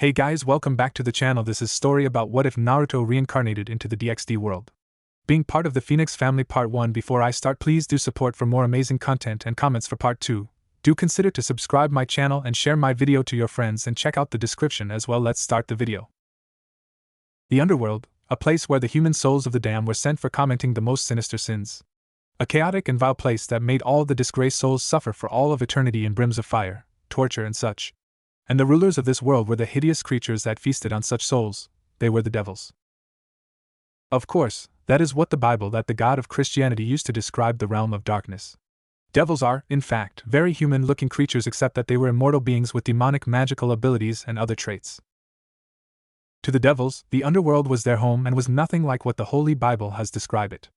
Hey guys, welcome back to the channel. This is story about what if Naruto reincarnated into the DxD world. Being part of the Phenx family part 1. Before I start, please do support for more amazing content and comments for part 2. Do consider to subscribe my channel and share my video to your friends and check out the description as well. Let's start the video. The Underworld, a place where the human souls of the damned were sent for committing the most sinister sins. A chaotic and vile place that made all the disgraced souls suffer for all of eternity in brims of fire, torture and such. And the rulers of this world were the hideous creatures that feasted on such souls. They were the devils. Of course, that is what the Bible, that the God of Christianity, used to describe the realm of darkness. Devils are, in fact, very human-looking creatures, except that they were immortal beings with demonic magical abilities and other traits. To the devils, the underworld was their home and was nothing like what the Holy Bible has described it.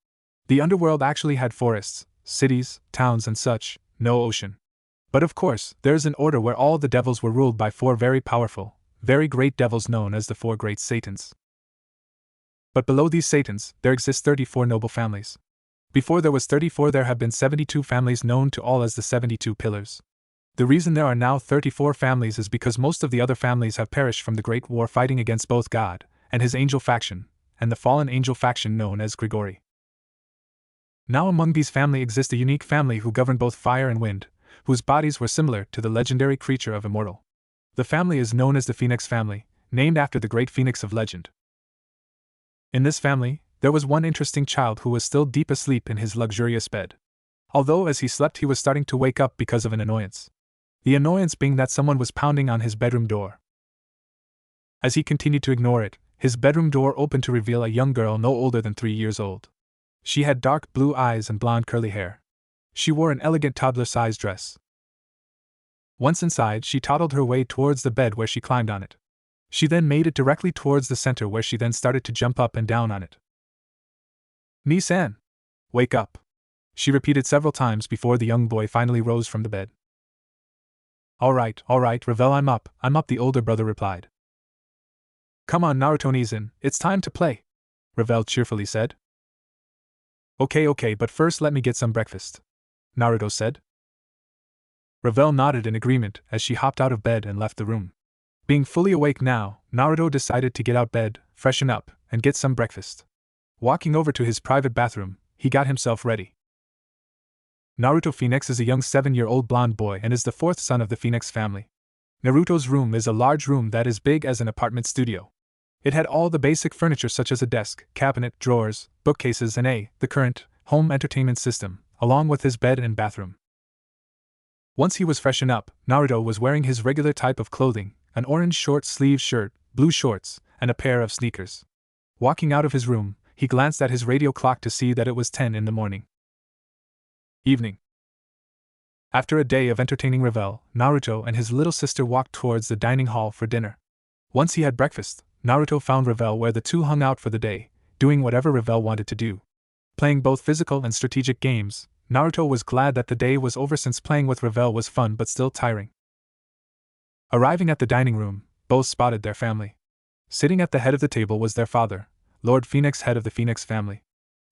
The underworld actually had forests, cities, towns and such, no ocean. But of course, there is an order where all the devils were ruled by 4 very powerful, very great devils known as the 4 great Satans. But below these Satans, there exist 34 noble families. Before there was 34, there have been 72 families known to all as the 72 pillars. The reason there are now 34 families is because most of the other families have perished from the Great War fighting against both God and his angel faction, and the fallen angel faction known as Grigori. Now among these family exists a unique family who govern both fire and wind, whose bodies were similar to the legendary creature of Immortal. The family is known as the Phenx family, named after the great Phoenix of legend. In this family, there was one interesting child who was still deep asleep in his luxurious bed. Although as he slept he was starting to wake up because of an annoyance. The annoyance being that someone was pounding on his bedroom door. As he continued to ignore it, his bedroom door opened to reveal a young girl no older than 3 years old. She had dark blue eyes and blonde curly hair. She wore an elegant toddler-sized dress. Once inside, she toddled her way towards the bed where she climbed on it. She then made it directly towards the center where she then started to jump up and down on it. "Ni-san! Wake up!" she repeated several times before the young boy finally rose from the bed. All right, Revel, I'm up, the older brother replied. "Come on, Naruto Nizan, it's time to play," Revel cheerfully said. Okay, but first let me get some breakfast," Naruto said. Revel nodded in agreement as she hopped out of bed and left the room. Being fully awake now, Naruto decided to get out bed, freshen up, and get some breakfast. Walking over to his private bathroom, he got himself ready. Naruto Phenx is a young 7-year-old blonde boy and is the 4th son of the Phenx family. Naruto's room is a large room that is big as an apartment studio. It had all the basic furniture such as a desk, cabinet, drawers, bookcases and the current home entertainment system, along with his bed and bathroom. Once he was freshened up, Naruto was wearing his regular type of clothing, an orange short-sleeved shirt, blue shorts, and a pair of sneakers. Walking out of his room, he glanced at his radio clock to see that it was 10 in the morning. Evening. After a day of entertaining Revel, Naruto and his little sister walked towards the dining hall for dinner. Once he had breakfast, Naruto found Revel where the two hung out for the day, doing whatever Revel wanted to do. Playing both physical and strategic games, Naruto was glad that the day was over since playing with Revel was fun but still tiring. Arriving at the dining room, both spotted their family. Sitting at the head of the table was their father, Lord Phenx, head of the Phenx family.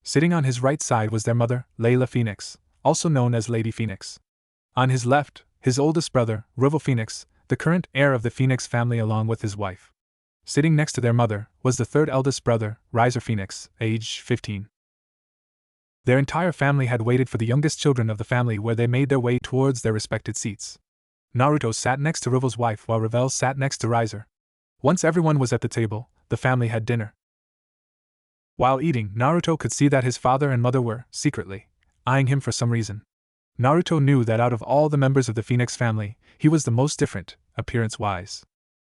Sitting on his right side was their mother, Layla Phenx, also known as Lady Phenx. On his left, his oldest brother, Revel Phenx, the current heir of the Phenx family along with his wife. Sitting next to their mother was the 3rd eldest brother, Riser Phenx, aged 15. Their entire family had waited for the youngest children of the family where they made their way towards their respected seats. Naruto sat next to Revel's wife while Revel sat next to Riser. Once everyone was at the table, the family had dinner. While eating, Naruto could see that his father and mother were, secretly, eyeing him for some reason. Naruto knew that out of all the members of the Phenx family, he was the most different, appearance-wise.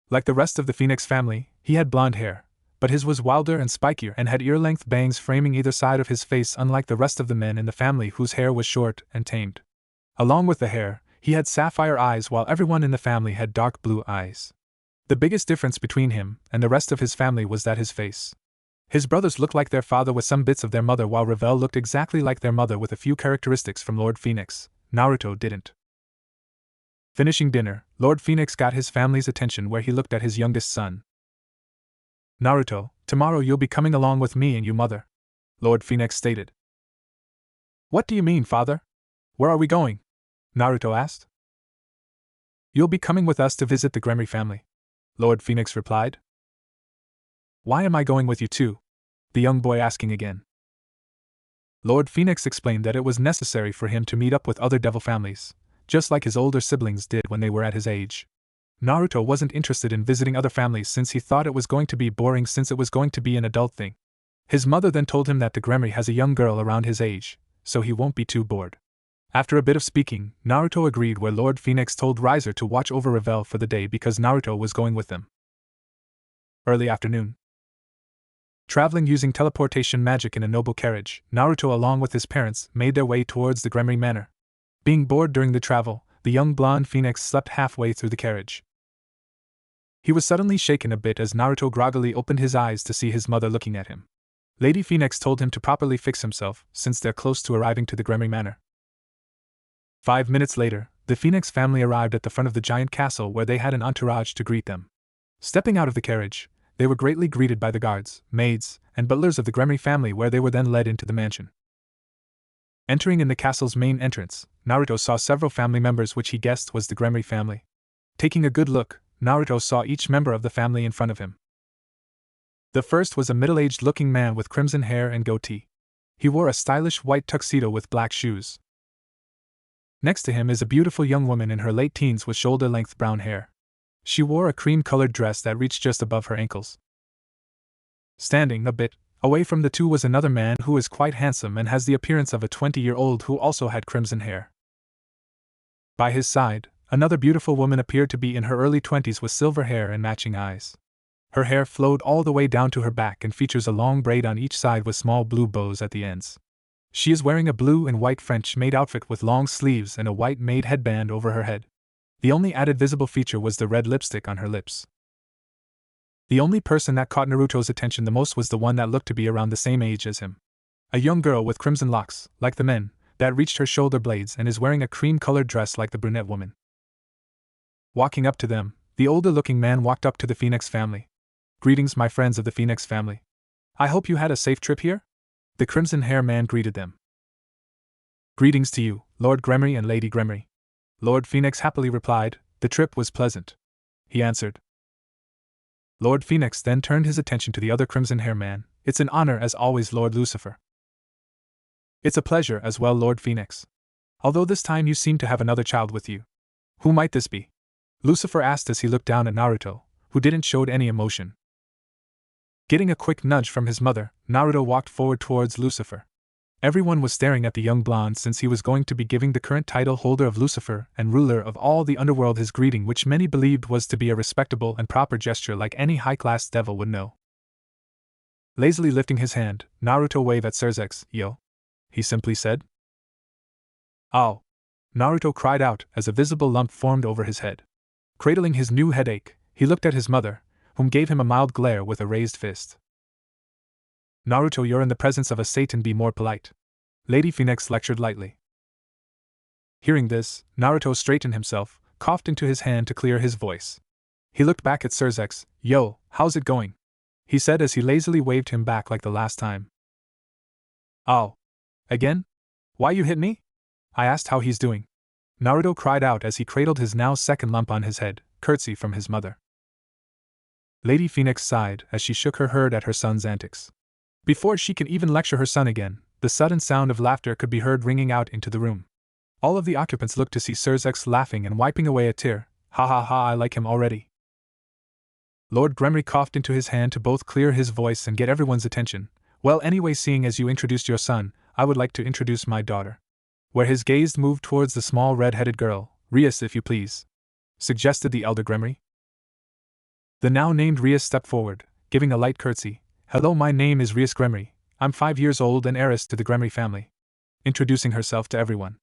Like the rest of the Phenx family, he had blonde hair, but his was wilder and spikier and had ear-length bangs framing either side of his face, unlike the rest of the men in the family whose hair was short and tamed. Along with the hair, he had sapphire eyes while everyone in the family had dark blue eyes. The biggest difference between him and the rest of his family was that his face. His brothers looked like their father with some bits of their mother, while Revel looked exactly like their mother with a few characteristics from Lord Phenx. Naruto didn't. Finishing dinner, Lord Phenx got his family's attention where he looked at his youngest son. "Naruto, tomorrow you'll be coming along with me and you, mother," Lord Phenx stated. "What do you mean, father? Where are we going?" Naruto asked. "You'll be coming with us to visit the Gremry family," Lord Phenx replied. Why am I going with you too? The young boy asking again. Lord Phenx explained that it was necessary for him to meet up with other devil families, just like his older siblings did when they were at his age. Naruto wasn't interested in visiting other families since he thought it was going to be boring since it was going to be an adult thing. His mother then told him that the Gremry has a young girl around his age, so he won't be too bored. After a bit of speaking, Naruto agreed where Lord Phenx told Riser to watch over Revel for the day because Naruto was going with them. Early afternoon. Traveling using teleportation magic in a noble carriage, Naruto along with his parents made their way towards the Gremry Manor. Being bored during the travel, the young blonde Phenx slept halfway through the carriage. He was suddenly shaken a bit as Naruto groggily opened his eyes to see his mother looking at him. Lady Phenx told him to properly fix himself, since they're close to arriving to the Gremry Manor. 5 minutes later, the Phenx family arrived at the front of the giant castle where they had an entourage to greet them. Stepping out of the carriage, they were greatly greeted by the guards, maids, and butlers of the Gremry family where they were then led into the mansion. Entering in the castle's main entrance, Naruto saw several family members which he guessed was the Gremry family. Taking a good look, Naruto saw each member of the family in front of him. The first was a middle-aged looking man with crimson hair and goatee. He wore a stylish white tuxedo with black shoes. Next to him is a beautiful young woman in her late teens with shoulder-length brown hair. She wore a cream-colored dress that reached just above her ankles. Standing a bit away from the two was another man who is quite handsome and has the appearance of a 20-year-old who also had crimson hair. By his side, another beautiful woman appeared to be in her early 20s with silver hair and matching eyes. Her hair flowed all the way down to her back and features a long braid on each side with small blue bows at the ends. She is wearing a blue and white French-made outfit with long sleeves and a white-made headband over her head. The only added visible feature was the red lipstick on her lips. The only person that caught Naruto's attention the most was the one that looked to be around the same age as him. A young girl with crimson locks, like the men, that reached her shoulder blades and is wearing a cream-colored dress like the brunette woman. Walking up to them, the older-looking man walked up to the Phenx family. "Greetings, my friends of the Phenx family. I hope you had a safe trip here?" The crimson hair man greeted them. "Greetings to you, Lord Gremry and Lady Gremry." Lord Phenx happily replied, "The trip was pleasant," he answered. Lord Phenx then turned his attention to the other crimson hair man. "It's an honor as always, Lord Lucifer." "It's a pleasure as well, Lord Phenx. Although this time you seem to have another child with you. Who might this be?" Lucifer asked as he looked down at Naruto, who didn't show any emotion. Getting a quick nudge from his mother, Naruto walked forward towards Lucifer. Everyone was staring at the young blonde since he was going to be giving the current title holder of Lucifer and ruler of all the underworld his greeting, which many believed was to be a respectable and proper gesture like any high-class devil would know. Lazily lifting his hand, Naruto waved at Cerzex. "Yo," he simply said. "Ow!" Naruto cried out as a visible lump formed over his head. Cradling his new headache, he looked at his mother, whom gave him a mild glare with a raised fist. "Naruto, you're in the presence of a Satan, be more polite," Lady Phenx lectured lightly. Hearing this, Naruto straightened himself, coughed into his hand to clear his voice. He looked back at Cerzex. "Yo, how's it going?" he said as he lazily waved him back like the last time. "Ow. Again? Why you hit me?" I asked how he's doing. Naruto cried out as he cradled his now second lump on his head, curtsy from his mother. Lady Phenx sighed as she shook her head at her son's antics. Before she could even lecture her son again, the sudden sound of laughter could be heard ringing out into the room. All of the occupants looked to see Cerzex laughing and wiping away a tear. "Ha ha ha, I like him already." Lord Gremry coughed into his hand to both clear his voice and get everyone's attention. "Well, anyway, seeing as you introduced your son, I would like to introduce my daughter." Where his gaze moved towards the small red-headed girl. "Rias, if you please," suggested the elder Gremry. The now named Rias stepped forward, giving a light curtsy. "Hello, my name is Rias Gremry. I'm 5 years old and heiress to the Gremry family," introducing herself to everyone.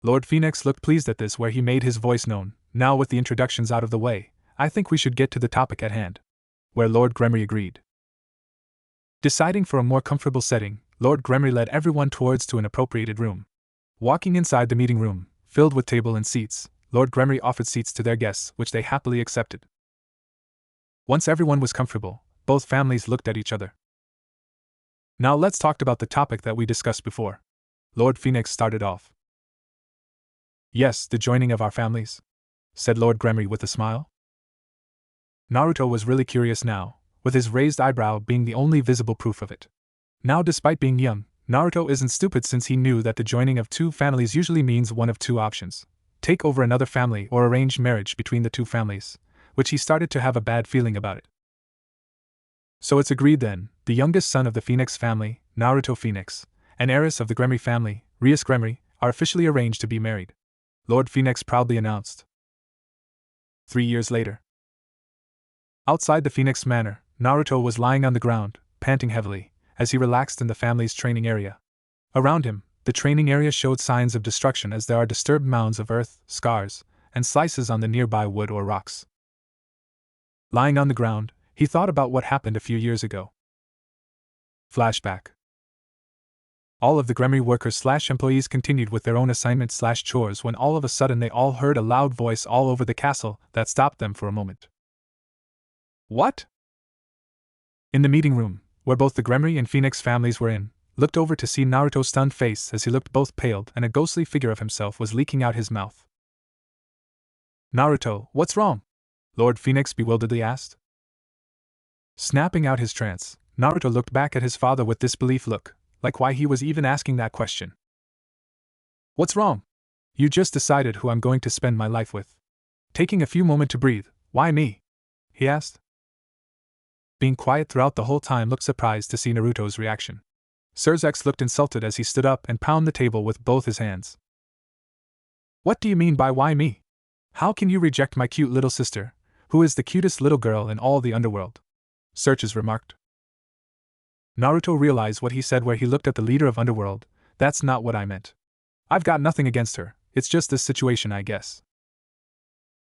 Lord Phenx looked pleased at this, where he made his voice known. "Now with the introductions out of the way, I think we should get to the topic at hand." Where Lord Gremry agreed. Deciding for a more comfortable setting, Lord Gremry led everyone towards to an appropriated room. Walking inside the meeting room, filled with table and seats, Lord Gremry offered seats to their guests, which they happily accepted. Once everyone was comfortable, both families looked at each other. "Now let's talk about the topic that we discussed before." Lord Phenx started off. "Yes, the joining of our families," said Lord Gremry with a smile. Naruto was really curious now, with his raised eyebrow being the only visible proof of it. Now, despite being young, Naruto isn't stupid since he knew that the joining of two families usually means one of two options: take over another family or arrange marriage between the two families, which he started to have a bad feeling about it. So it's agreed then, the youngest son of the Phenx family, Naruto Phenx, and heiress of the Gremory family, Rias Gremory, are officially arranged to be married, Lord Phenx proudly announced. 3 years later. Outside the Phenx Manor, Naruto was lying on the ground, panting heavily, as he relaxed in the family's training area. Around him, the training area showed signs of destruction as there are disturbed mounds of earth, scars, and slices on the nearby wood or rocks. Lying on the ground, he thought about what happened a few years ago. Flashback. All of the Gremory workers/employees continued with their own assignments/chores when all of a sudden they all heard a loud voice all over the castle that stopped them for a moment. What? In the meeting room, where both the Gremory and Phenx families were in, looked over to see Naruto's stunned face as he looked both paled and a ghostly figure of himself was leaking out his mouth. Naruto, what's wrong? Lord Phenx bewilderedly asked. Snapping out his trance, Naruto looked back at his father with disbelief look, like why he was even asking that question. What's wrong? You just decided who I'm going to spend my life with. Taking a few moments to breathe, why me? He asked. Being quiet throughout the whole time looked surprised to see Naruto's reaction. Sirzex looked insulted as he stood up and pounded the table with both his hands. What do you mean by why me? How can you reject my cute little sister, who is the cutest little girl in all the underworld? Sirches remarked. Naruto realized what he said where he looked at the leader of Underworld. That's not what I meant. I've got nothing against her, it's just this situation, I guess.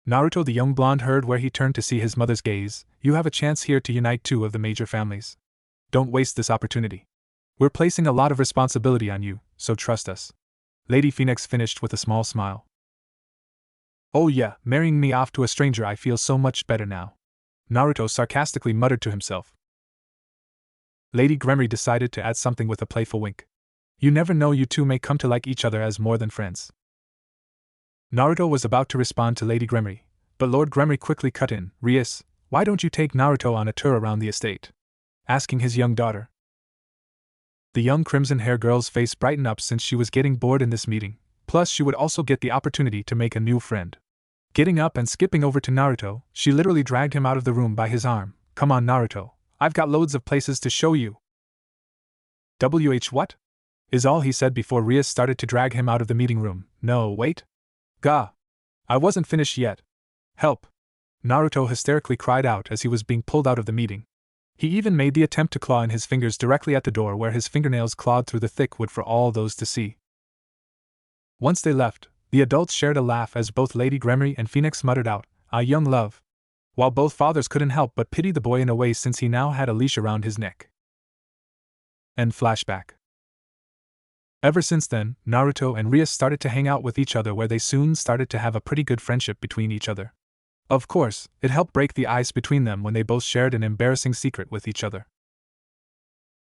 Naruto the young blonde heard where he turned to see his mother's gaze. You have a chance here to unite two of the major families. Don't waste this opportunity. We're placing a lot of responsibility on you, so trust us. Lady Phenx finished with a small smile. Oh yeah, marrying me off to a stranger, I feel so much better now. Naruto sarcastically muttered to himself. Lady Gremory decided to add something with a playful wink. You never know, you two may come to like each other as more than friends. Naruto was about to respond to Lady Gremory, but Lord Gremory quickly cut in. Rias, why don't you take Naruto on a tour around the estate? Asking his young daughter. The young crimson-hair girl's face brightened up since she was getting bored in this meeting, plus she would also get the opportunity to make a new friend. Getting up and skipping over to Naruto, she literally dragged him out of the room by his arm. Come on, Naruto. I've got loads of places to show you. What? Is all he said before Rias started to drag him out of the meeting room. No, wait. Gah! I wasn't finished yet. Help! Naruto hysterically cried out as he was being pulled out of the meeting. He even made the attempt to claw in his fingers directly at the door where his fingernails clawed through the thick wood for all those to see. Once they left, the adults shared a laugh as both Lady Gremory and Phenx muttered out, "Ah, young love," while both fathers couldn't help but pity the boy in a way since he now had a leash around his neck. End flashback. Ever since then, Naruto and Rias started to hang out with each other where they soon started to have a pretty good friendship between each other. Of course, it helped break the ice between them when they both shared an embarrassing secret with each other.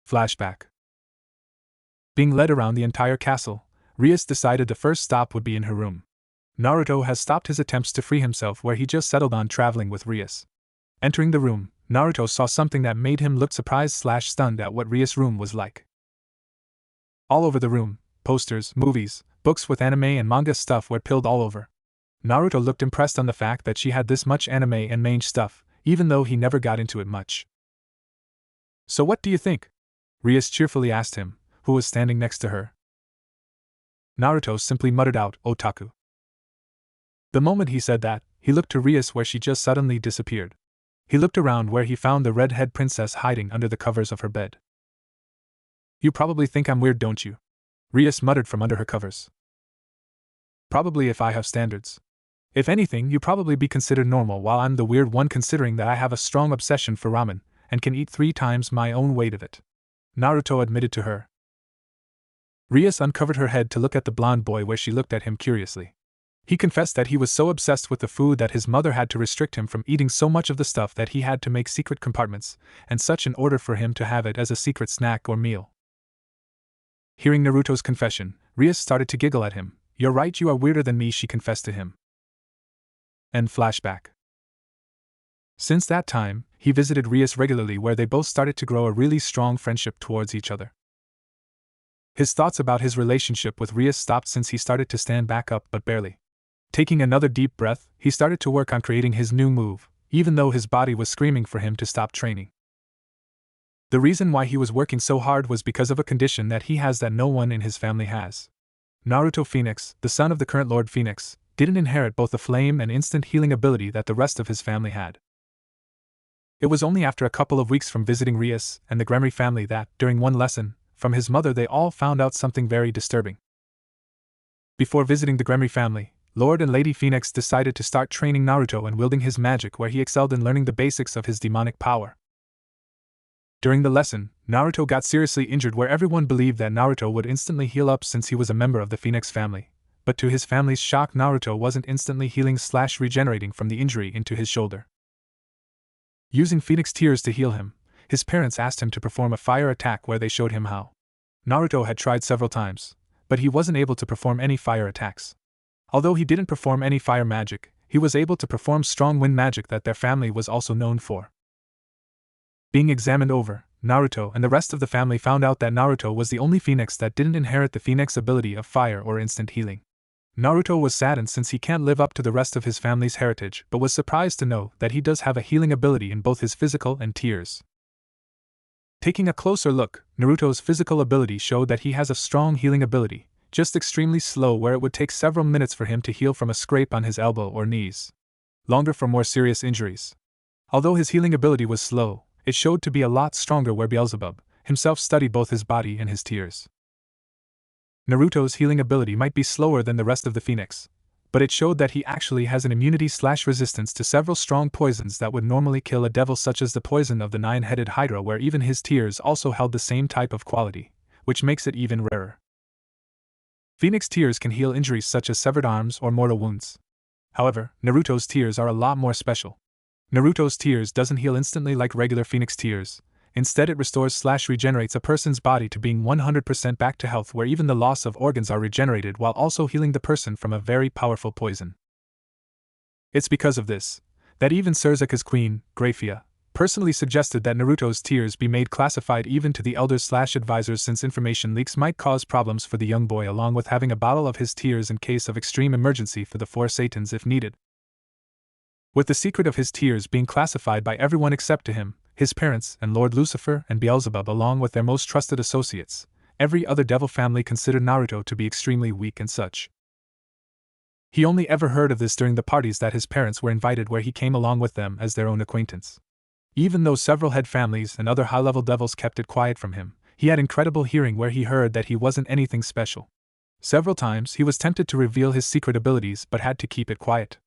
Flashback. Being led around the entire castle, Rias decided the first stop would be in her room. Naruto has stopped his attempts to free himself where he just settled on traveling with Rias. Entering the room, Naruto saw something that made him look surprised/stunned at what Rias' room was like. All over the room, posters, movies, books with anime and manga stuff were piled all over. Naruto looked impressed on the fact that she had this much anime and mange stuff, even though he never got into it much. So what do you think? Rias cheerfully asked him, who was standing next to her. Naruto simply muttered out, "Otaku." The moment he said that, he looked to Rias where she just suddenly disappeared. He looked around where he found the red-haired princess hiding under the covers of her bed. You probably think I'm weird, don't you? Rias muttered from under her covers. Probably, if I have standards. If anything, you probably be considered normal while I'm the weird one, considering that I have a strong obsession for ramen, and can eat 3 times my own weight of it. Naruto admitted to her. Rias uncovered her head to look at the blonde boy where she looked at him curiously. He confessed that he was so obsessed with the food that his mother had to restrict him from eating so much of the stuff that he had to make secret compartments, and such in order for him to have it as a secret snack or meal. Hearing Naruto's confession, Rias started to giggle at him. You're right, you are weirder than me, she confessed to him. End flashback. Since that time, he visited Rias regularly, where they both started to grow a really strong friendship towards each other. His thoughts about his relationship with Rias stopped since he started to stand back up, but barely. Taking another deep breath, he started to work on creating his new move, even though his body was screaming for him to stop training. The reason why he was working so hard was because of a condition that he has that no one in his family has. Naruto Phenx, the son of the current Lord Phenx, didn't inherit both the flame and instant healing ability that the rest of his family had. It was only after a couple of weeks from visiting Rias and the Gremory family that, during one lesson, from his mother, they all found out something very disturbing. Before visiting the Gremory family, Lord and Lady Phenx decided to start training Naruto and wielding his magic, where he excelled in learning the basics of his demonic power. During the lesson, Naruto got seriously injured, where everyone believed that Naruto would instantly heal up since he was a member of the Phenx family, but to his family's shock, Naruto wasn't instantly healing/regenerating from the injury into his shoulder. Using Phenx tears to heal him, his parents asked him to perform a fire attack, where they showed him how. Naruto had tried several times, but he wasn't able to perform any fire attacks. Although he didn't perform any fire magic, he was able to perform strong wind magic that their family was also known for. Being examined over, Naruto and the rest of the family found out that Naruto was the only Phenx that didn't inherit the Phenx ability of fire or instant healing. Naruto was saddened since he can't live up to the rest of his family's heritage, but was surprised to know that he does have a healing ability in both his physical and tears. Taking a closer look, Naruto's physical ability showed that he has a strong healing ability, just extremely slow, where it would take several minutes for him to heal from a scrape on his elbow or knees. Longer for more serious injuries. Although his healing ability was slow, it showed to be a lot stronger, where Beelzebub himself studied both his body and his tears. Naruto's healing ability might be slower than the rest of the Phenx, but it showed that he actually has an immunity/resistance to several strong poisons that would normally kill a devil, such as the poison of the nine-headed Hydra, where even his tears also held the same type of quality, which makes it even rarer. Phenx tears can heal injuries such as severed arms or mortal wounds. However, Naruto's tears are a lot more special. Naruto's tears doesn't heal instantly like regular Phenx tears. Instead, it restores/regenerates a person's body to being 100% back to health, where even the loss of organs are regenerated, while also healing the person from a very powerful poison. It's because of this that even Suzuka's queen, Graphia, personally suggested that Naruto's tears be made classified even to the elders/advisors, since information leaks might cause problems for the young boy, along with having a bottle of his tears in case of extreme emergency for the four Satans if needed. With the secret of his tears being classified by everyone except to him, his parents, and Lord Lucifer and Beelzebub, along with their most trusted associates, every other devil family considered Naruto to be extremely weak and such. He only ever heard of this during the parties that his parents were invited, where he came along with them as their own acquaintance. Even though several head families and other high-level devils kept it quiet from him, he had incredible hearing, where he heard that he wasn't anything special. Several times he was tempted to reveal his secret abilities, but had to keep it quiet.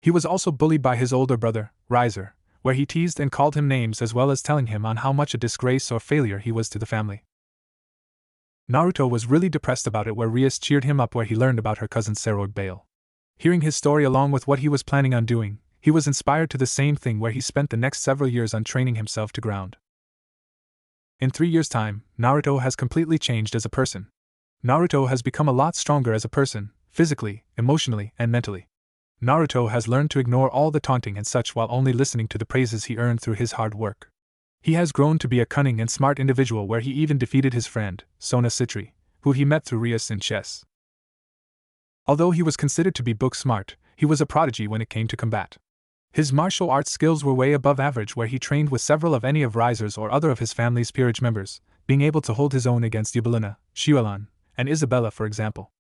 He was also bullied by his older brother, Riser, where he teased and called him names, as well as telling him on how much a disgrace or failure he was to the family. Naruto was really depressed about it, where Rias cheered him up, where he learned about her cousin Serog Bale. Hearing his story along with what he was planning on doing, he was inspired to the same thing, where he spent the next several years on training himself to ground. In 3 years' time, Naruto has completely changed as a person. Naruto has become a lot stronger as a person, physically, emotionally, and mentally. Naruto has learned to ignore all the taunting and such, while only listening to the praises he earned through his hard work. He has grown to be a cunning and smart individual, where he even defeated his friend, Sona Citri, who he met through Rias in chess. Although he was considered to be book smart, he was a prodigy when it came to combat. His martial arts skills were way above average, where he trained with several of any of Riser's or other of his family's peerage members, being able to hold his own against Yubelina, Shiulan, and Isabella, for example.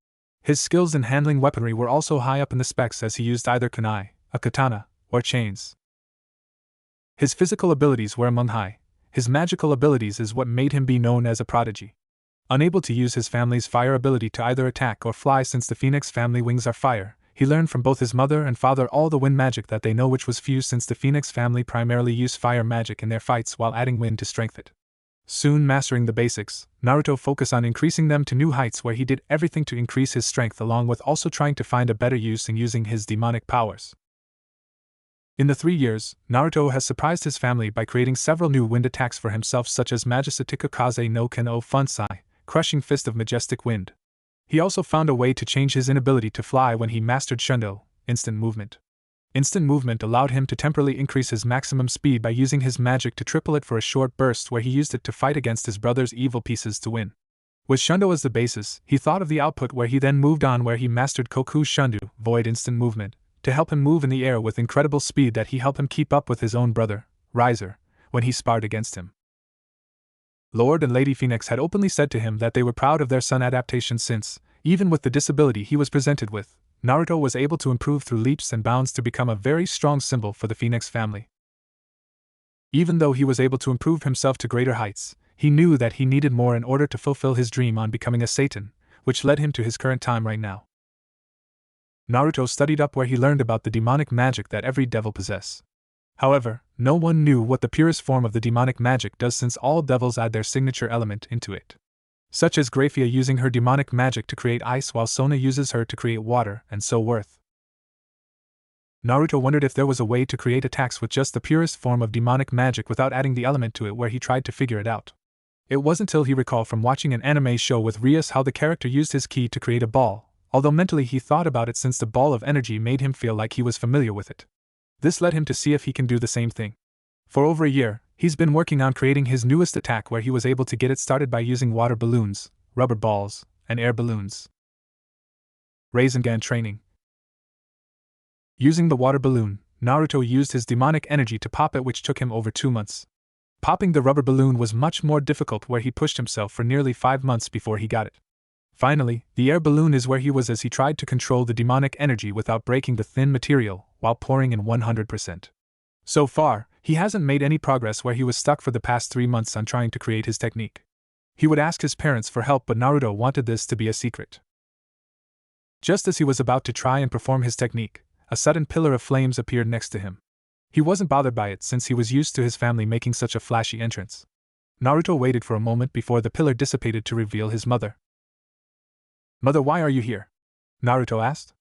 His skills in handling weaponry were also high up in the specs, as he used either kunai, a katana, or chains. His physical abilities were among high. His magical abilities is what made him be known as a prodigy. Unable to use his family's fire ability to either attack or fly, since the Phenx family wings are fire, he learned from both his mother and father all the wind magic that they know, which was fused, since the Phenx family primarily use fire magic in their fights while adding wind to strengthen it. Soon mastering the basics, Naruto focused on increasing them to new heights, where he did everything to increase his strength, along with also trying to find a better use in using his demonic powers. In the 3 years, Naruto has surprised his family by creating several new wind attacks for himself, such as Magisatiku Kaze no Ken o Funsai, Crushing Fist of Majestic Wind. He also found a way to change his inability to fly when he mastered Shundo, instant movement. Instant movement allowed him to temporarily increase his maximum speed by using his magic to triple it for a short burst where he used it to fight against his brother's evil pieces to win. With Shundo as the basis, he thought of the output where he then moved on where he mastered Koku's Shundu, Void Instant Movement, to help him move in the air with incredible speed that he helped him keep up with his own brother, Riser, when he sparred against him. Lord and Lady Phenx had openly said to him that they were proud of their son adaptation since, even with the disability he was presented with, Naruto was able to improve through leaps and bounds to become a very strong symbol for the Phenx family. Even though he was able to improve himself to greater heights, he knew that he needed more in order to fulfill his dream on becoming a Satan, which led him to his current time right now. Naruto studied up where he learned about the demonic magic that every devil possess. However, no one knew what the purest form of the demonic magic does since all devils add their signature element into it. Such as Graphia using her demonic magic to create ice while Sona uses her to create water, and so forth. Naruto wondered if there was a way to create attacks with just the purest form of demonic magic without adding the element to it where he tried to figure it out. It wasn't until he recalled from watching an anime show with Rias how the character used his ki to create a ball, although mentally he thought about it since the ball of energy made him feel like he was familiar with it. This led him to see if he can do the same thing. For over a year, he's been working on creating his newest attack where he was able to get it started by using water balloons, rubber balls, and air balloons. Rasengan training. Using the water balloon, Naruto used his demonic energy to pop it, which took him over 2 months. Popping the rubber balloon was much more difficult where he pushed himself for nearly 5 months before he got it. Finally, the air balloon is where he was as he tried to control the demonic energy without breaking the thin material while pouring in 100%. So far, he hasn't made any progress where he was stuck for the past 3 months on trying to create his technique. He would ask his parents for help, but Naruto wanted this to be a secret. Just as he was about to try and perform his technique, a sudden pillar of flames appeared next to him. He wasn't bothered by it since he was used to his family making such a flashy entrance. Naruto waited for a moment before the pillar dissipated to reveal his mother. "Mother, why are you here?" Naruto asked.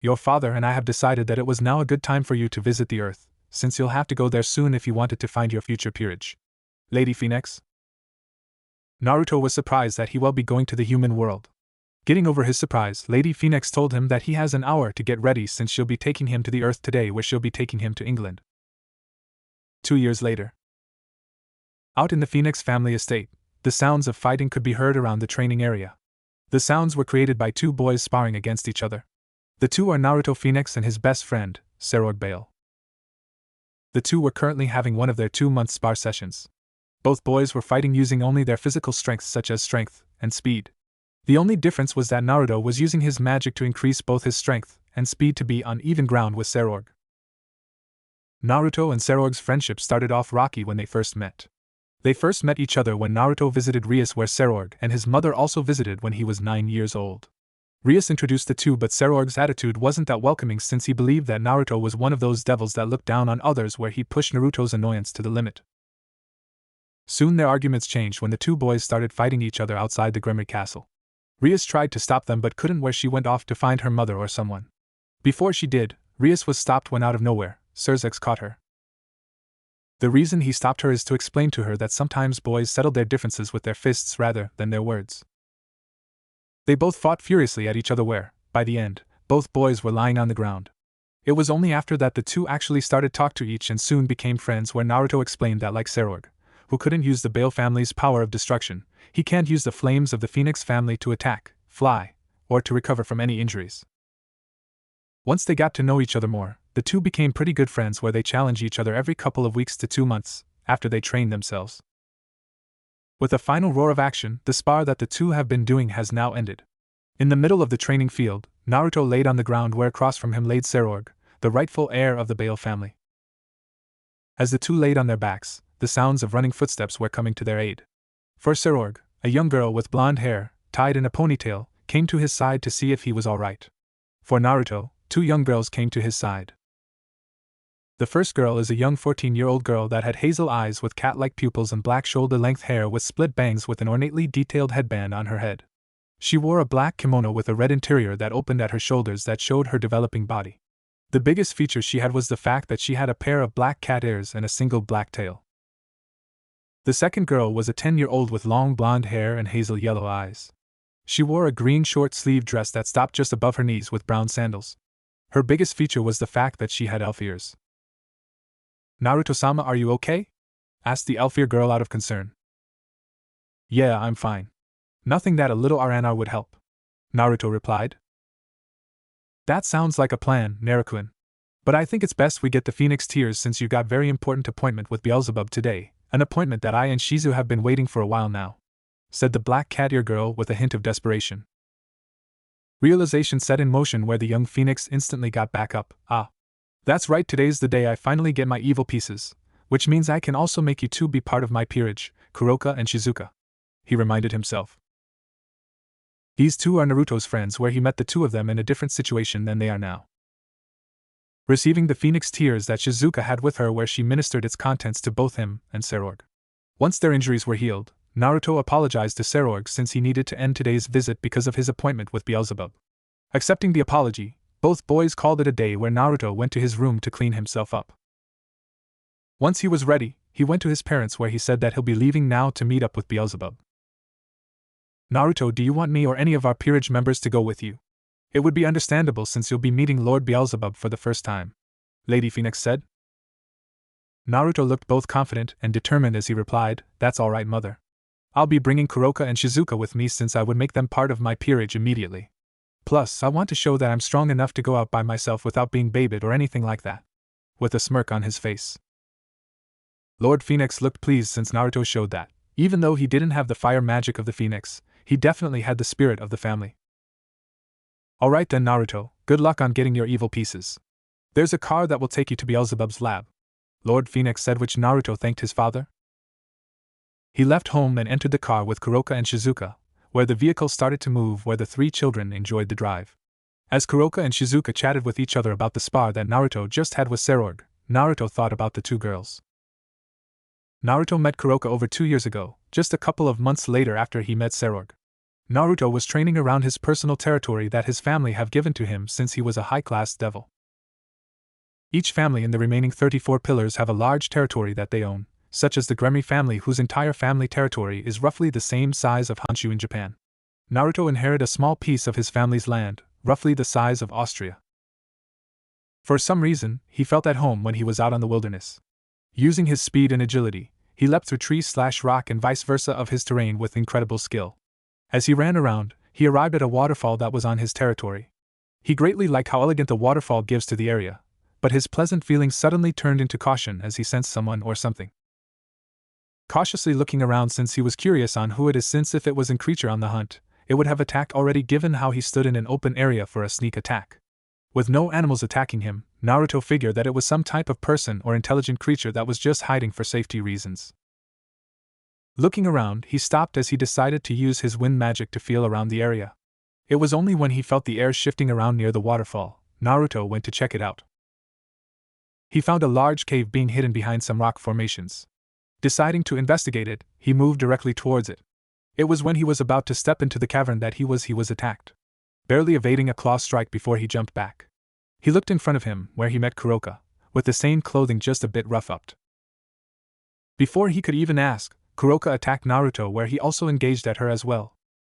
"Your father and I have decided that it was now a good time for you to visit the Earth, since you'll have to go there soon if you wanted to find your future peerage. Lady Phenx?" Naruto was surprised that he will be going to the human world. Getting over his surprise, Lady Phenx told him that he has an hour to get ready since she'll be taking him to the Earth today, where she'll be taking him to England. 2 years later. Out in the Phenx family estate, the sounds of fighting could be heard around the training area. The sounds were created by 2 boys sparring against each other. The 2 are Naruto Phenx and his best friend, Serog Bale. The 2 were currently having one of their 2-month spar sessions. Both boys were fighting using only their physical strengths such as strength and speed. The only difference was that Naruto was using his magic to increase both his strength and speed to be on even ground with Serog. Naruto and Serog's friendship started off rocky when they first met. They first met each other when Naruto visited Rias, where Serog and his mother also visited when he was 9 years old. Rias introduced the 2, but Serog's attitude wasn't that welcoming since he believed that Naruto was one of those devils that looked down on others, where he pushed Naruto's annoyance to the limit. Soon their arguments changed when the 2 boys started fighting each other outside the Grimmery Castle. Rias tried to stop them but couldn't, where she went off to find her mother or someone. Before she did, Rias was stopped when out of nowhere, Serzex caught her. The reason he stopped her is to explain to her that sometimes boys settle their differences with their fists rather than their words. They both fought furiously at each other where, by the end, both boys were lying on the ground. It was only after that the 2 actually started talk to each and soon became friends, where Naruto explained that like Serog, who couldn't use the Bale family's power of destruction, he can't use the flames of the Phenx family to attack, fly, or to recover from any injuries. Once they got to know each other more, the 2 became pretty good friends, where they challenged each other every couple of weeks to 2 months, after they trained themselves. With a final roar of action, the spar that the 2 have been doing has now ended. In the middle of the training field, Naruto laid on the ground where across from him laid Serog, the rightful heir of the Bale family. As the 2 laid on their backs, the sounds of running footsteps were coming to their aid. For Serog, a young girl with blonde hair, tied in a ponytail, came to his side to see if he was all right. For Naruto, 2 young girls came to his side. The first girl is a young 14-year-old girl that had hazel eyes with cat-like pupils and black shoulder-length hair with split bangs with an ornately detailed headband on her head. She wore a black kimono with a red interior that opened at her shoulders that showed her developing body. The biggest feature she had was the fact that she had a pair of black cat ears and a single black tail. The second girl was a 10-year-old with long blonde hair and hazel yellow eyes. She wore a green short-sleeved dress that stopped just above her knees with brown sandals. Her biggest feature was the fact that she had elf ears. "Naruto-sama, are you okay?" asked the elf ear girl out of concern. "Yeah, I'm fine. Nothing that a little R&R would help," Naruto replied. "That sounds like a plan, Naruto. But I think it's best we get the Phenx tears since you got very important appointment with Beelzebub today, an appointment that I and Shizu have been waiting for a while now," said the black cat ear girl with a hint of desperation. Realization set in motion where the young Phenx instantly got back up. "Ah. That's right, today's the day I finally get my evil pieces, which means I can also make you two be part of my peerage, Kuroka and Shizuka," he reminded himself. These two are Naruto's friends, where he met the two of them in a different situation than they are now. Receiving the Phenx tears that Shizuka had with her, where she ministered its contents to both him and Serorg. Once their injuries were healed, Naruto apologized to Serorg since he needed to end today's visit because of his appointment with Beelzebub. Accepting the apology, both boys called it a day, where Naruto went to his room to clean himself up. Once he was ready, he went to his parents, where he said that he'll be leaving now to meet up with Beelzebub. "Naruto, do you want me or any of our peerage members to go with you? It would be understandable since you'll be meeting Lord Beelzebub for the first time," Lady Phenx said. Naruto looked both confident and determined as he replied, "That's all right, mother. I'll be bringing Kuroka and Shizuka with me since I would make them part of my peerage immediately. Plus, I want to show that I'm strong enough to go out by myself without being babied or anything like that," with a smirk on his face. Lord Phenx looked pleased since Naruto showed that, even though he didn't have the fire magic of the Phenix, he definitely had the spirit of the family. "Alright then, Naruto, good luck on getting your evil pieces. There's a car that will take you to Beelzebub's lab," Lord Phenx said, which Naruto thanked his father. He left home and entered the car with Kuroka and Shizuka, where the vehicle started to move, where the three children enjoyed the drive. As Kuroka and Shizuka chatted with each other about the spar that Naruto just had with Serorg, Naruto thought about the two girls. Naruto met Kuroka over 2 years ago, just a couple of months later after he met Serorg. Naruto was training around his personal territory that his family have given to him since he was a high-class devil. Each family in the remaining 34 pillars have a large territory that they own, such as the Gremmy family, whose entire family territory is roughly the same size of Honshu in Japan. Naruto inherited a small piece of his family's land, roughly the size of Austria. For some reason, he felt at home when he was out on the wilderness. Using his speed and agility, he leapt through trees/rock and vice versa of his terrain with incredible skill. As he ran around, he arrived at a waterfall that was on his territory. He greatly liked how elegant the waterfall gives to the area, but his pleasant feelings suddenly turned into caution as he sensed someone or something. Cautiously looking around since he was curious on who it is, since if it was a creature on the hunt, it would have attacked already given how he stood in an open area for a sneak attack. With no animals attacking him, Naruto figured that it was some type of person or intelligent creature that was just hiding for safety reasons. Looking around, he stopped as he decided to use his wind magic to feel around the area. It was only when he felt the air shifting around near the waterfall, Naruto went to check it out. He found a large cave being hidden behind some rock formations. Deciding to investigate it, he moved directly towards it. It was when he was about to step into the cavern that he was attacked. Barely evading a claw strike before he jumped back. He looked in front of him, where he met Kuroka, with the same clothing just a bit rough-upped. Before he could even ask, Kuroka attacked Naruto, where he also engaged at her as well.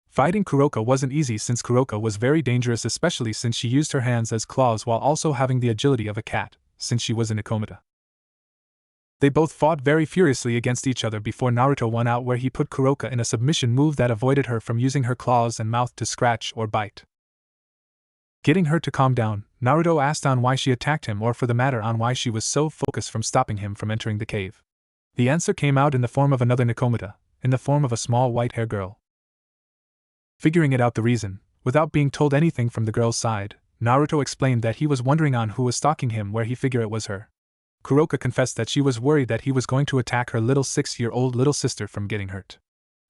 Fighting Kuroka wasn't easy since Kuroka was very dangerous, especially since she used her hands as claws while also having the agility of a cat, since she was in Nikomata. They both fought very furiously against each other before Naruto won out, where he put Kuroka in a submission move that avoided her from using her claws and mouth to scratch or bite. Getting her to calm down, Naruto asked on why she attacked him, or for the matter on why she was so focused from stopping him from entering the cave. The answer came out in the form of another Nikomata, in the form of a small white-haired girl. Figuring it out the reason, without being told anything from the girl's side, Naruto explained that he was wondering on who was stalking him, where he figured it was her. Kuroka confessed that she was worried that he was going to attack her little 6-year-old little sister from getting hurt.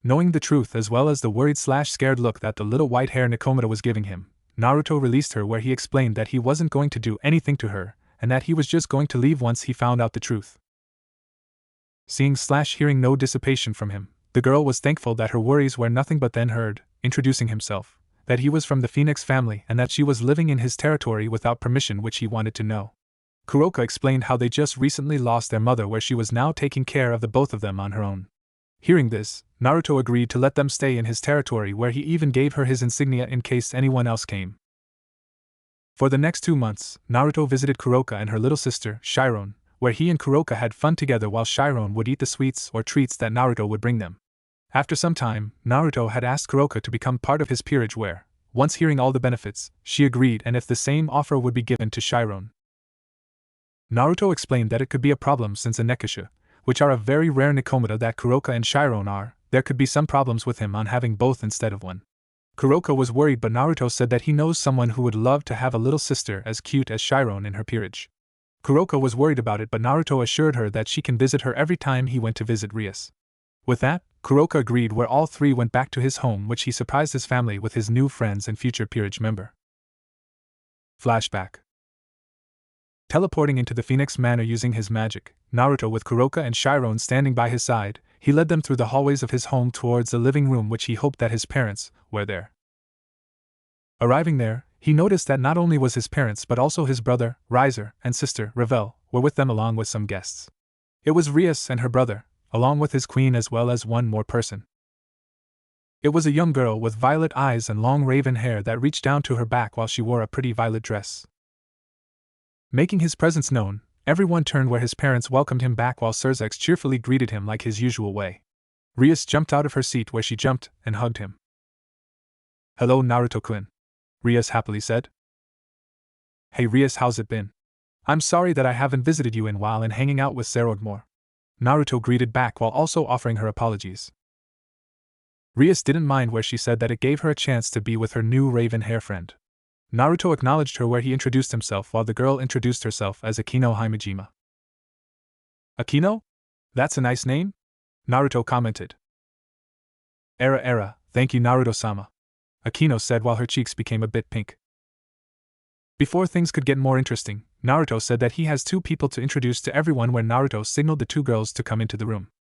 Knowing the truth as well as the worried/scared look that the little white-haired Nikomata was giving him, Naruto released her, where he explained that he wasn't going to do anything to her, and that he was just going to leave once he found out the truth. Seeing/hearing no dissipation from him, the girl was thankful that her worries were nothing, but then heard, introducing himself, that he was from the Phenx family and that she was living in his territory without permission, which he wanted to know. Kuroka explained how they just recently lost their mother, where she was now taking care of the both of them on her own. Hearing this, Naruto agreed to let them stay in his territory, where he even gave her his insignia in case anyone else came. For the next 2 months, Naruto visited Kuroka and her little sister, Chiron, where he and Kuroka had fun together while Chiron would eat the sweets or treats that Naruto would bring them. After some time, Naruto had asked Kuroka to become part of his peerage where, once hearing all the benefits, she agreed and if the same offer would be given to Chiron. Naruto explained that it could be a problem since in Nekasha, which are a very rare Nikomata that Kuroka and Chiron are, there could be some problems with him on having both instead of one. Kuroka was worried but Naruto said that he knows someone who would love to have a little sister as cute as Chiron in her peerage. Kuroka was worried about it but Naruto assured her that she can visit her every time he went to visit Rias. With that, Kuroka agreed where all three went back to his home which he surprised his family with his new friends and future peerage member. Flashback. Teleporting into the Phenx Manor using his magic, Naruto with Kuroka and Chiron standing by his side, he led them through the hallways of his home towards the living room which he hoped that his parents were there. Arriving there, he noticed that not only was his parents but also his brother, Riser, and sister, Revel, were with them along with some guests. It was Rias and her brother, along with his queen as well as one more person. It was a young girl with violet eyes and long raven hair that reached down to her back while she wore a pretty violet dress. Making his presence known, everyone turned where his parents welcomed him back while Surzex cheerfully greeted him like his usual way. Rias jumped out of her seat where she jumped and hugged him. "Hello Naruto-kun," Rias happily said. "Hey Rias, how's it been? I'm sorry that I haven't visited you in a while and hanging out with Zerog more," Naruto greeted back while also offering her apologies. Rias didn't mind where she said that it gave her a chance to be with her new raven hair friend. Naruto acknowledged her where he introduced himself while the girl introduced herself as Akino Himejima. "Akino? That's a nice name?" Naruto commented. Era, thank you Naruto-sama," Akino said while her cheeks became a bit pink. Before things could get more interesting, Naruto said that he has two people to introduce to everyone where Naruto signaled the two girls to come into the room.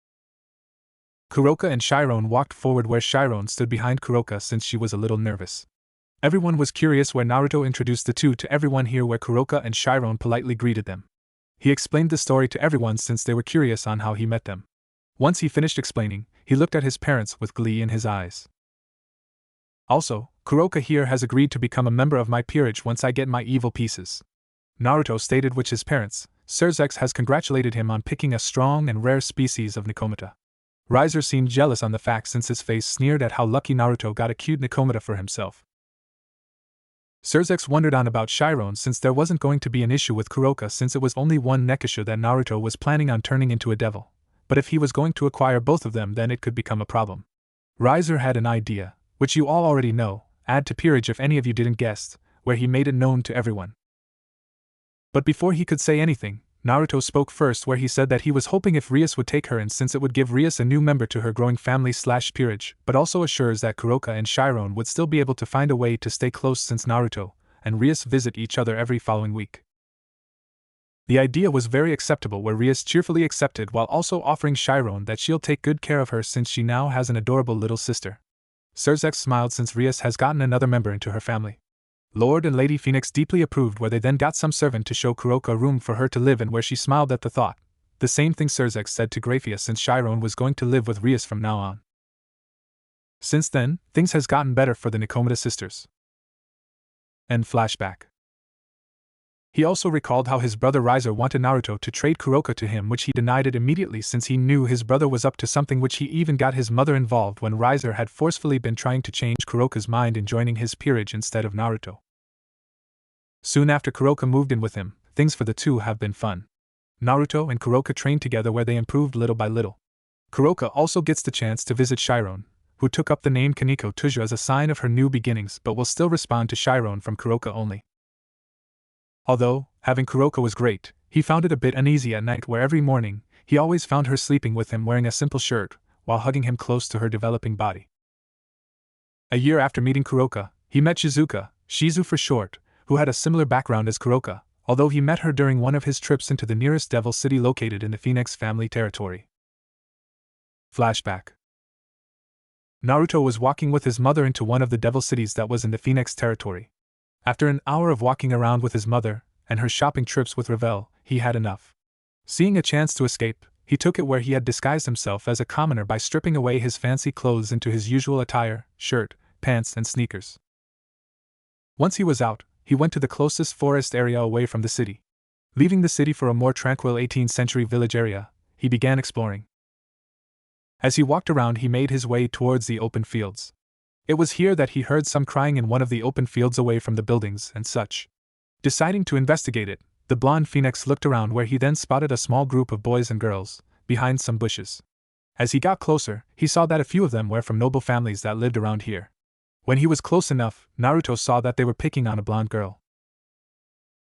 Kuroka and Chiron walked forward where Chiron stood behind Kuroka since she was a little nervous. Everyone was curious where Naruto introduced the two to everyone here where Kuroka and Chiron politely greeted them. He explained the story to everyone since they were curious on how he met them. Once he finished explaining, he looked at his parents with glee in his eyes. "Also, Kuroka here has agreed to become a member of my peerage once I get my evil pieces," Naruto stated, which his parents, Surzex, has congratulated him on picking a strong and rare species of Nikomata. Riser seemed jealous on the fact since his face sneered at how lucky Naruto got a cute Nikomata for himself. Surzex wondered on about Chiron since there wasn't going to be an issue with Kuroka since it was only one Nekasha that Naruto was planning on turning into a devil, but if he was going to acquire both of them then it could become a problem. Riser had an idea, which you all already know, add to peerage if any of you didn't guess, where he made it known to everyone. But before he could say anything, Naruto spoke first where he said that he was hoping if Rias would take her in since it would give Rias a new member to her growing family/peerage, but also assures that Kuroka and Chiron would still be able to find a way to stay close since Naruto and Rias visit each other every following week. The idea was very acceptable where Rias cheerfully accepted while also offering Chiron that she'll take good care of her since she now has an adorable little sister. Surzex smiled since Rias has gotten another member into her family. Lord and Lady Phenx deeply approved where they then got some servant to show Kuroka a room for her to live in where she smiled at the thought. The same thing Surzex said to Graphia since Chiron was going to live with Rias from now on. Since then, things has gotten better for the Nikomata sisters. End flashback. He also recalled how his brother Riser wanted Naruto to trade Kuroka to him, which he denied it immediately since he knew his brother was up to something, which he even got his mother involved when Riser had forcefully been trying to change Kuroka's mind in joining his peerage instead of Naruto. Soon after Kuroka moved in with him, things for the two have been fun. Naruto and Kuroka trained together where they improved little by little. Kuroka also gets the chance to visit Chiron, who took up the name Kaneko Tuja as a sign of her new beginnings but will still respond to Chiron from Kuroka only. Although, having Kuroka was great, he found it a bit uneasy at night where every morning, he always found her sleeping with him wearing a simple shirt, while hugging him close to her developing body. A year after meeting Kuroka, he met Shizu for short, who had a similar background as Kuroka, although he met her during one of his trips into the nearest devil city located in the Phenx family territory. Flashback. Naruto was walking with his mother into one of the devil cities that was in the Phenx territory. After an hour of walking around with his mother, and her shopping trips with Revel, he had enough. Seeing a chance to escape, he took it where he had disguised himself as a commoner by stripping away his fancy clothes into his usual attire, shirt, pants and sneakers. Once he was out, he went to the closest forest area away from the city. Leaving the city for a more tranquil 18th century village area, he began exploring. As he walked around, he made his way towards the open fields. It was here that he heard some crying in one of the open fields away from the buildings and such. Deciding to investigate it, the blonde Phenx looked around, where he then spotted a small group of boys and girls, behind some bushes. As he got closer, he saw that a few of them were from noble families that lived around here. When he was close enough, Naruto saw that they were picking on a blonde girl.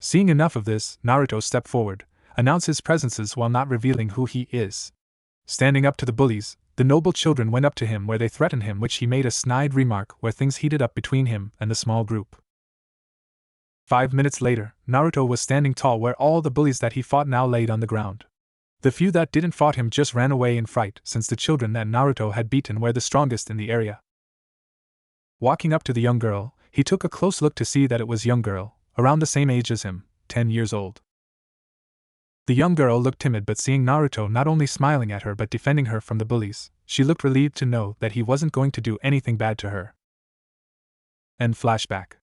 Seeing enough of this, Naruto stepped forward, announced his presences while not revealing who he is. Standing up to the bullies, the noble children went up to him where they threatened him, which he made a snide remark where things heated up between him and the small group. 5 minutes later, Naruto was standing tall where all the bullies that he fought now laid on the ground. The few that didn't fought him just ran away in fright, since the children that Naruto had beaten were the strongest in the area. Walking up to the young girl, he took a close look to see that it was a young girl, around the same age as him, 10 years old. The young girl looked timid, but seeing Naruto not only smiling at her but defending her from the bullies, she looked relieved to know that he wasn't going to do anything bad to her. End flashback.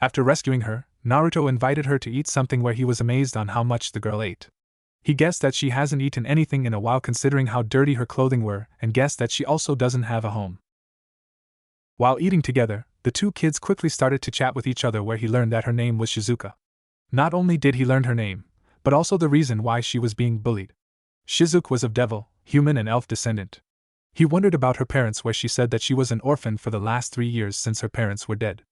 After rescuing her, Naruto invited her to eat something, where he was amazed on how much the girl ate. He guessed that she hasn't eaten anything in a while considering how dirty her clothing were, and guessed that she also doesn't have a home. While eating together, the two kids quickly started to chat with each other, where he learned that her name was Shizuka. Not only did he learn her name, but also the reason why she was being bullied. Shizuka was of devil, human and elf descendant. He wondered about her parents, where she said that she was an orphan for the last 3 years since her parents were dead.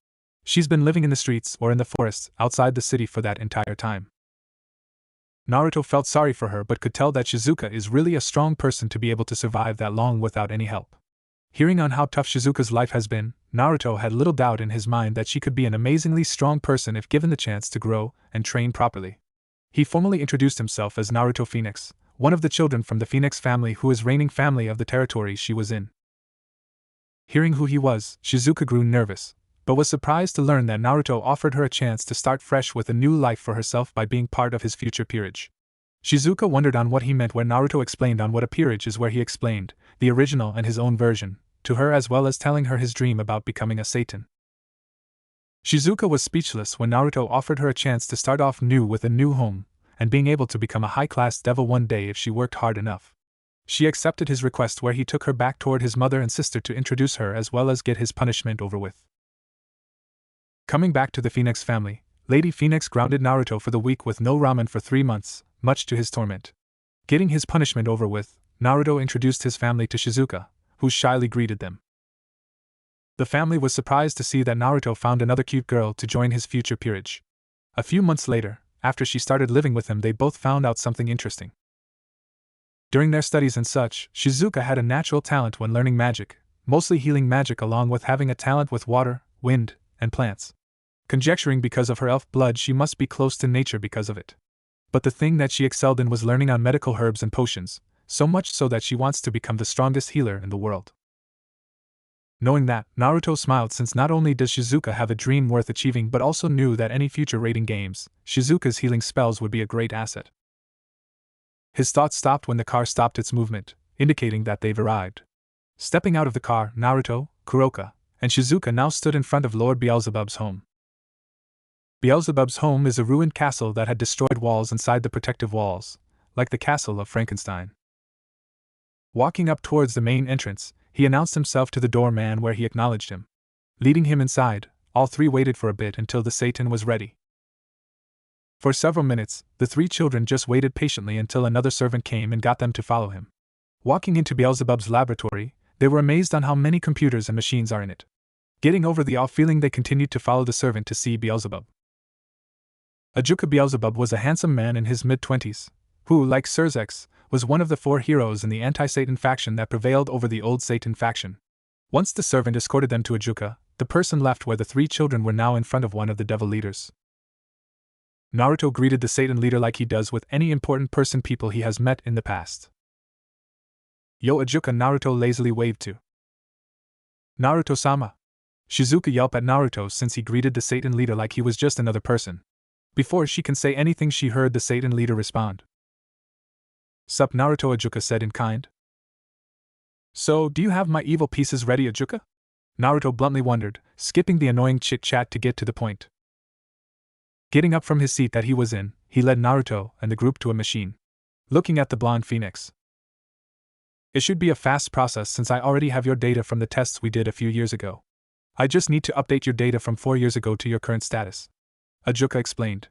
She's been living in the streets or in the forests outside the city for that entire time. Naruto felt sorry for her but could tell that Shizuka is really a strong person to be able to survive that long without any help. Hearing on how tough Shizuka's life has been, Naruto had little doubt in his mind that she could be an amazingly strong person if given the chance to grow and train properly. He formally introduced himself as Naruto Phenx, one of the children from the Phenx family who is reigning family of the territory she was in. Hearing who he was, Shizuka grew nervous, but was surprised to learn that Naruto offered her a chance to start fresh with a new life for herself by being part of his future peerage. Shizuka wondered on what he meant where Naruto explained on what a peerage is, where he explained the original and his own version to her, as well as telling her his dream about becoming a Satan. Shizuka was speechless when Naruto offered her a chance to start off new with a new home, and being able to become a high-class devil one day if she worked hard enough. She accepted his request, where he took her back toward his mother and sister to introduce her as well as get his punishment over with. Coming back to the Phenx family, Lady Phenx grounded Naruto for the week with no ramen for 3 months, much to his torment. Getting his punishment over with, Naruto introduced his family to Shizuka, who shyly greeted them. The family was surprised to see that Naruto found another cute girl to join his future peerage. A few months later, after she started living with him, they both found out something interesting. During their studies and such, Shizuka had a natural talent when learning magic, mostly healing magic, along with having a talent with water, wind, and plants. Conjecturing because of her elf blood she must be close to nature because of it. But the thing that she excelled in was learning on medical herbs and potions, so much so that she wants to become the strongest healer in the world. Knowing that, Naruto smiled, since not only does Shizuka have a dream worth achieving but also knew that any future raiding games, Shizuka's healing spells would be a great asset. His thoughts stopped when the car stopped its movement, indicating that they've arrived. Stepping out of the car, Naruto, Kuroka, and Shizuka now stood in front of Lord Beelzebub's home. Beelzebub's home is a ruined castle that had destroyed walls inside the protective walls, like the castle of Frankenstein. Walking up towards the main entrance, he announced himself to the doorman, where he acknowledged him. Leading him inside, all three waited for a bit until the Satan was ready. For several minutes, the 3 children just waited patiently until another servant came and got them to follow him. Walking into Beelzebub's laboratory, they were amazed on how many computers and machines are in it. Getting over the awe feeling, they continued to follow the servant to see Beelzebub. Ajuka Beelzebub was a handsome man in his mid-20s, who, like Serzex, was one of the 4 heroes in the anti-Satan faction that prevailed over the old Satan faction. Once the servant escorted them to Ajuka, the person left where the 3 children were now in front of one of the devil leaders. Naruto greeted the Satan leader like he does with any important person people he has met in the past. Yo Ajuka, Naruto lazily waved to. Naruto-sama. Shizuka yelped at Naruto since he greeted the Satan leader like he was just another person. Before she can say anything, she heard the Satan leader respond. Sup, Naruto, Ajuka said in kind. So, do you have my evil pieces ready, Ajuka? Naruto bluntly wondered, skipping the annoying chit-chat to get to the point. Getting up from his seat that he was in, he led Naruto and the group to a machine. Looking at the blonde Phenx. It should be a fast process since I already have your data from the tests we did a few years ago. I just need to update your data from 4 years ago to your current status. Ajuka explained.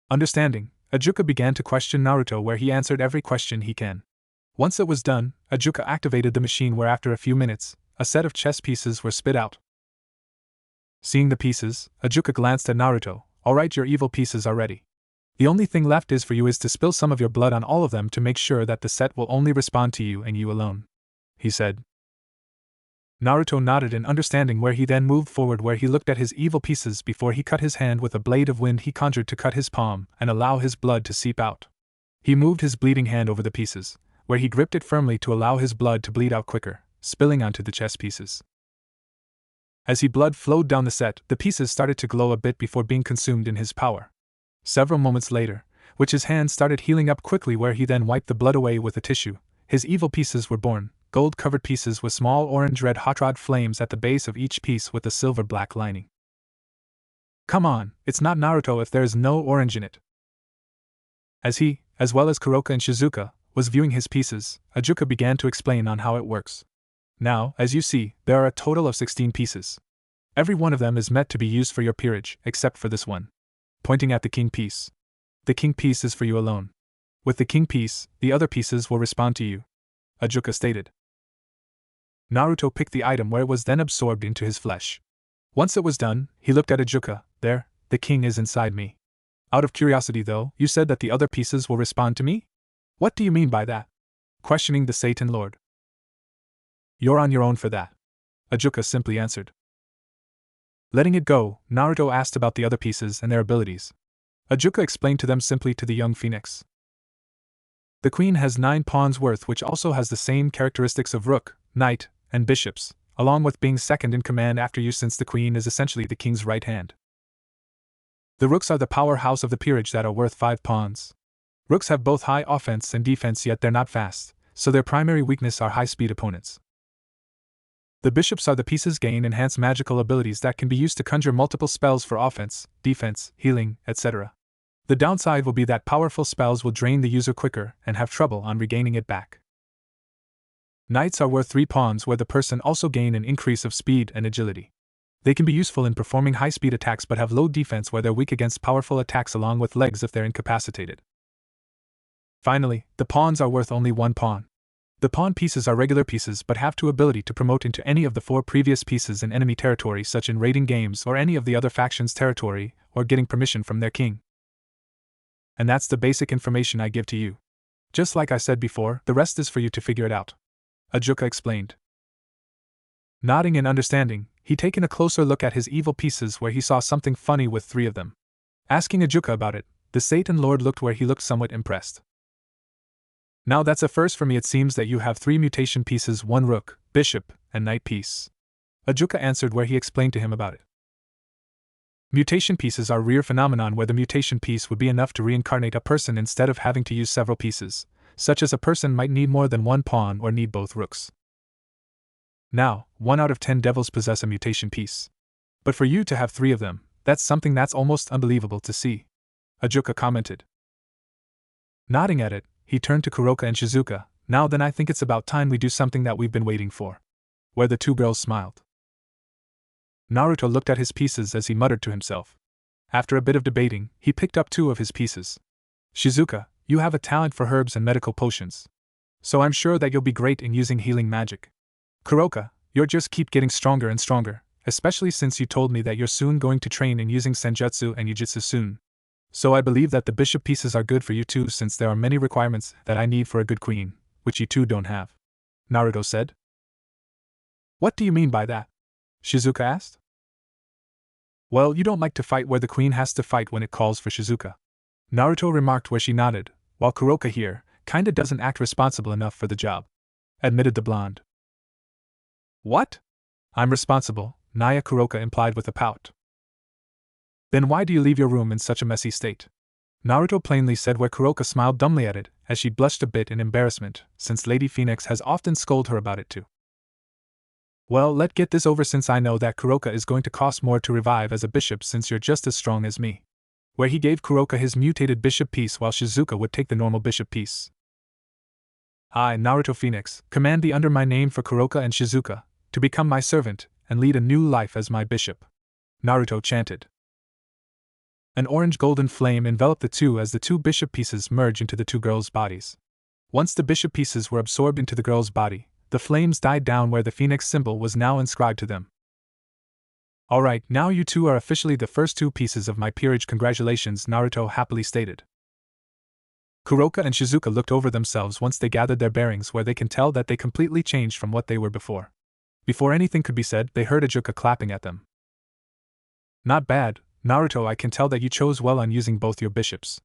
Understanding, Ajuka began to question Naruto where he answered every question he can. Once it was done, Ajuka activated the machine where after a few minutes, a set of chess pieces were spit out. Seeing the pieces, Ajuka glanced at Naruto. Alright, your evil pieces are ready. The only thing left is for you is to spill some of your blood on all of them to make sure that the set will only respond to you and you alone, he said. Naruto nodded in understanding where he then moved forward where he looked at his evil pieces before he cut his hand with a blade of wind he conjured to cut his palm and allow his blood to seep out. He moved his bleeding hand over the pieces, where he gripped it firmly to allow his blood to bleed out quicker, spilling onto the chess pieces. As his blood flowed down the set, the pieces started to glow a bit before being consumed in his power. Several moments later, which his hand started healing up quickly where he then wiped the blood away with a tissue, his evil pieces were born, gold-covered pieces with small orange-red hot rod flames at the base of each piece with a silver-black lining. Come on, it's not Naruto if there is no orange in it. As he, as well as Kuroka and Shizuka, was viewing his pieces, Ajuka began to explain on how it works. Now, as you see, there are a total of 16 pieces. Every one of them is meant to be used for your peerage, except for this one. Pointing at the king piece. The king piece is for you alone. With the king piece, the other pieces will respond to you, Ajuka stated. Naruto picked the item where it was then absorbed into his flesh. Once it was done, he looked at Ajuka. There, the king is inside me. Out of curiosity though, you said that the other pieces will respond to me? What do you mean by that? Questioning the Satan Lord. You're on your own for that, Ajuka simply answered. Letting it go, Naruto asked about the other pieces and their abilities. Ajuka explained to them simply to the young Phenx. The queen has 9 pawns worth, which also has the same characteristics of rook, knight, and bishops, along with being second in command after you since the queen is essentially the king's right hand. The rooks are the powerhouse of the peerage that are worth 5 pawns. Rooks have both high offense and defense, yet they're not fast, so their primary weakness are high-speed opponents. The bishops are the pieces gain enhanced magical abilities that can be used to conjure multiple spells for offense, defense, healing, etc. The downside will be that powerful spells will drain the user quicker and have trouble on regaining it back. Knights are worth 3 pawns, where the person also gain an increase of speed and agility. They can be useful in performing high-speed attacks but have low defense where they're weak against powerful attacks along with legs if they're incapacitated. Finally, the pawns are worth only 1 pawn. The pawn pieces are regular pieces but have 2 ability to promote into any of the 4 previous pieces in enemy territory, such in raiding games or any of the other factions' territory, or getting permission from their king. And that's the basic information I give to you. Just like I said before, the rest is for you to figure it out, Ajuka explained. Nodding in understanding, he'd taken a closer look at his evil pieces where he saw something funny with 3 of them. Asking Ajuka about it, the Satan Lord looked where he looked somewhat impressed. Now that's a first for me. It seems that you have 3 mutation pieces, 1 rook, bishop, and knight piece, Ajuka answered where he explained to him about it. Mutation pieces are rare phenomenon where the mutation piece would be enough to reincarnate a person instead of having to use several pieces, such as a person might need more than 1 pawn or need both rooks. Now, 1 out of 10 devils possess a mutation piece. But for you to have 3 of them, that's something that's almost unbelievable to see, Ajuka commented. Nodding at it, he turned to Kuroka and Shizuka. Now then, I think it's about time we do something that we've been waiting for. Where the 2 girls smiled. Naruto looked at his pieces as he muttered to himself. After a bit of debating, he picked up 2 of his pieces. Shizuka, you have a talent for herbs and medical potions, so I'm sure that you'll be great in using healing magic. Kuroka, you'll just keep getting stronger and stronger, especially since you told me that you're soon going to train in using senjutsu and yujutsu soon. So I believe that the bishop pieces are good for you too, since there are many requirements that I need for a good queen, which you two don't have, Naruto said. What do you mean by that? Shizuka asked. Well, you don't like to fight where the queen has to fight when it calls for Shizuka, Naruto remarked where she nodded, while Kuroka here kinda doesn't act responsible enough for the job, admitted the blonde. What? I'm responsible, Naya, Kuroka implied with a pout. Then why do you leave your room in such a messy state? Naruto plainly said, where Kuroka smiled dumbly at it as she blushed a bit in embarrassment, since Lady Phenx has often scolded her about it too. Well, let's get this over since I know that Kuroka is going to cost more to revive as a bishop since you're just as strong as me. Where he gave Kuroka his mutated bishop piece while Shizuka would take the normal bishop piece. I, Naruto Phenx, command thee under my name for Kuroka and Shizuka, to become my servant, and lead a new life as my bishop. Naruto chanted. An orange-golden flame enveloped the two as the two bishop pieces merged into the two girls' bodies. Once the bishop pieces were absorbed into the girl's body, the flames died down where the phoenix symbol was now inscribed to them. Alright, now you two are officially the first two pieces of my peerage. Congratulations, Naruto happily stated. Kuroka and Shizuka looked over themselves once they gathered their bearings, where they can tell that they completely changed from what they were before. Before anything could be said, they heard Ajuka clapping at them. Not bad, Naruto. I can tell that you chose well on using both your bishops.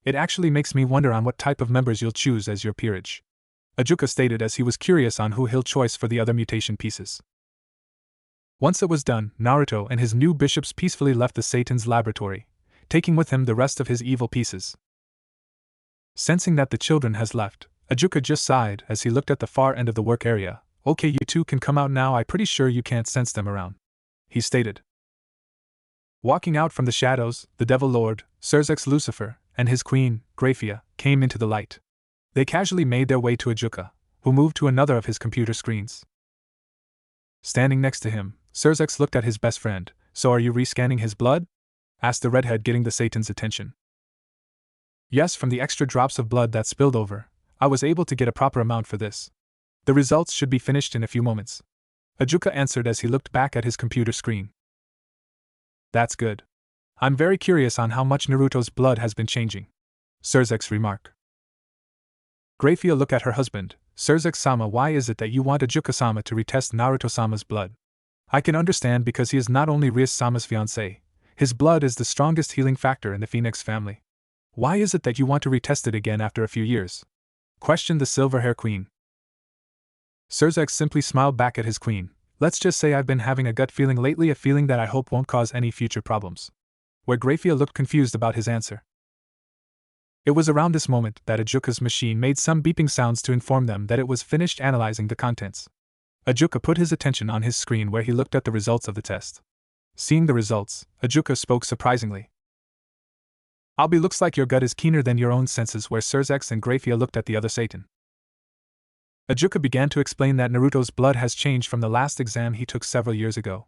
It actually makes me wonder on what type of members you'll choose as your peerage, Ajuka stated as he was curious on who he'll choose for the other mutation pieces. Once it was done, Naruto and his new bishops peacefully left the Satan's laboratory, taking with him the rest of his evil pieces. Sensing that the children has left, Ajuka just sighed as he looked at the far end of the work area. Okay, you two can come out now. I'm pretty sure you can't sense them around, he stated. Walking out from the shadows, the Devil Lord, Surzex Lucifer, and his queen, Graphia, came into the light. They casually made their way to Ajuka, who moved to another of his computer screens. Standing next to him, Surzex looked at his best friend. So are you rescanning his blood? Asked the redhead, getting the Satan's attention. Yes, from the extra drops of blood that spilled over, I was able to get a proper amount for this. The results should be finished in a few moments, Ajuka answered as he looked back at his computer screen. That's good. I'm very curious on how much Naruto's blood has been changing, Surzex remarked. Graphia looked at her husband. Surzex-sama, why is it that you want Ajuka-sama to retest Naruto-sama's blood? I can understand, because he is not only Rias-sama's fiancé, his blood is the strongest healing factor in the Phoenix family. Why is it that you want to retest it again after a few years? Questioned the silver-hair queen. Surzex simply smiled back at his queen. Let's just say I've been having a gut feeling lately, a feeling that I hope won't cause any future problems. Where Graphia looked confused about his answer. It was around this moment that Ajuka's machine made some beeping sounds to inform them that it was finished analyzing the contents. Ajuka put his attention on his screen where he looked at the results of the test. Seeing the results, Ajuka spoke surprisingly. Albi, looks like your gut is keener than your own senses. Where Surzex and Graphia looked at the other Satan. Ajuka began to explain that Naruto's blood has changed from the last exam he took several years ago.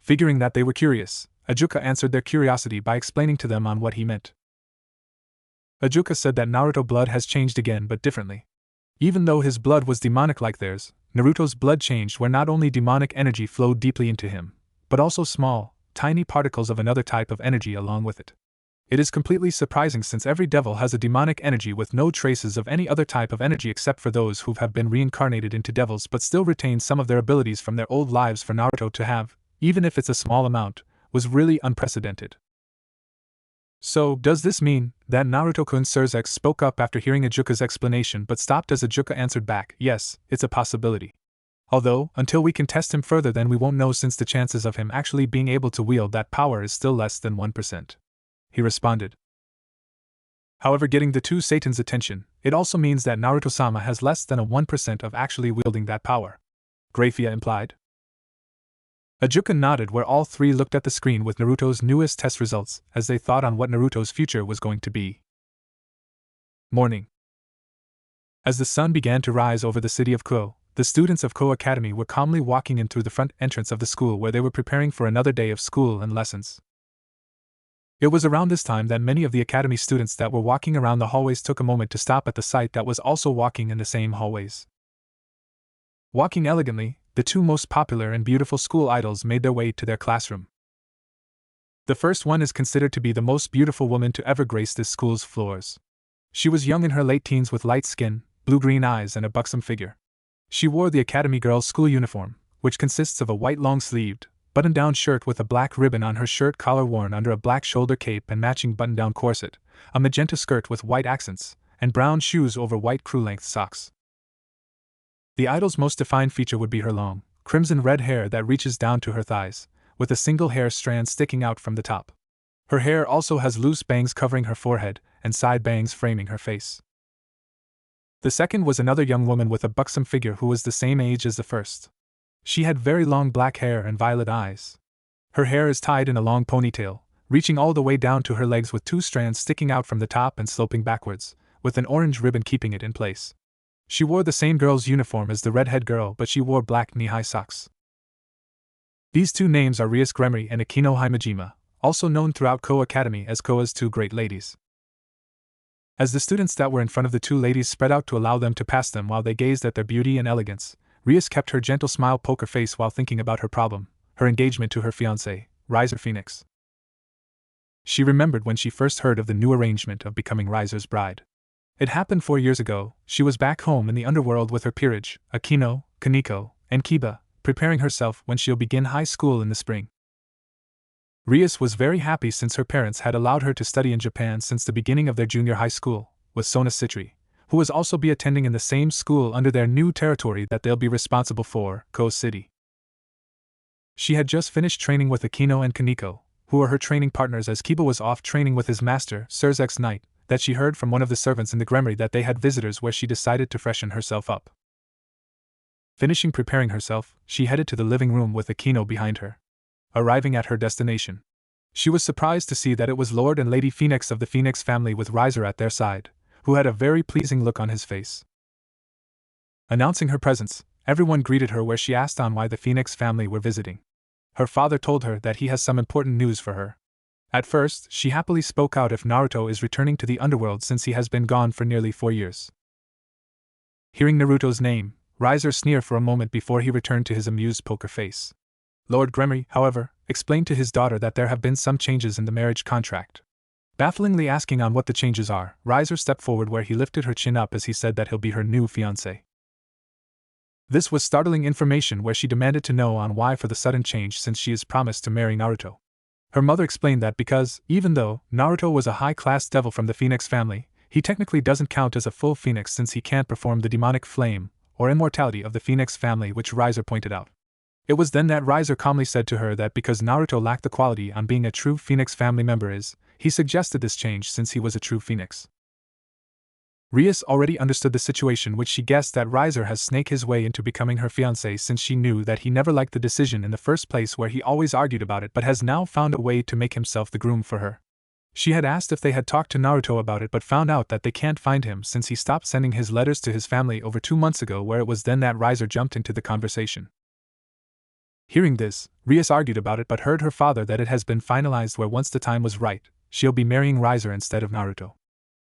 Figuring that they were curious, Ajuka answered their curiosity by explaining to them on what he meant. Ajuka said that Naruto's blood has changed again, but differently. Even though his blood was demonic like theirs, Naruto's blood changed where not only demonic energy flowed deeply into him, but also small, tiny particles of another type of energy along with it. It is completely surprising since every devil has a demonic energy with no traces of any other type of energy except for those who have been reincarnated into devils but still retain some of their abilities from their old lives. For Naruto to have, even if it's a small amount, was really unprecedented. So, does this mean that Naruto-kun? Surzex spoke up after hearing Ajuka's explanation but stopped as Ajuka answered back, yes, it's a possibility. Although, until we can test him further, then we won't know, since the chances of him actually being able to wield that power is still less than 1%. He responded. However, getting the two Satan's attention, it also means that Naruto-sama has less than a 1% of actually wielding that power, Graphia implied. Ajuka nodded, where all three looked at the screen with Naruto's newest test results as they thought on what Naruto's future was going to be. Morning. As the sun began to rise over the city of Ko, the students of Ko Academy were calmly walking in through the front entrance of the school where they were preparing for another day of school and lessons. It was around this time that many of the academy students that were walking around the hallways took a moment to stop at the sight that was also walking in the same hallways. Walking elegantly, the two most popular and beautiful school idols made their way to their classroom. The first one is considered to be the most beautiful woman to ever grace this school's floors. She was young in her late teens with light skin, blue-green eyes, and a buxom figure. She wore the Academy Girls' school uniform, which consists of a white long-sleeved, button-down shirt with a black ribbon on her shirt collar worn under a black shoulder cape and matching button-down corset, a magenta skirt with white accents, and brown shoes over white crew-length socks. The idol's most defined feature would be her long, crimson-red hair that reaches down to her thighs, with a single hair strand sticking out from the top. Her hair also has loose bangs covering her forehead, and side bangs framing her face. The second was another young woman with a buxom figure who was the same age as the first. She had very long black hair and violet eyes. Her hair is tied in a long ponytail, reaching all the way down to her legs with two strands sticking out from the top and sloping backwards, with an orange ribbon keeping it in place. She wore the same girl's uniform as the redhead girl, but she wore black knee-high socks. These two names are Rias Gremory and Akino Himejima, also known throughout Koa Academy as Koa's two great ladies. As the students that were in front of the two ladies spread out to allow them to pass them while they gazed at their beauty and elegance, Rias kept her gentle smile poker face while thinking about her problem, her engagement to her fiancé, Riser Phenx. She remembered when she first heard of the new arrangement of becoming Riser's bride. It happened 4 years ago. She was back home in the underworld with her peerage, Akino, Kaneko, and Kiba, preparing herself when she'll begin high school in the spring. Rias was very happy since her parents had allowed her to study in Japan since the beginning of their junior high school, with Sona Citri, who will also be attending in the same school under their new territory that they'll be responsible for, Ko City. She had just finished training with Akino and Kaneko, who were her training partners, as Kiba was off training with his master, Surzex Knight, that she heard from one of the servants in the Gremory that they had visitors, where she decided to freshen herself up. Finishing preparing herself, she headed to the living room with Akino behind her. Arriving at her destination, she was surprised to see that it was Lord and Lady Phenx of the Phenx family with Riser at their side, who had a very pleasing look on his face. Announcing her presence, everyone greeted her, where she asked on why the Phenx family were visiting. Her father told her that he has some important news for her. At first, she happily spoke out if Naruto is returning to the underworld since he has been gone for nearly 4 years. Hearing Naruto's name, Riser sneered for a moment before he returned to his amused poker face. Lord Gremory, however, explained to his daughter that there have been some changes in the marriage contract. Bafflingly asking on what the changes are, Riser stepped forward, where he lifted her chin up as he said that he'll be her new fiancé. This was startling information, where she demanded to know on why for the sudden change since she is promised to marry Naruto. Her mother explained that because, even though Naruto was a high-class devil from the Phenx family, he technically doesn't count as a full Phenix since he can't perform the demonic flame, or immortality of the Phenx family, which Riser pointed out. It was then that Riser calmly said to her that because Naruto lacked the quality on being a true Phenx family member he suggested this change since he was a true Phenix. Rias already understood the situation, which she guessed that Riser has snaked his way into becoming her fiancé since she knew that he never liked the decision in the first place, where he always argued about it, but has now found a way to make himself the groom for her. She had asked if they had talked to Naruto about it, but found out that they can't find him since he stopped sending his letters to his family over 2 months ago, where it was then that Riser jumped into the conversation. Hearing this, Rias argued about it but heard her father that it has been finalized, where once the time was right, she'll be marrying Riser instead of Naruto.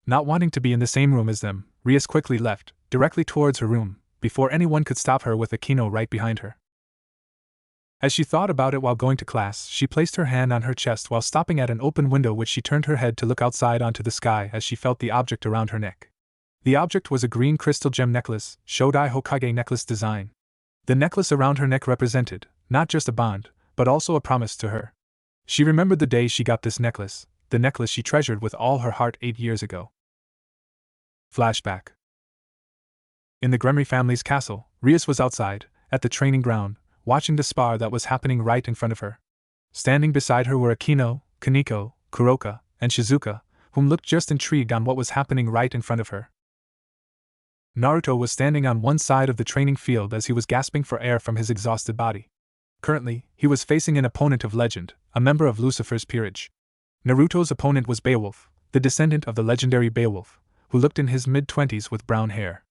Not wanting to be in the same room as them, Rias quickly left, directly towards her room, before anyone could stop her, with Akino right behind her. As she thought about it while going to class, she placed her hand on her chest while stopping at an open window, which she turned her head to look outside onto the sky as she felt the object around her neck. The object was a green crystal gem necklace, Shodai Hokage necklace design. The necklace around her neck represented, not just a bond, but also a promise to her. She remembered the day she got this necklace, the necklace she treasured with all her heart 8 years ago. Flashback. In the Gremory family's castle, Rias was outside, at the training ground, watching the spar that was happening right in front of her. Standing beside her were Akino, Kaneko, Kuroka, and Shizuka, whom looked just intrigued on what was happening right in front of her. Naruto was standing on one side of the training field as he was gasping for air from his exhausted body. Currently, he was facing an opponent of legend, a member of Lucifer's peerage. Naruto's opponent was Beowulf, the descendant of the legendary Beowulf, who looked in his mid-20s with brown hair.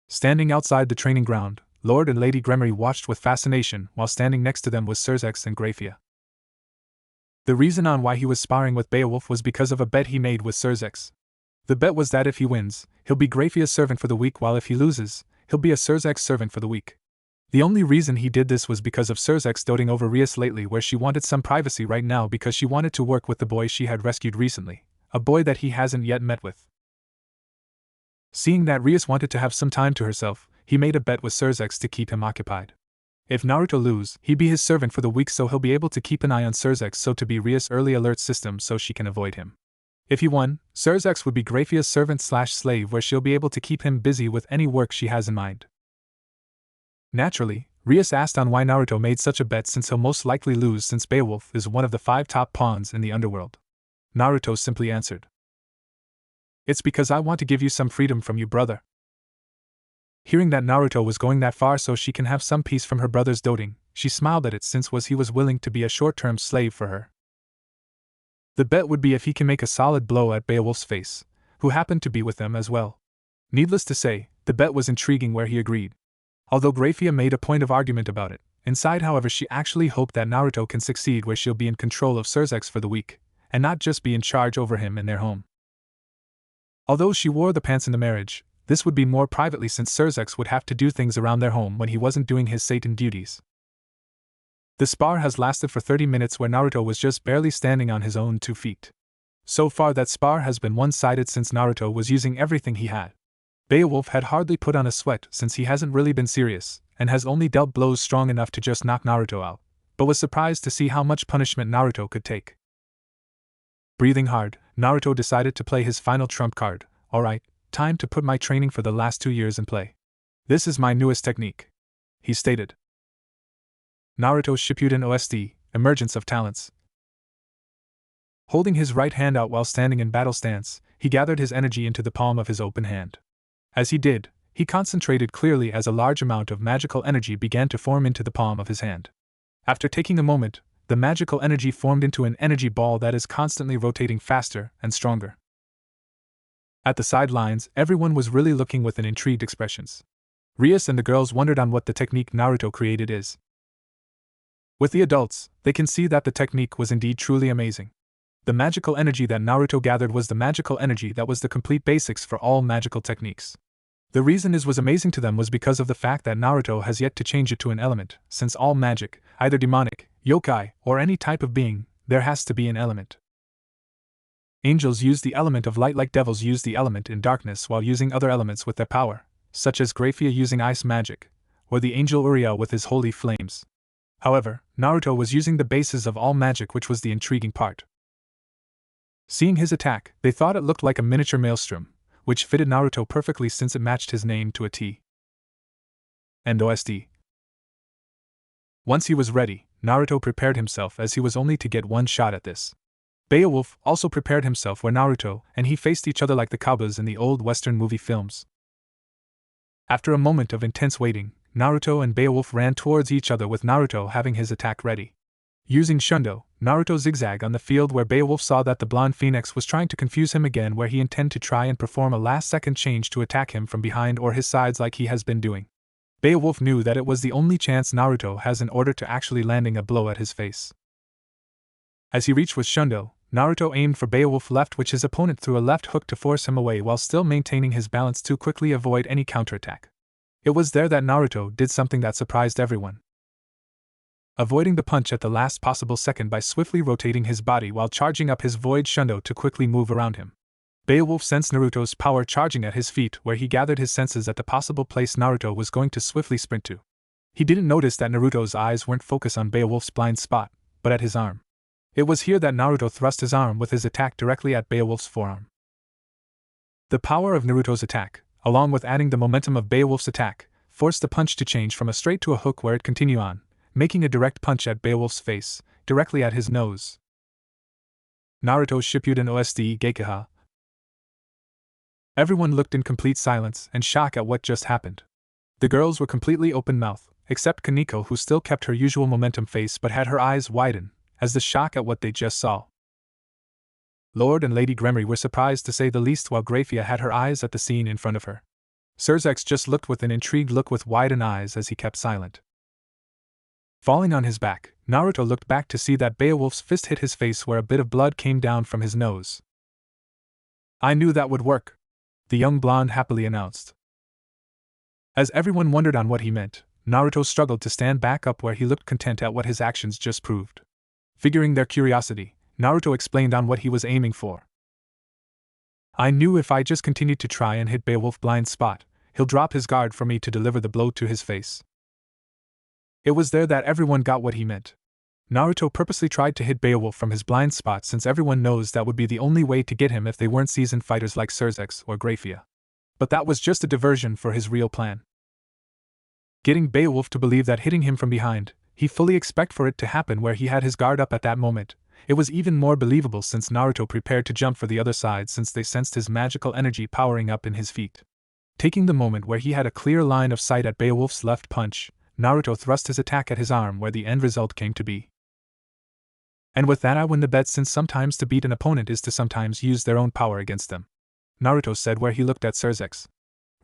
Standing outside the training ground, Lord and Lady Gremory watched with fascination, while standing next to them was Surzex and Graphia. The reason on why he was sparring with Beowulf was because of a bet he made with Surzex. The bet was that if he wins, he'll be Graphia's servant for the week, while if he loses, he'll be a Surzex servant for the week. The only reason he did this was because of Surzex doting over Rias lately, where she wanted some privacy right now because she wanted to work with the boy she had rescued recently, a boy that he hasn't yet met with. Seeing that Rias wanted to have some time to herself, he made a bet with Surzex to keep him occupied. If Naruto lose, he'd be his servant for the week, so he'll be able to keep an eye on Surzex, so to be Rias' early alert system so she can avoid him. If he won, Surzex would be Graphia's servant/slave, where she'll be able to keep him busy with any work she has in mind. Naturally, Rias asked on why Naruto made such a bet, since he'll most likely lose since Beowulf is one of the 5 top pawns in the underworld. Naruto simply answered, "It's because I want to give you some freedom from you, brother." Hearing that Naruto was going that far so she can have some peace from her brother's doting, she smiled at it since he was willing to be a short-term slave for her. The bet would be if he can make a solid blow at Beowulf's face, who happened to be with them as well. Needless to say, the bet was intriguing where he agreed. Although Grafia made a point of argument about it, inside however she actually hoped that Naruto can succeed where she'll be in control of Surzex for the week, and not just be in charge over him in their home. Although she wore the pants in the marriage, this would be more privately since Surzex would have to do things around their home when he wasn't doing his Satan duties. The spar has lasted for 30 minutes where Naruto was just barely standing on his own 2 feet. So far that spar has been one-sided since Naruto was using everything he had. Beowulf had hardly put on a sweat since he hasn't really been serious, and has only dealt blows strong enough to just knock Naruto out, but was surprised to see how much punishment Naruto could take. Breathing hard, Naruto decided to play his final trump card. Alright, time to put my training for the last 2 years in play. This is my newest technique, he stated. Naruto Shippuden OSD, Emergence of Talents. Holding his right hand out while standing in battle stance, he gathered his energy into the palm of his open hand. As he did, he concentrated clearly as a large amount of magical energy began to form into the palm of his hand. After taking a moment, the magical energy formed into an energy ball that is constantly rotating faster and stronger. At the sidelines, everyone was really looking with an intrigued expressions. Rias and the girls wondered on what the technique Naruto created is. With the adults, they can see that the technique was indeed truly amazing. The magical energy that Naruto gathered was the magical energy that was the complete basics for all magical techniques. The reason it was amazing to them was because of the fact that Naruto has yet to change it to an element, since all magic, either demonic, yokai, or any type of being, there has to be an element. Angels use the element of light like devils use the element in darkness while using other elements with their power, such as Grafia using ice magic, or the angel Uriel with his holy flames. However, Naruto was using the basis of all magic, which was the intriguing part. Seeing his attack, they thought it looked like a miniature maelstrom, which fitted Naruto perfectly since it matched his name to a T. And OSD. Once he was ready, Naruto prepared himself as he was only to get one shot at this. Beowulf also prepared himself where Naruto and he faced each other like the cowboys in the old Western movie films. After a moment of intense waiting, Naruto and Beowulf ran towards each other with Naruto having his attack ready. Using Shundo, Naruto zigzagged on the field where Beowulf saw that the blonde Phenx was trying to confuse him again where he intended to try and perform a last-second change to attack him from behind or his sides like he has been doing. Beowulf knew that it was the only chance Naruto has in order to actually landing a blow at his face. As he reached with Shundo, Naruto aimed for Beowulf's left which his opponent threw a left hook to force him away while still maintaining his balance to quickly avoid any counterattack. It was there that Naruto did something that surprised everyone. Avoiding the punch at the last possible second by swiftly rotating his body while charging up his void Shundo to quickly move around him. Beowulf sensed Naruto's power charging at his feet where he gathered his senses at the possible place Naruto was going to swiftly sprint to. He didn't notice that Naruto's eyes weren't focused on Beowulf's blind spot, but at his arm. It was here that Naruto thrust his arm with his attack directly at Beowulf's forearm. The power of Naruto's attack, along with adding the momentum of Beowulf's attack, forced the punch to change from a straight to a hook where it continued on, making a direct punch at Beowulf's face, directly at his nose. Naruto Shippuden OSD Gekiha. Everyone looked in complete silence and shock at what just happened. The girls were completely open-mouthed, except Kaneko who still kept her usual momentum face but had her eyes widen, as the shock at what they just saw. Lord and Lady Gremory were surprised to say the least while Grafia had her eyes at the scene in front of her. Surzex just looked with an intrigued look with widened eyes as he kept silent. Falling on his back, Naruto looked back to see that Beowulf's fist hit his face where a bit of blood came down from his nose. "I knew that would work," the young blonde happily announced. As everyone wondered on what he meant, Naruto struggled to stand back up where he looked content at what his actions just proved. Figuring their curiosity, Naruto explained on what he was aiming for. "I knew if I just continued to try and hit Beowulf's blind spot, he'll drop his guard for me to deliver the blow to his face." It was there that everyone got what he meant. Naruto purposely tried to hit Beowulf from his blind spot since everyone knows that would be the only way to get him if they weren't seasoned fighters like Surzex or Grafia. But that was just a diversion for his real plan. Getting Beowulf to believe that hitting him from behind, he fully expected for it to happen where he had his guard up at that moment. It was even more believable since Naruto prepared to jump for the other side since they sensed his magical energy powering up in his feet. Taking the moment where he had a clear line of sight at Beowulf's left punch, Naruto thrust his attack at his arm where the end result came to be. And with that I win the bet, since sometimes to beat an opponent is to sometimes use their own power against them, Naruto said where he looked at Cerzex.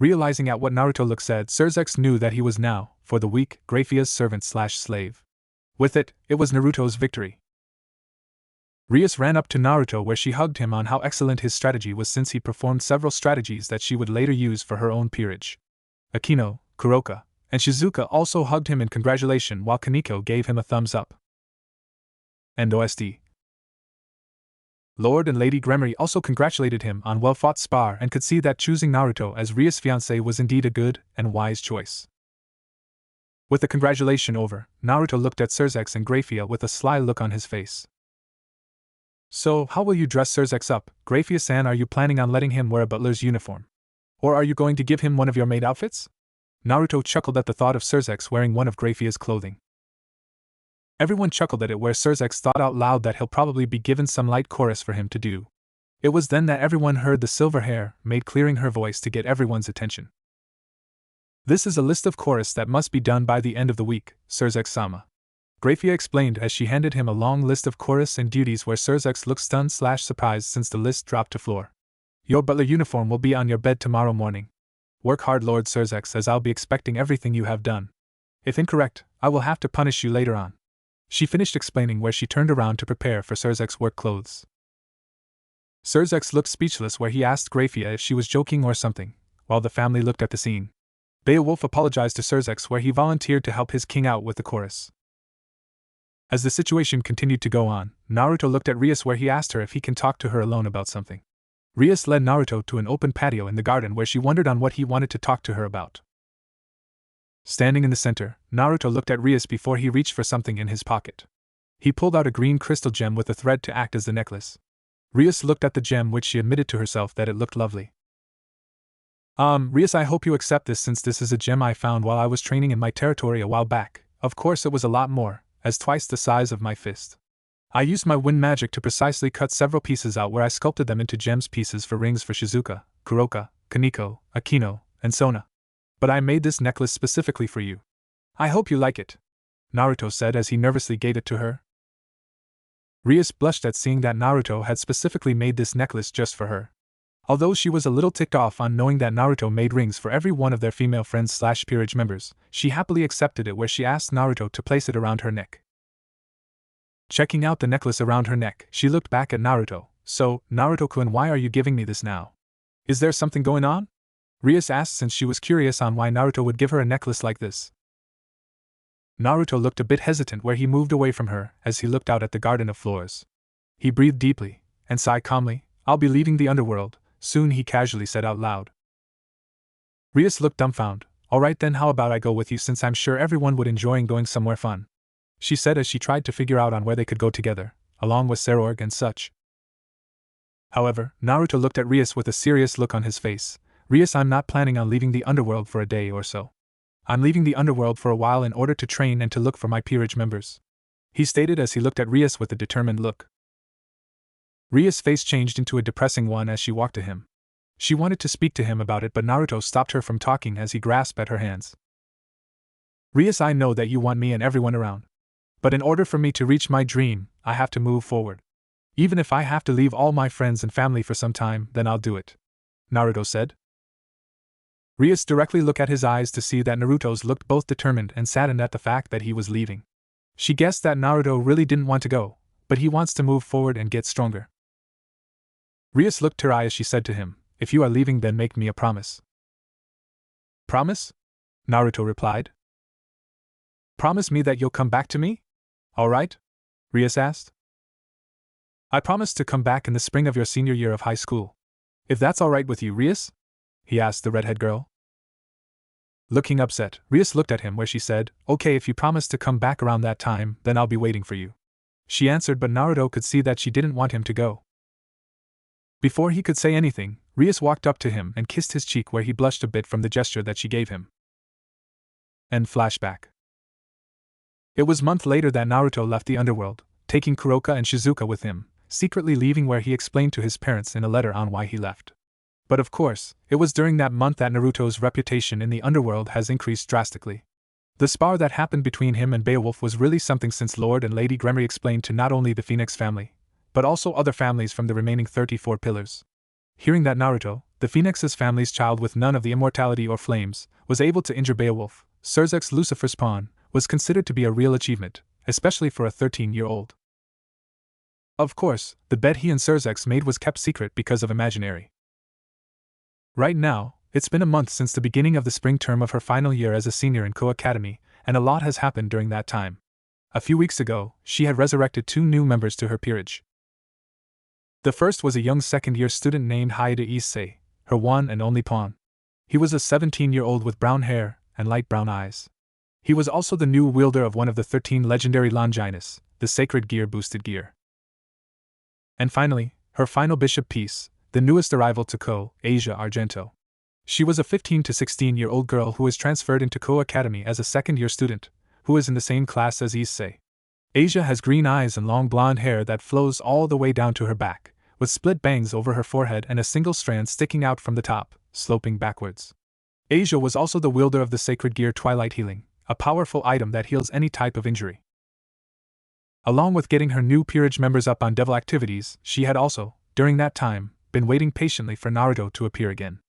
Realizing at what Naruto looked said, Cerzex knew that he was now, for the weak, Graphia's servant/slave. With it, it was Naruto's victory. Rias ran up to Naruto where she hugged him on how excellent his strategy was, since he performed several strategies that she would later use for her own peerage. Akino, Kuroka, and Shizuka also hugged him in congratulation, while Kaneko gave him a thumbs up. And OSD. Lord and Lady Gremory also congratulated him on well-fought spar and could see that choosing Naruto as Rias' fiancé was indeed a good and wise choice. With the congratulation over, Naruto looked at Cerzex and Graphia with a sly look on his face. So, how will you dress Cerzex up, Graphia-san? Are you planning on letting him wear a butler's uniform? Or are you going to give him one of your maid outfits? Naruto chuckled at the thought of Cerzex wearing one of Graphia's clothing. Everyone chuckled at it, where Cerzex thought out loud that he'll probably be given some light chorus for him to do. It was then that everyone heard the silver hair maid clearing her voice to get everyone's attention. This is a list of chorus that must be done by the end of the week, Cerzex-sama. Graphia explained as she handed him a long list of chorus and duties, where Cerzex looked stunned/surprised since the list dropped to floor. Your butler uniform will be on your bed tomorrow morning. Work hard, Lord Cerzex, as I'll be expecting everything you have done. If incorrect, I will have to punish you later on. She finished explaining where she turned around to prepare for Cerzex's work clothes. Cerzex looked speechless where he asked Graphia if she was joking or something, while the family looked at the scene. Beowulf apologized to Cerzex where he volunteered to help his king out with the chorus. As the situation continued to go on, Naruto looked at Rias where he asked her if he can talk to her alone about something. Rias led Naruto to an open patio in the garden where she wondered on what he wanted to talk to her about. Standing in the center, Naruto looked at Rias before he reached for something in his pocket. He pulled out a green crystal gem with a thread to act as the necklace. Rias looked at the gem, which she admitted to herself that it looked lovely. Rias, I hope you accept this, since this is a gem I found while I was training in my territory a while back. Of course it was a lot more, as twice the size of my fist. I used my wind magic to precisely cut several pieces out where I sculpted them into gems pieces for rings for Shizuka, Kuroka, Kaneko, Akino, and Sona. But I made this necklace specifically for you. I hope you like it, Naruto said as he nervously gave it to her. Rias blushed at seeing that Naruto had specifically made this necklace just for her. Although she was a little ticked off on knowing that Naruto made rings for every one of their female friends/peerage members, she happily accepted it where she asked Naruto to place it around her neck. Checking out the necklace around her neck, she looked back at Naruto. So, Naruto-kun, why are you giving me this now? Is there something going on? Rias asked, since she was curious on why Naruto would give her a necklace like this. Naruto looked a bit hesitant where he moved away from her as he looked out at the garden of flowers. He breathed deeply and sighed calmly. I'll be leaving the underworld soon, he casually said out loud. Rias looked dumbfounded. Alright then, how about I go with you, since I'm sure everyone would enjoy going somewhere fun, she said as she tried to figure out on where they could go together, along with Serorg and such. However, Naruto looked at Rias with a serious look on his face. Rias, I'm not planning on leaving the underworld for a day or so. I'm leaving the underworld for a while in order to train and to look for my peerage members, he stated as he looked at Rias with a determined look. Rias' face changed into a depressing one as she walked to him. She wanted to speak to him about it, but Naruto stopped her from talking as he grasped at her hands. Rias, I know that you want me and everyone around. But in order for me to reach my dream, I have to move forward. Even if I have to leave all my friends and family for some time, then I'll do it, Naruto said. Rias directly looked at his eyes to see that Naruto's looked both determined and saddened at the fact that he was leaving. She guessed that Naruto really didn't want to go, but he wants to move forward and get stronger. Rias looked to her eye as she said to him, if you are leaving, then make me a promise. Promise? Naruto replied. Promise me that you'll come back to me? Alright? Rias asked. I promise to come back in the spring of your senior year of high school. If that's alright with you, Rias? He asked the redhead girl. Looking upset, Rias looked at him where she said, okay, if you promise to come back around that time, then I'll be waiting for you, she answered, but Naruto could see that she didn't want him to go. Before he could say anything, Rias walked up to him and kissed his cheek where he blushed a bit from the gesture that she gave him. End flashback. It was a month later that Naruto left the underworld, taking Kuroka and Shizuka with him, secretly leaving where he explained to his parents in a letter on why he left. But of course, it was during that month that Naruto's reputation in the underworld has increased drastically. The spar that happened between him and Beowulf was really something, since Lord and Lady Gremory explained to not only the Phenx family, but also other families from the remaining 34 pillars. Hearing that Naruto, the Phoenix's family's child with none of the immortality or flames, was able to injure Beowulf, Surzek's Lucifer's pawn, was considered to be a real achievement, especially for a 13-year-old. Of course, the bet he and Surzek made was kept secret because of imaginary. Right now, it's been a month since the beginning of the spring term of her final year as a senior in Ko Academy, and a lot has happened during that time. A few weeks ago, she had resurrected 2 new members to her peerage. The first was a young second-year student named Highschool, her one and only pawn. He was a 17-year-old with brown hair and light brown eyes. He was also the new wielder of one of the 13 legendary Longinus, the sacred gear boosted gear. And finally, her final bishop piece, the newest arrival to Ko, Asia Argento. She was a 15 to 16-year-old girl who was transferred into Ko Academy as a second-year student, who is in the same class as Issei. Asia has green eyes and long blonde hair that flows all the way down to her back, with split bangs over her forehead and a single strand sticking out from the top, sloping backwards. Asia was also the wielder of the sacred gear Twilight Healing, a powerful item that heals any type of injury. Along with getting her new peerage members up on devil activities, she had also, during that time, been waiting patiently for Naruto to appear again.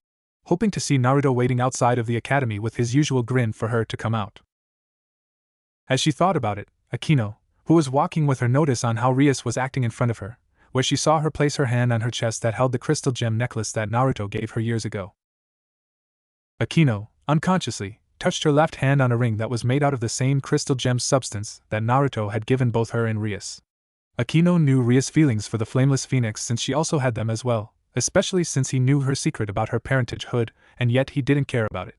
Hoping to see Naruto waiting outside of the academy with his usual grin for her to come out. As she thought about it, Akino, who was walking with her, noticed on how Rias was acting in front of her, where she saw her place her hand on her chest that held the crystal gem necklace that Naruto gave her years ago. Akino, unconsciously, touched her left hand on a ring that was made out of the same crystal gem substance that Naruto had given both her and Rias. Akino knew Rias' feelings for the flameless phoenix since she also had them as well, especially since he knew her secret about her parentage, and yet he didn't care about it.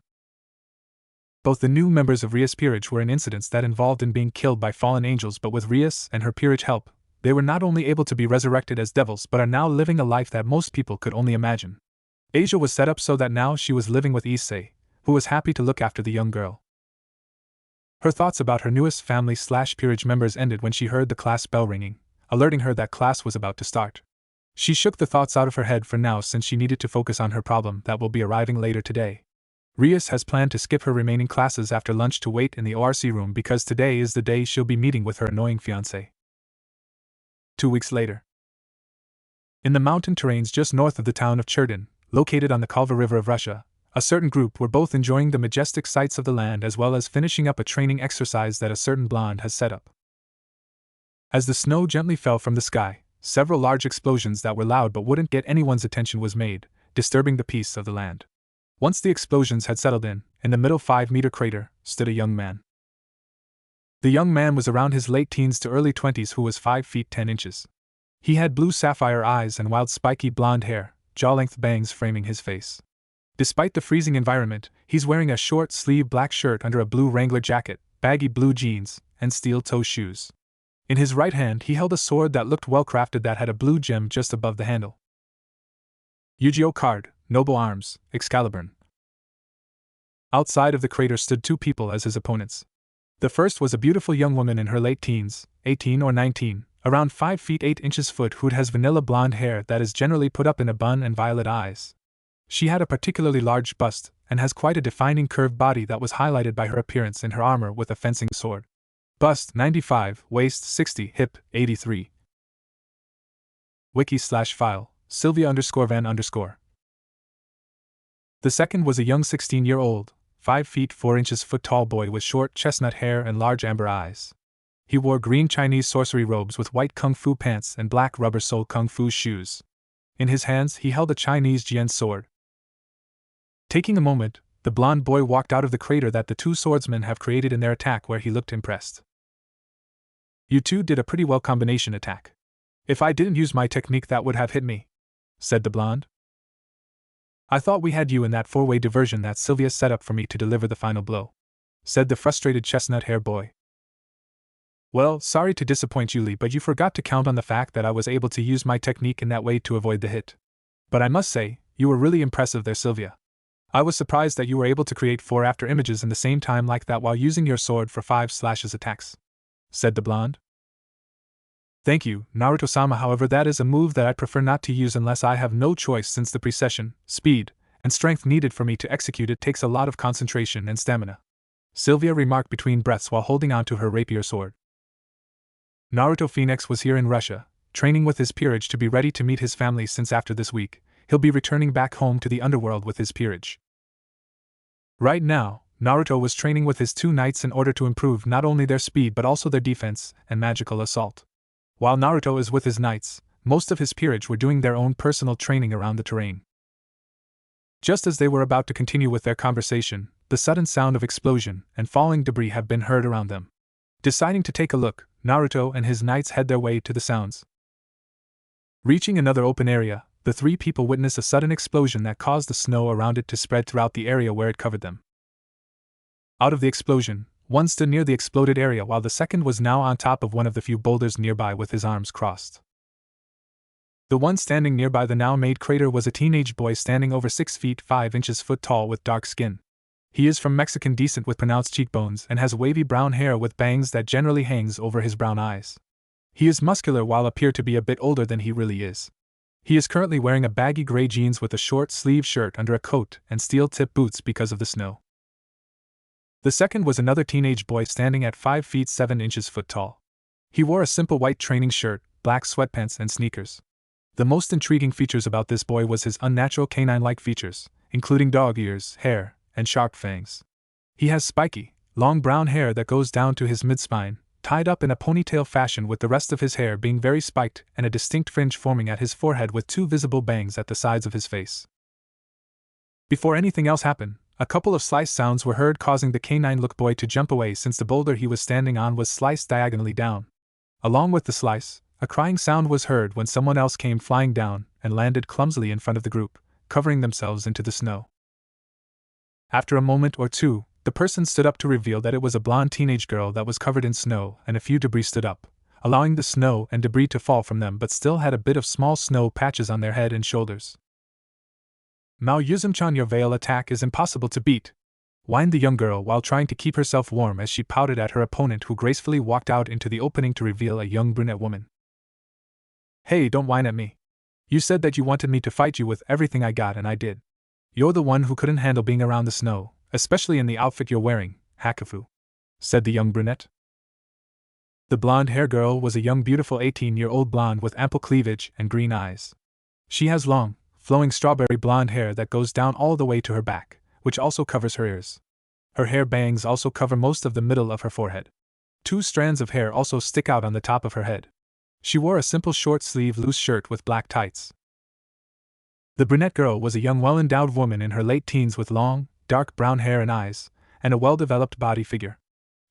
Both the new members of Rias' peerage were in incidents that involved in being killed by fallen angels, but with Rias and her peerage help, they were not only able to be resurrected as devils but are now living a life that most people could only imagine. Asia was set up so that now she was living with Issei, who was happy to look after the young girl. Her thoughts about her newest family/peerage members ended when she heard the class bell ringing, alerting her that class was about to start. She shook the thoughts out of her head for now since she needed to focus on her problem that will be arriving later today. Rias has planned to skip her remaining classes after lunch to wait in the ORC room because today is the day she'll be meeting with her annoying fiancé. 2 weeks later. In the mountain terrains just north of the town of Cherdin, located on the Kalva River of Russia, a certain group were both enjoying the majestic sights of the land as well as finishing up a training exercise that a certain blonde has set up. As the snow gently fell from the sky, several large explosions that were loud but wouldn't get anyone's attention was made, disturbing the peace of the land. Once the explosions had settled in the middle 5-meter crater, stood a young man. The young man was around his late teens to early 20s who was 5 feet 10 inches. He had blue sapphire eyes and wild spiky blonde hair, jaw-length bangs framing his face. Despite the freezing environment, he's wearing a short-sleeved black shirt under a blue Wrangler jacket, baggy blue jeans, and steel-toe shoes. In his right hand he held a sword that looked well-crafted that had a blue gem just above the handle. Yu-Gi-Oh card, Noble Arms, Excalibur. Outside of the crater stood 2 people as his opponents. The first was a beautiful young woman in her late teens, 18 or 19, around 5 feet 8 inches foot, who has vanilla blonde hair that is generally put up in a bun and violet eyes. She had a particularly large bust and has quite a defining curved body that was highlighted by her appearance in her armor with a fencing sword. Bust 95, waist 60, hip 83. Wiki/file, Sylvia_Van_. The second was a young 16-year-old, 5 feet 4 inches foot tall boy with short chestnut hair and large amber eyes. He wore green Chinese sorcery robes with white kung fu pants and black rubber-soled kung fu shoes. In his hands he held a Chinese jian sword. Taking a moment, the blonde boy walked out of the crater that the 2 swordsmen have created in their attack, where he looked impressed. "You two did a pretty well combination attack. If I didn't use my technique that would have hit me," said the blonde. "I thought we had you in that 4-way diversion that Sylvia set up for me to deliver the final blow," said the frustrated chestnut-hair boy. "Well, sorry to disappoint you, Lee, but you forgot to count on the fact that I was able to use my technique in that way to avoid the hit. But I must say, you were really impressive there, Sylvia. I was surprised that you were able to create 4 after images in the same time like that while using your sword for 5 slashes attacks," said the blonde. Thank you, Naruto-sama. However, that is a move that I prefer not to use unless I have no choice, since the precision, speed, and strength needed for me to execute it takes a lot of concentration and stamina," Sylvia remarked between breaths while holding on to her rapier sword. Naruto Phenx was here in Russia, training with his peerage to be ready to meet his family, since after this week, he'll be returning back home to the underworld with his peerage. Right now, Naruto was training with his 2 knights in order to improve not only their speed but also their defense and magical assault. While Naruto is with his knights, most of his peerage were doing their own personal training around the terrain. Just as they were about to continue with their conversation, the sudden sound of explosion and falling debris have been heard around them. Deciding to take a look, Naruto and his knights head their way to the sounds. Reaching another open area, the 3 people witness a sudden explosion that caused the snow around it to spread throughout the area where it covered them. Out of the explosion, one stood near the exploded area while the second was now on top of one of the few boulders nearby with his arms crossed. The one standing nearby the now-made crater was a teenage boy standing over 6 feet 5 inches tall with dark skin. He is from Mexican descent with pronounced cheekbones and has wavy brown hair with bangs that generally hangs over his brown eyes. He is muscular while appear to be a bit older than he really is. He is currently wearing a baggy gray jeans with a short-sleeved shirt under a coat and steel-tip boots because of the snow. The second was another teenage boy standing at 5 feet 7 inches tall. He wore a simple white training shirt, black sweatpants and sneakers. The most intriguing features about this boy was his unnatural canine-like features, including dog ears, hair, and sharp fangs. He has spiky, long brown hair that goes down to his mid-spine, tied up in a ponytail fashion, with the rest of his hair being very spiked and a distinct fringe forming at his forehead with 2 visible bangs at the sides of his face. Before anything else happened, a couple of slice sounds were heard, causing the canine-look boy to jump away since the boulder he was standing on was sliced diagonally down. Along with the slice, a crying sound was heard when someone else came flying down and landed clumsily in front of the group, covering themselves into the snow. After a moment or two, the person stood up to reveal that it was a blonde teenage girl that was covered in snow, and a few debris stood up, allowing the snow and debris to fall from them, but still had a bit of small snow patches on their head and shoulders. "Mao Yuzum-chan, your veil attack is impossible to beat," whined the young girl while trying to keep herself warm as she pouted at her opponent, who gracefully walked out into the opening to reveal a young brunette woman. "Hey, don't whine at me. You said that you wanted me to fight you with everything I got, and I did. You're the one who couldn't handle being around the snow, especially in the outfit you're wearing, Hakufu," said the young brunette. The blonde-haired girl was a young beautiful 18-year-old blonde with ample cleavage and green eyes. She has long, flowing strawberry blonde hair that goes down all the way to her back, which also covers her ears. Her hair bangs also cover most of the middle of her forehead. 2 strands of hair also stick out on the top of her head. She wore a simple short-sleeve loose shirt with black tights. The brunette girl was a young well-endowed woman in her late teens with long, dark brown hair and eyes, and a well-developed body figure.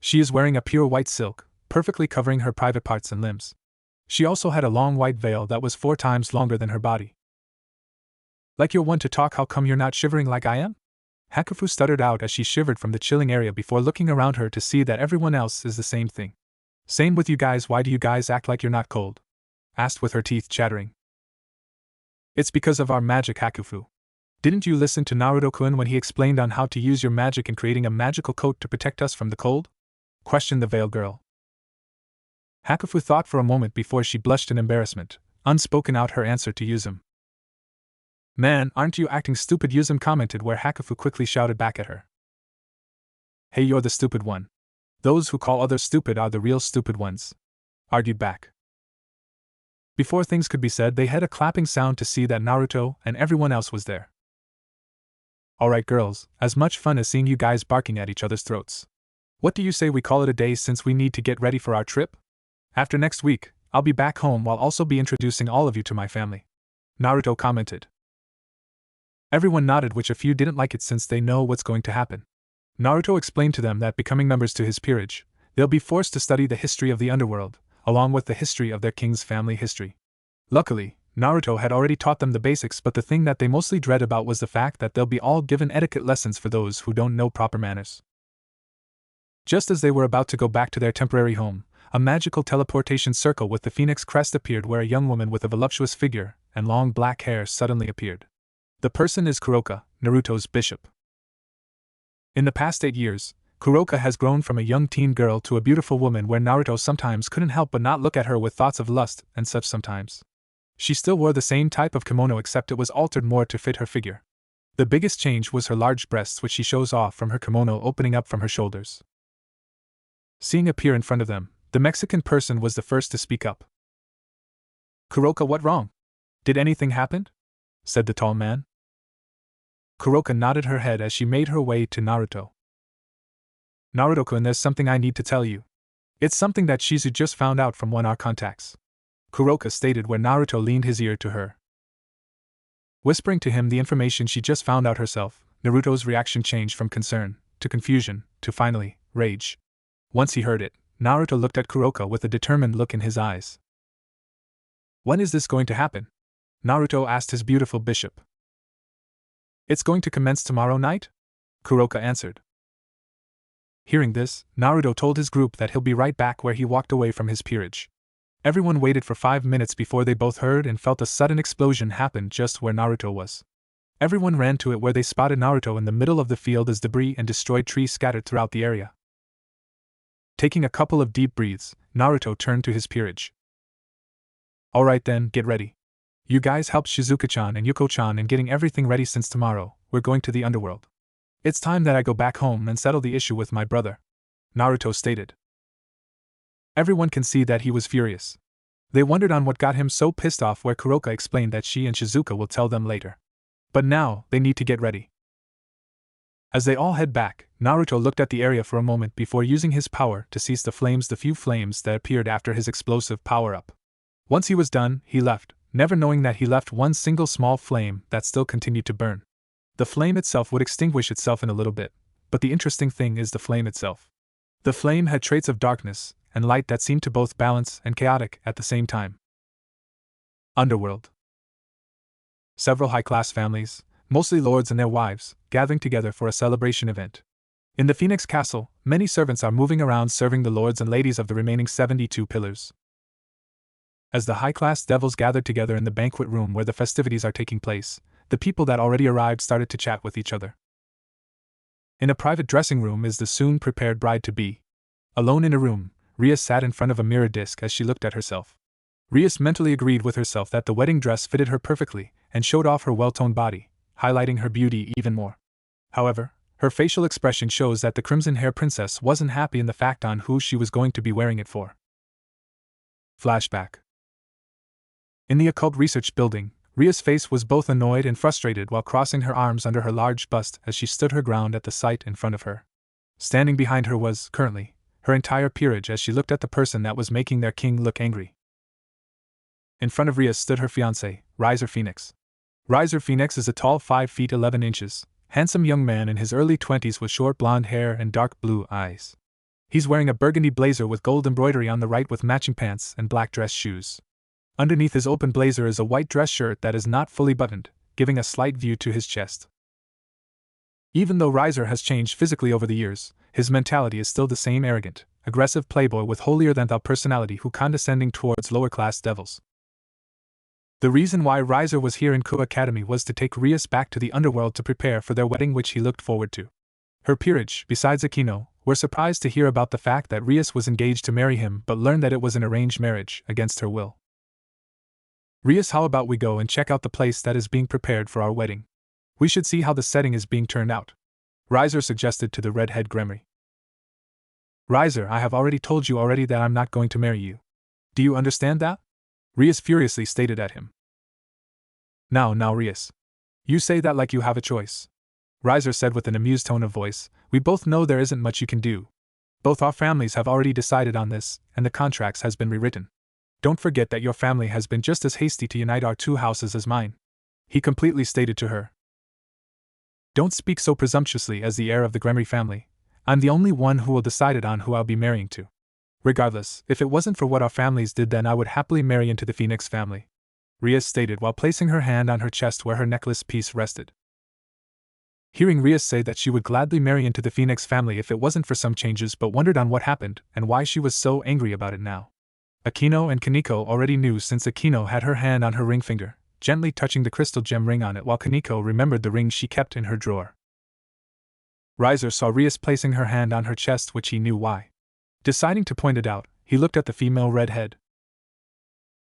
She is wearing a pure white silk, perfectly covering her private parts and limbs. She also had a long white veil that was 4 times longer than her body. "Like you're one to talk, how come you're not shivering like I am?" Hakufu stuttered out as she shivered from the chilling area before looking around her to see that everyone else is the same thing. "Same with you guys, why do you guys act like you're not cold?" asked with her teeth chattering. "It's because of our magic, Hakufu. Didn't you listen to Naruto-kun when he explained on how to use your magic in creating a magical coat to protect us from the cold?" questioned the veiled girl. Hakufu thought for a moment before she blushed in embarrassment, unspoken out her answer to Yuzum. "Man, aren't you acting stupid?" Yuzum commented, where Hakufu quickly shouted back at her. "Hey, you're the stupid one. Those who call others stupid are the real stupid ones," argued back. Before things could be said, they heard a clapping sound to see that Naruto and everyone else was there. "Alright girls, as much fun as seeing you guys barking at each other's throats. What do you say we call it a day, since we need to get ready for our trip? After next week, I'll be back home, while also be introducing all of you to my family," Naruto commented. Everyone nodded, which a few didn't like it since they know what's going to happen. Naruto explained to them that becoming members to his peerage, they'll be forced to study the history of the underworld, along with the history of their king's family history. Luckily, Naruto had already taught them the basics, but the thing that they mostly dread about was the fact that they'll be all given etiquette lessons for those who don't know proper manners. Just as they were about to go back to their temporary home, a magical teleportation circle with the phoenix crest appeared, where a young woman with a voluptuous figure and long black hair suddenly appeared. The person is Kuroka, Naruto's bishop. In the past 8 years, Kuroka has grown from a young teen girl to a beautiful woman where Naruto sometimes couldn't help but not look at her with thoughts of lust and such sometimes. She still wore the same type of kimono except it was altered more to fit her figure. The biggest change was her large breasts which she shows off from her kimono opening up from her shoulders. Seeing appear in front of them, the Mexican person was the first to speak up. "Kuroka, what wrong? Did anything happen?" said the tall man. Kuroka nodded her head as she made her way to Naruto. "Naruto-kun, there's something I need to tell you. It's something that Shizu just found out from one of our contacts," Kuroka stated where Naruto leaned his ear to her. Whispering to him the information she just found out herself, Naruto's reaction changed from concern, to confusion, to finally, rage. Once he heard it, Naruto looked at Kuroka with a determined look in his eyes. "When is this going to happen?" Naruto asked his beautiful bishop. "It's going to commence tomorrow night?" Kuroka answered. Hearing this, Naruto told his group that he'll be right back where he walked away from his peerage. Everyone waited for 5 minutes before they both heard and felt a sudden explosion happen just where Naruto was. Everyone ran to it where they spotted Naruto in the middle of the field as debris and destroyed trees scattered throughout the area. Taking a couple of deep breaths, Naruto turned to his peerage. "Alright then, get ready. You guys helped Shizuka-chan and Yuko-chan in getting everything ready since tomorrow, we're going to the underworld. It's time that I go back home and settle the issue with my brother," Naruto stated. Everyone can see that he was furious. They wondered on what got him so pissed off where Kuroka explained that she and Shizuka will tell them later. But now, they need to get ready. As they all head back, Naruto looked at the area for a moment before using his power to seize the few flames that appeared after his explosive power-up. Once he was done, he left, never knowing that he left one single small flame that still continued to burn. The flame itself would extinguish itself in a little bit, but the interesting thing is the flame itself. The flame had traits of darkness and light that seemed to both balance and chaotic at the same time. Underworld. Several high-class families, mostly lords and their wives, gathering together for a celebration event. In the Phenx Castle, many servants are moving around serving the lords and ladies of the remaining 72 pillars. As the high-class devils gathered together in the banquet room where the festivities are taking place, the people that already arrived started to chat with each other. In a private dressing room is the soon-prepared bride-to-be. Alone in a room, Rias sat in front of a mirror disc as she looked at herself. Rias mentally agreed with herself that the wedding dress fitted her perfectly and showed off her well-toned body, highlighting her beauty even more. However, her facial expression shows that the crimson hair princess wasn't happy in the fact on who she was going to be wearing it for. Flashback. In the occult research building, Ria's face was both annoyed and frustrated while crossing her arms under her large bust as she stood her ground at the sight in front of her. Standing behind her was, currently, her entire peerage as she looked at the person that was making their king look angry. In front of Ria stood her fiancé, Riser Phenx. Riser Phenx is a tall 5 feet 11 inches, handsome young man in his early 20s with short blonde hair and dark blue eyes. He's wearing a burgundy blazer with gold embroidery on the right with matching pants and black dress shoes. Underneath his open blazer is a white dress shirt that is not fully buttoned, giving a slight view to his chest. Even though Riser has changed physically over the years, his mentality is still the same arrogant, aggressive playboy with holier-than-thou personality who condescending towards lower-class devils. The reason why Riser was here in Ku Academy was to take Rias back to the underworld to prepare for their wedding which he looked forward to. Her peerage, besides Akino, were surprised to hear about the fact that Rias was engaged to marry him but learned that it was an arranged marriage, against her will. "Rias, how about we go and check out the place that is being prepared for our wedding? We should see how the setting is being turned out," Riser suggested to the redhead Gremory. "Riser, I have already told you that I'm not going to marry you. Do you understand that?" Rias furiously stated at him. Now, Rias. You say that like you have a choice," Riser said with an amused tone of voice. "We both know there isn't much you can do. Both our families have already decided on this, and the contracts has been rewritten. Don't forget that your family has been just as hasty to unite our 2 houses as mine," he completely stated to her. "Don't speak so presumptuously as the heir of the Gremory family. I'm the only one who will decide on who I'll be marrying to. Regardless, if it wasn't for what our families did then I would happily marry into the Phenx family," Rias stated while placing her hand on her chest where her necklace piece rested. Hearing Rias say that she would gladly marry into the Phenx family if it wasn't for some changes but wondered on what happened and why she was so angry about it now. Akino and Kaneko already knew since Akino had her hand on her ring finger, gently touching the crystal gem ring on it while Kaneko remembered the ring she kept in her drawer. Riser saw Rias placing her hand on her chest, which he knew why. Deciding to point it out, he looked at the female redhead.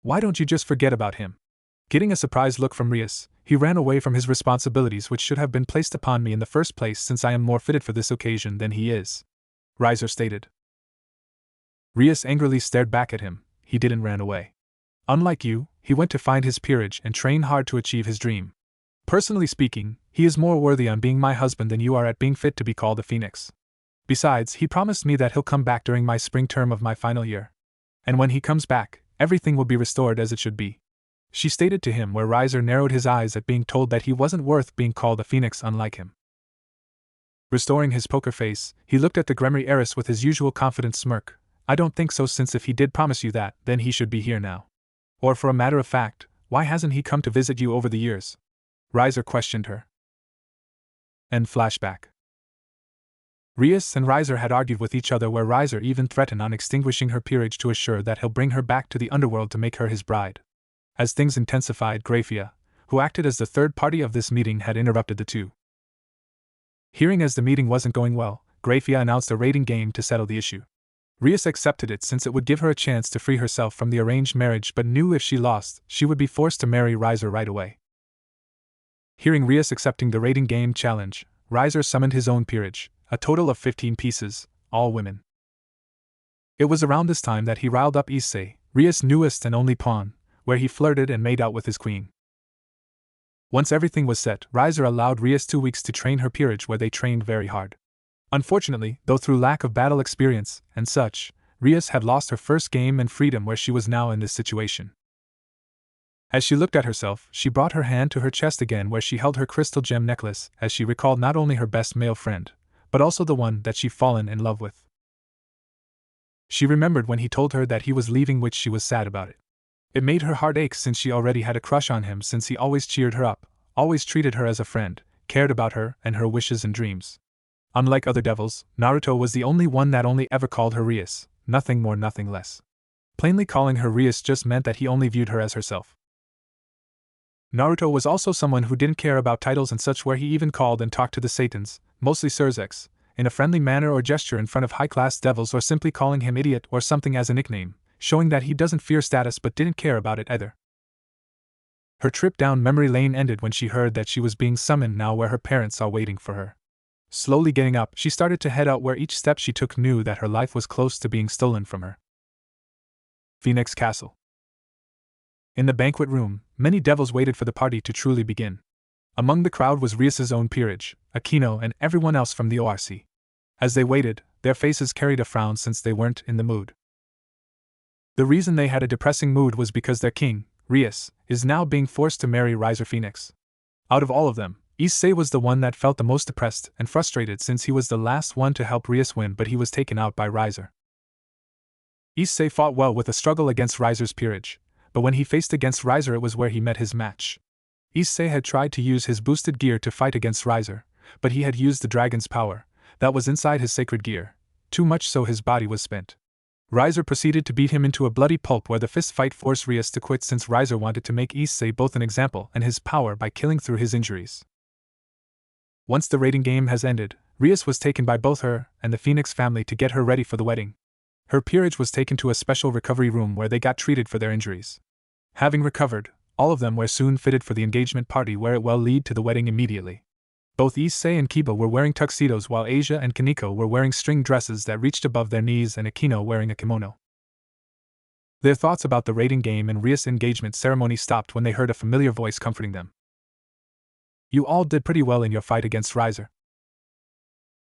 Why don't you just forget about him? Getting a surprised look from Rias, he ran away from his responsibilities, which should have been placed upon me in the first place, since I am more fitted for this occasion than he is, Riser stated. Rias angrily stared back at him. He didn't run away. Unlike you, he went to find his peerage and train hard to achieve his dream. Personally speaking, he is more worthy on being my husband than you are at being fit to be called a phoenix. Besides, he promised me that he'll come back during my spring term of my final year. And when he comes back, everything will be restored as it should be, she stated to him, where Riser narrowed his eyes at being told that he wasn't worth being called a phoenix unlike him. Restoring his poker face, he looked at the Gremry heiress with his usual confident smirk. I don't think so, since if he did promise you that, then he should be here now. Or for a matter of fact, why hasn't he come to visit you over the years? Riser questioned her. End flashback. Rias and Riser had argued with each other, where Riser even threatened on extinguishing her peerage to assure that he'll bring her back to the underworld to make her his bride. As things intensified, Graphia, who acted as the third party of this meeting, had interrupted the two. Hearing as the meeting wasn't going well, Graphia announced a rating game to settle the issue. Rias accepted it since it would give her a chance to free herself from the arranged marriage, but knew if she lost, she would be forced to marry Riser right away. Hearing Rias accepting the rating game challenge, Riser summoned his own peerage, a total of 15 pieces, all women. It was around this time that he riled up Issei, Rias' newest and only pawn, where he flirted and made out with his queen. Once everything was set, Riser allowed Rias 2 weeks to train her peerage, where they trained very hard. Unfortunately, though through lack of battle experience and such, Rias had lost her first game and freedom, where she was now in this situation. As she looked at herself, she brought her hand to her chest again, where she held her crystal gem necklace, as she recalled not only her best male friend, but also the one that she'd fallen in love with. She remembered when he told her that he was leaving, which she was sad about it. It made her heart ache, since she already had a crush on him, since he always cheered her up, always treated her as a friend, cared about her and her wishes and dreams. Unlike other devils, Naruto was the only one that only ever called her Rias, nothing more, nothing less. Plainly calling her Rias just meant that he only viewed her as herself. Naruto was also someone who didn't care about titles and such, where he even called and talked to the Satans, mostly Surzex, in a friendly manner or gesture in front of high-class devils, or simply calling him idiot or something as a nickname, showing that he doesn't fear status but didn't care about it either. Her trip down memory lane ended when she heard that she was being summoned now, where her parents are waiting for her. Slowly getting up, she started to head out, where each step she took knew that her life was close to being stolen from her. Phenx Castle. In the banquet room, many devils waited for the party to truly begin. Among the crowd was Rias' own peerage, Akino, and everyone else from the ORC. As they waited, their faces carried a frown, since they weren't in the mood. The reason they had a depressing mood was because their king, Rias, is now being forced to marry Riser Phenix. Out of all of them, Issei was the one that felt the most depressed and frustrated, since he was the last one to help Rias win, but he was taken out by Riser. Issei fought well with a struggle against Riser's peerage, but when he faced against Riser, it was where he met his match. Issei had tried to use his boosted gear to fight against Riser, but he had used the dragon's power that was inside his sacred gear, too much so his body was spent. Riser proceeded to beat him into a bloody pulp, where the fist fight forced Rias to quit, since Riser wanted to make Issei both an example and his power by killing through his injuries. Once the rating game has ended, Rias was taken by both her and the Phenix family to get her ready for the wedding. Her peerage was taken to a special recovery room, where they got treated for their injuries. Having recovered, all of them were soon fitted for the engagement party, where it will lead to the wedding immediately. Both Issei and Kiba were wearing tuxedos, while Asia and Kaneko were wearing string dresses that reached above their knees, and Akino wearing a kimono. Their thoughts about the rating game and Rias' engagement ceremony stopped when they heard a familiar voice comforting them. You all did pretty well in your fight against Riser.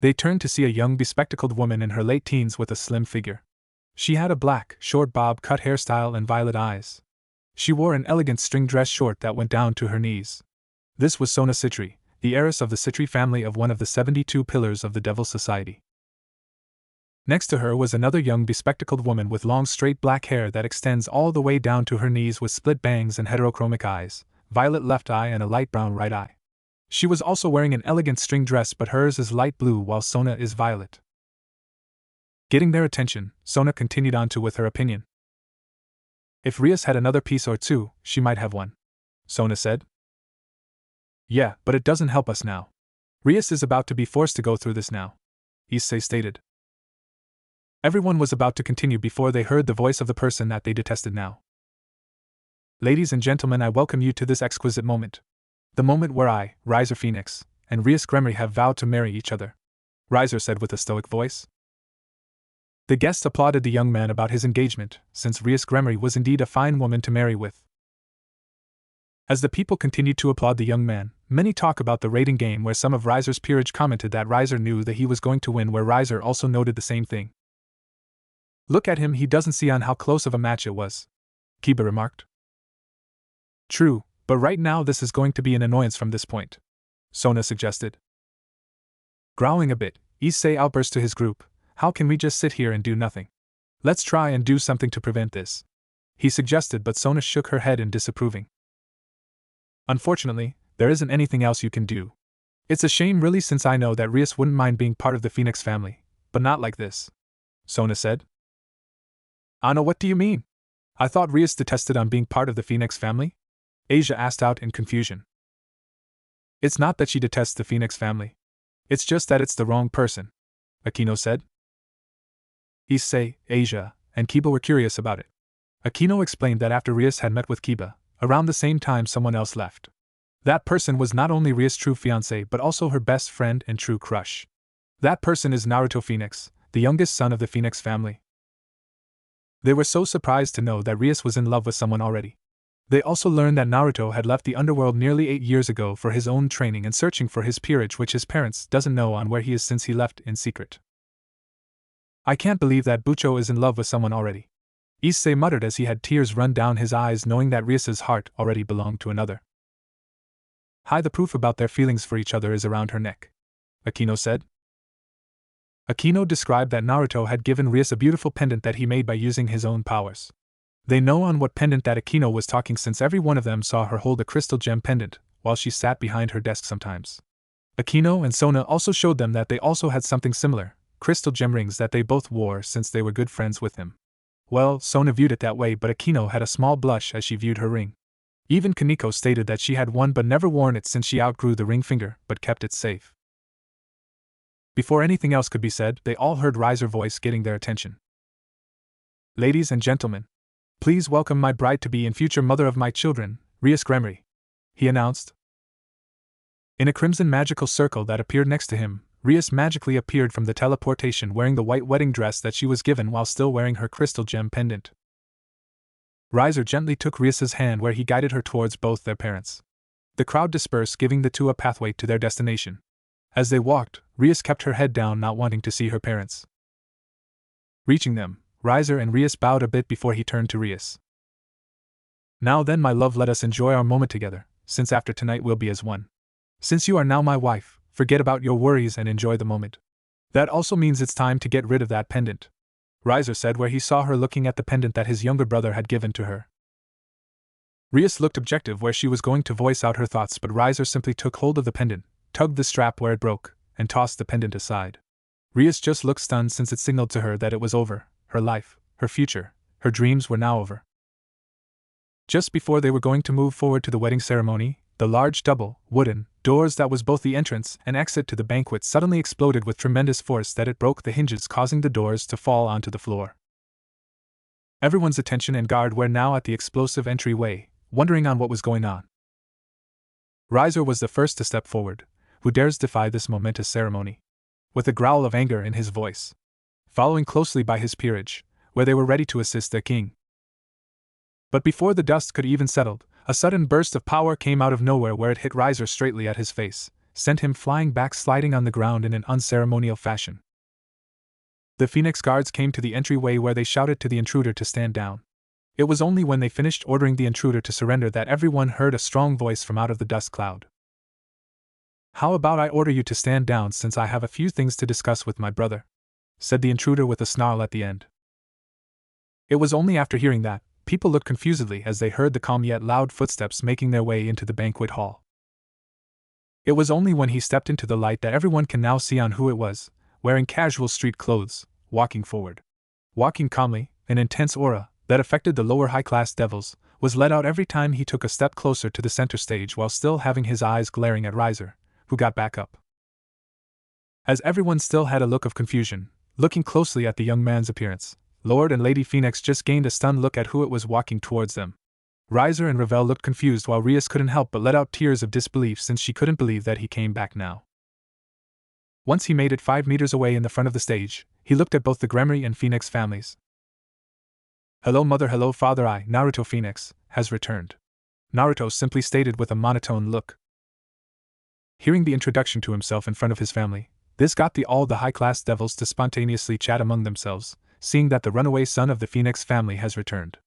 They turned to see a young bespectacled woman in her late teens with a slim figure. She had a black, short bob-cut hairstyle and violet eyes. She wore an elegant string dress short that went down to her knees. This was Sona Citri, the heiress of the Citri family of one of the 72 pillars of the Devil Society. Next to her was another young bespectacled woman with long straight black hair that extends all the way down to her knees, with split bangs and heterochromic eyes, violet left eye and a light brown right eye. She was also wearing an elegant string dress, but hers is light blue while Sona is violet. Getting their attention, Sona continued on with her opinion. If Rias had another piece or two, she might have won. Sona said. Yeah, but it doesn't help us now. Rias is about to be forced to go through this now, Issei stated. Everyone was about to continue before they heard the voice of the person that they detested now. Ladies and gentlemen, I welcome you to this exquisite moment. The moment where I, Riser Phenx, and Rias Gremory have vowed to marry each other, Riser said with a stoic voice. The guests applauded the young man about his engagement, since Rias Gremory was indeed a fine woman to marry with. As the people continued to applaud the young man, many talk about the rating game where some of Riser's peerage commented that Riser knew that he was going to win, where Riser also noted the same thing. Look at him, he doesn't see on how close of a match it was, Kiba remarked. True, but right now this is going to be an annoyance from this point, Sona suggested. Growling a bit, Issei outburst to his group, how can we just sit here and do nothing? Let's try and do something to prevent this, he suggested, but Sona shook her head in disapproving. Unfortunately, there isn't anything else you can do. It's a shame really, since I know that Rias wouldn't mind being part of the Phenx family, but not like this, Sona said. Anna, what do you mean? I thought Rias detested on being part of the Phenx family? Asia asked out in confusion. It's not that she detests the Phenx family. It's just that it's the wrong person, Akino said. Issei, Asia, and Kiba were curious about it. Akino explained that after Rias had met with Kiba, around the same time someone else left. That person was not only Rias' true fiancé but also her best friend and true crush. That person is Naruto Phenx, the youngest son of the Phenx family. They were so surprised to know that Rias was in love with someone already. They also learned that Naruto had left the underworld nearly 8 years ago for his own training and searching for his peerage, which his parents doesn't know on where he is since he left in secret. I can't believe that Bucho is in love with someone already, Issei muttered as he had tears run down his eyes, knowing that Rias' heart already belonged to another. The proof about their feelings for each other is around her neck, Akino said. Akino described that Naruto had given Rias a beautiful pendant that he made by using his own powers. They know on what pendant that Akino was talking, since every one of them saw her hold a crystal gem pendant while she sat behind her desk sometimes. Akino and Sona also showed them that they also had something similar, crystal gem rings that they both wore since they were good friends with him. Well, Sona viewed it that way, but Akino had a small blush as she viewed her ring. Even Kaneko stated that she had one but never worn it since she outgrew the ring finger but kept it safe. Before anything else could be said, they all heard Riser's voice getting their attention. Ladies and gentlemen, please welcome my bride-to-be and future mother of my children, Rias Gremory, he announced. In a crimson magical circle that appeared next to him, Rias magically appeared from the teleportation wearing the white wedding dress that she was given while still wearing her crystal gem pendant. Riser gently took Rias' hand where he guided her towards both their parents. The crowd dispersed, giving the two a pathway to their destination. As they walked, Rias kept her head down, not wanting to see her parents. Reaching them, Riser and Rias bowed a bit before he turned to Rias. Now then, my love, let us enjoy our moment together, since after tonight we'll be as one. Since you are now my wife, forget about your worries and enjoy the moment. That also means it's time to get rid of that pendant, Riser said, where he saw her looking at the pendant that his younger brother had given to her. Rias looked objective where she was going to voice out her thoughts, but Riser simply took hold of the pendant, tugged the strap where it broke, and tossed the pendant aside. Rias just looked stunned, since it signaled to her that it was over. Her life, her future, her dreams were now over. Just before they were going to move forward to the wedding ceremony, the large double, wooden, doors that was both the entrance and exit to the banquet suddenly exploded with tremendous force that it broke the hinges, causing the doors to fall onto the floor. Everyone's attention and guard were now at the explosive entryway, wondering on what was going on. Riser was the first to step forward. Who dares defy this momentous ceremony? With a growl of anger in his voice. Following closely by his peerage, where they were ready to assist their king. But before the dust could even settle, a sudden burst of power came out of nowhere where it hit Riser straightly at his face, sent him flying back, sliding on the ground in an unceremonial fashion. The Phenx guards came to the entryway where they shouted to the intruder to stand down. It was only when they finished ordering the intruder to surrender that everyone heard a strong voice from out of the dust cloud. How about I order you to stand down, since I have a few things to discuss with my brother, said the intruder with a snarl at the end. It was only after hearing that, people looked confusedly as they heard the calm yet loud footsteps making their way into the banquet hall. It was only when he stepped into the light that everyone can now see on who it was, wearing casual street clothes, walking forward. Walking calmly, an intense aura, that affected the lower high-class devils, was let out every time he took a step closer to the center stage while still having his eyes glaring at Riser, who got back up. As everyone still had a look of confusion, looking closely at the young man's appearance, Lord and Lady Phenx just gained a stunned look at who it was walking towards them. Riser and Ravel looked confused while Rias couldn't help but let out tears of disbelief since she couldn't believe that he came back now. Once he made it 5 meters away in the front of the stage, he looked at both the Gremory and Phenx families. "Hello mother, hello father, I, Naruto Phenx, has returned," Naruto simply stated with a monotone look. Hearing the introduction to himself in front of his family, this got all the high-class devils to spontaneously chat among themselves, seeing that the runaway son of the Phenx family has returned.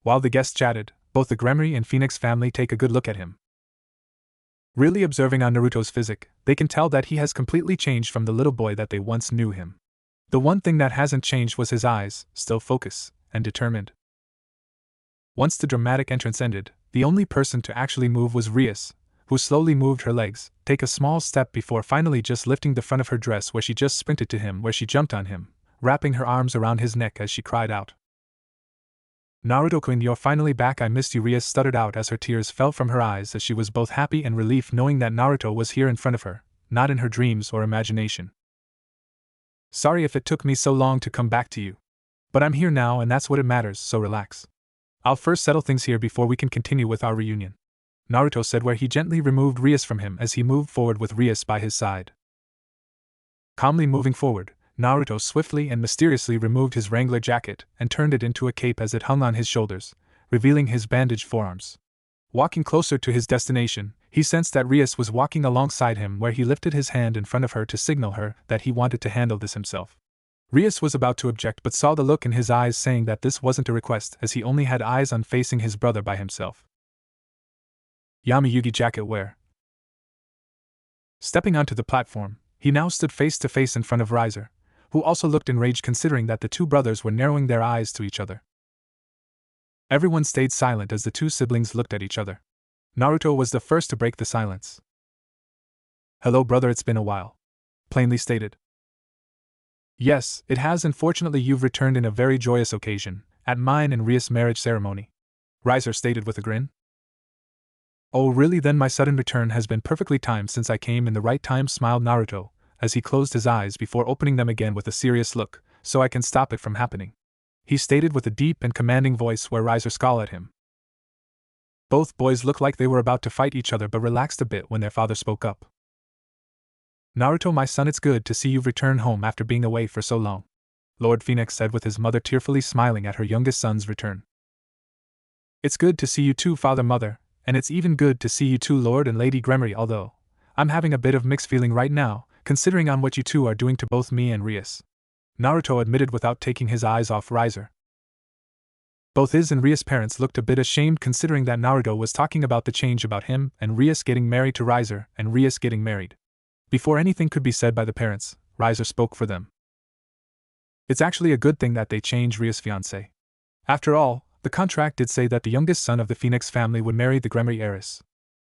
While the guests chatted, both the Gremory and Phenx family take a good look at him. Really observing on Naruto's physique, they can tell that he has completely changed from the little boy that they once knew him. The one thing that hasn't changed was his eyes, still focused and determined. Once the dramatic entrance ended, the only person to actually move was Rias, who slowly moved her legs, take a small step before finally just lifting the front of her dress where she just sprinted to him, where she jumped on him, wrapping her arms around his neck as she cried out, "Naruto-kun, you're finally back, I missed you," Rias stuttered out as her tears fell from her eyes as she was both happy and relieved knowing that Naruto was here in front of her, not in her dreams or imagination. "Sorry if it took me so long to come back to you. But I'm here now and that's what it matters, so relax. I'll first settle things here before we can continue with our reunion," Naruto said where he gently removed Rias from him as he moved forward with Rias by his side. Calmly moving forward, Naruto swiftly and mysteriously removed his Wrangler jacket and turned it into a cape as it hung on his shoulders, revealing his bandaged forearms. Walking closer to his destination, he sensed that Rias was walking alongside him where he lifted his hand in front of her to signal her that he wanted to handle this himself. Rias was about to object but saw the look in his eyes saying that this wasn't a request as he only had eyes on facing his brother by himself. "Yami Yugi jacket wear." Stepping onto the platform, he now stood face to face in front of Riser, who also looked enraged considering that the two brothers were narrowing their eyes to each other. Everyone stayed silent as the two siblings looked at each other. Naruto was the first to break the silence. "Hello brother, it's been a while," plainly stated. "Yes, it has, and fortunately you've returned in a very joyous occasion, at mine and Rias' marriage ceremony," Riser stated with a grin. "Oh really, then my sudden return has been perfectly timed since I came in the right time," smiled Naruto, as he closed his eyes before opening them again with a serious look, "so I can stop it from happening," he stated with a deep and commanding voice where Riser scowled at him. Both boys looked like they were about to fight each other but relaxed a bit when their father spoke up. "Naruto, my son, it's good to see you've returned home after being away for so long," Lord Phenx said with his mother tearfully smiling at her youngest son's return. "It's good to see you too, father, mother, and it's even good to see you too, Lord and Lady Gremory, although I'm having a bit of mixed feeling right now, considering on what you two are doing to both me and Rias," Naruto admitted without taking his eyes off Riser. Both his and Rias' parents looked a bit ashamed considering that Naruto was talking about the change about him and Rias getting married to Riser and Rias getting married. Before anything could be said by the parents, Riser spoke for them. "It's actually a good thing that they changed Rias' fiancé. After all, the contract did say that the youngest son of the Phenx family would marry the Gremory heiress.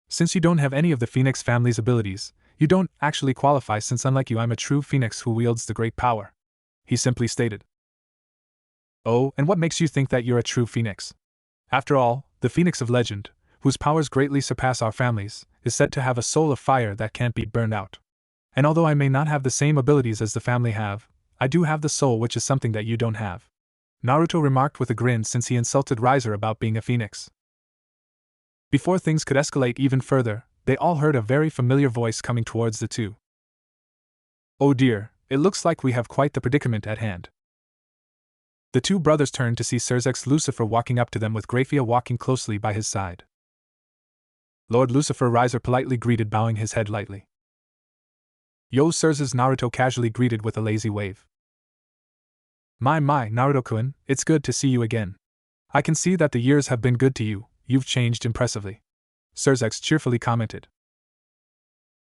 Since you don't have any of the Phenx family's abilities, you don't actually qualify since unlike you I'm a true Phenx who wields the great power," he simply stated. "Oh, and what makes you think that you're a true Phenx? After all, the Phenx of legend, whose powers greatly surpass our family's, is said to have a soul of fire that can't be burned out. And although I may not have the same abilities as the family have, I do have the soul, which is something that you don't have," Naruto remarked with a grin since he insulted Riser about being a Phenx. Before things could escalate even further, they all heard a very familiar voice coming towards the two. "Oh dear, it looks like we have quite the predicament at hand." The two brothers turned to see Sirzex Lucifer walking up to them with Graphia walking closely by his side. "Lord Lucifer," Riser politely greeted, bowing his head lightly. "Yo, Sirzes," Naruto casually greeted with a lazy wave. My, Naruto-kun, it's good to see you again. I can see that the years have been good to you, you've changed impressively," Sirzex cheerfully commented.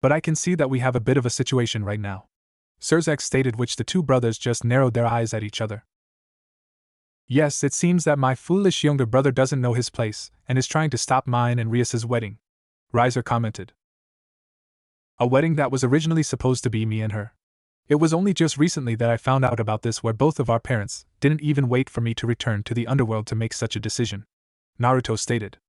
"But I can see that we have a bit of a situation right now," Sirzex stated, which the two brothers just narrowed their eyes at each other. "Yes, it seems that my foolish younger brother doesn't know his place and is trying to stop mine and Rias' wedding," Riser commented. "A wedding that was originally supposed to be me and her. It was only just recently that I found out about this, where both of our parents didn't even wait for me to return to the underworld to make such a decision," Naruto stated.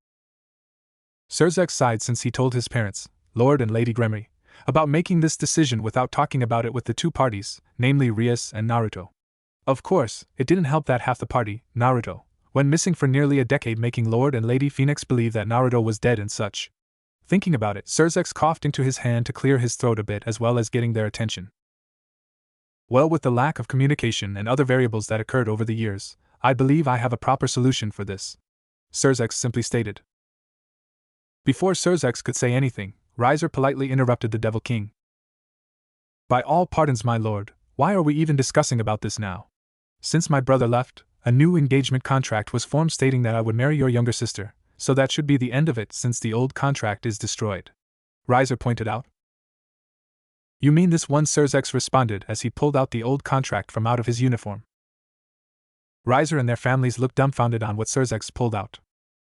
Sirzex sighed since he told his parents, Lord and Lady Gremory, about making this decision without talking about it with the two parties, namely Rias and Naruto. Of course, it didn't help that half the party, Naruto, went missing for nearly a decade, making Lord and Lady Phenx believe that Naruto was dead and such. Thinking about it, Surzex coughed into his hand to clear his throat a bit as well as getting their attention. Well, with the lack of communication and other variables that occurred over the years, I believe I have a proper solution for this, Surzex simply stated. Before Surzex could say anything, Riser politely interrupted the Devil King. By all pardons, my lord, why are we even discussing about this now? Since my brother left, a new engagement contract was formed stating that I would marry your younger sister, so that should be the end of it since the old contract is destroyed, Riser pointed out. You mean this one? Surzex responded as he pulled out the old contract from out of his uniform. Riser and their families looked dumbfounded on what Surzex pulled out.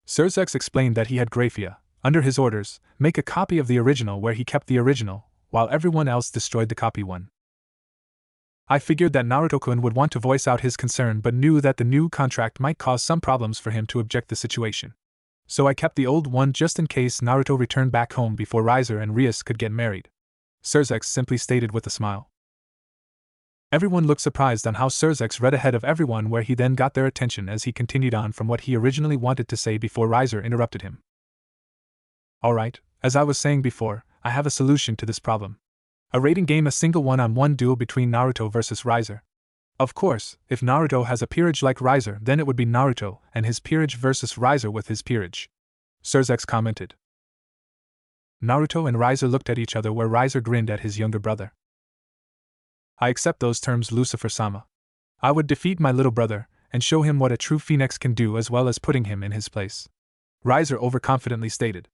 Surzex explained that he had Graphia, under his orders, make a copy of the original where he kept the original, while everyone else destroyed the copy one. I figured that Naruto-kun would want to voice out his concern but knew that the new contract might cause some problems for him to object the situation. So I kept the old one just in case Naruto returned back home before Riser and Rias could get married, Surzex simply stated with a smile. Everyone looked surprised on how Surzex read ahead of everyone, where he then got their attention as he continued on from what he originally wanted to say before Riser interrupted him. Alright, as I was saying before, I have a solution to this problem. A rating game, a single one-on-one duel between Naruto versus Riser. Of course, if Naruto has a peerage like Riser, then it would be Naruto and his peerage versus Riser with his peerage, Surzex commented. Naruto and Riser looked at each other, where Riser grinned at his younger brother. I accept those terms, Lucifer-sama. I would defeat my little brother and show him what a true Phoenix can do, as well as putting him in his place, Riser overconfidently stated.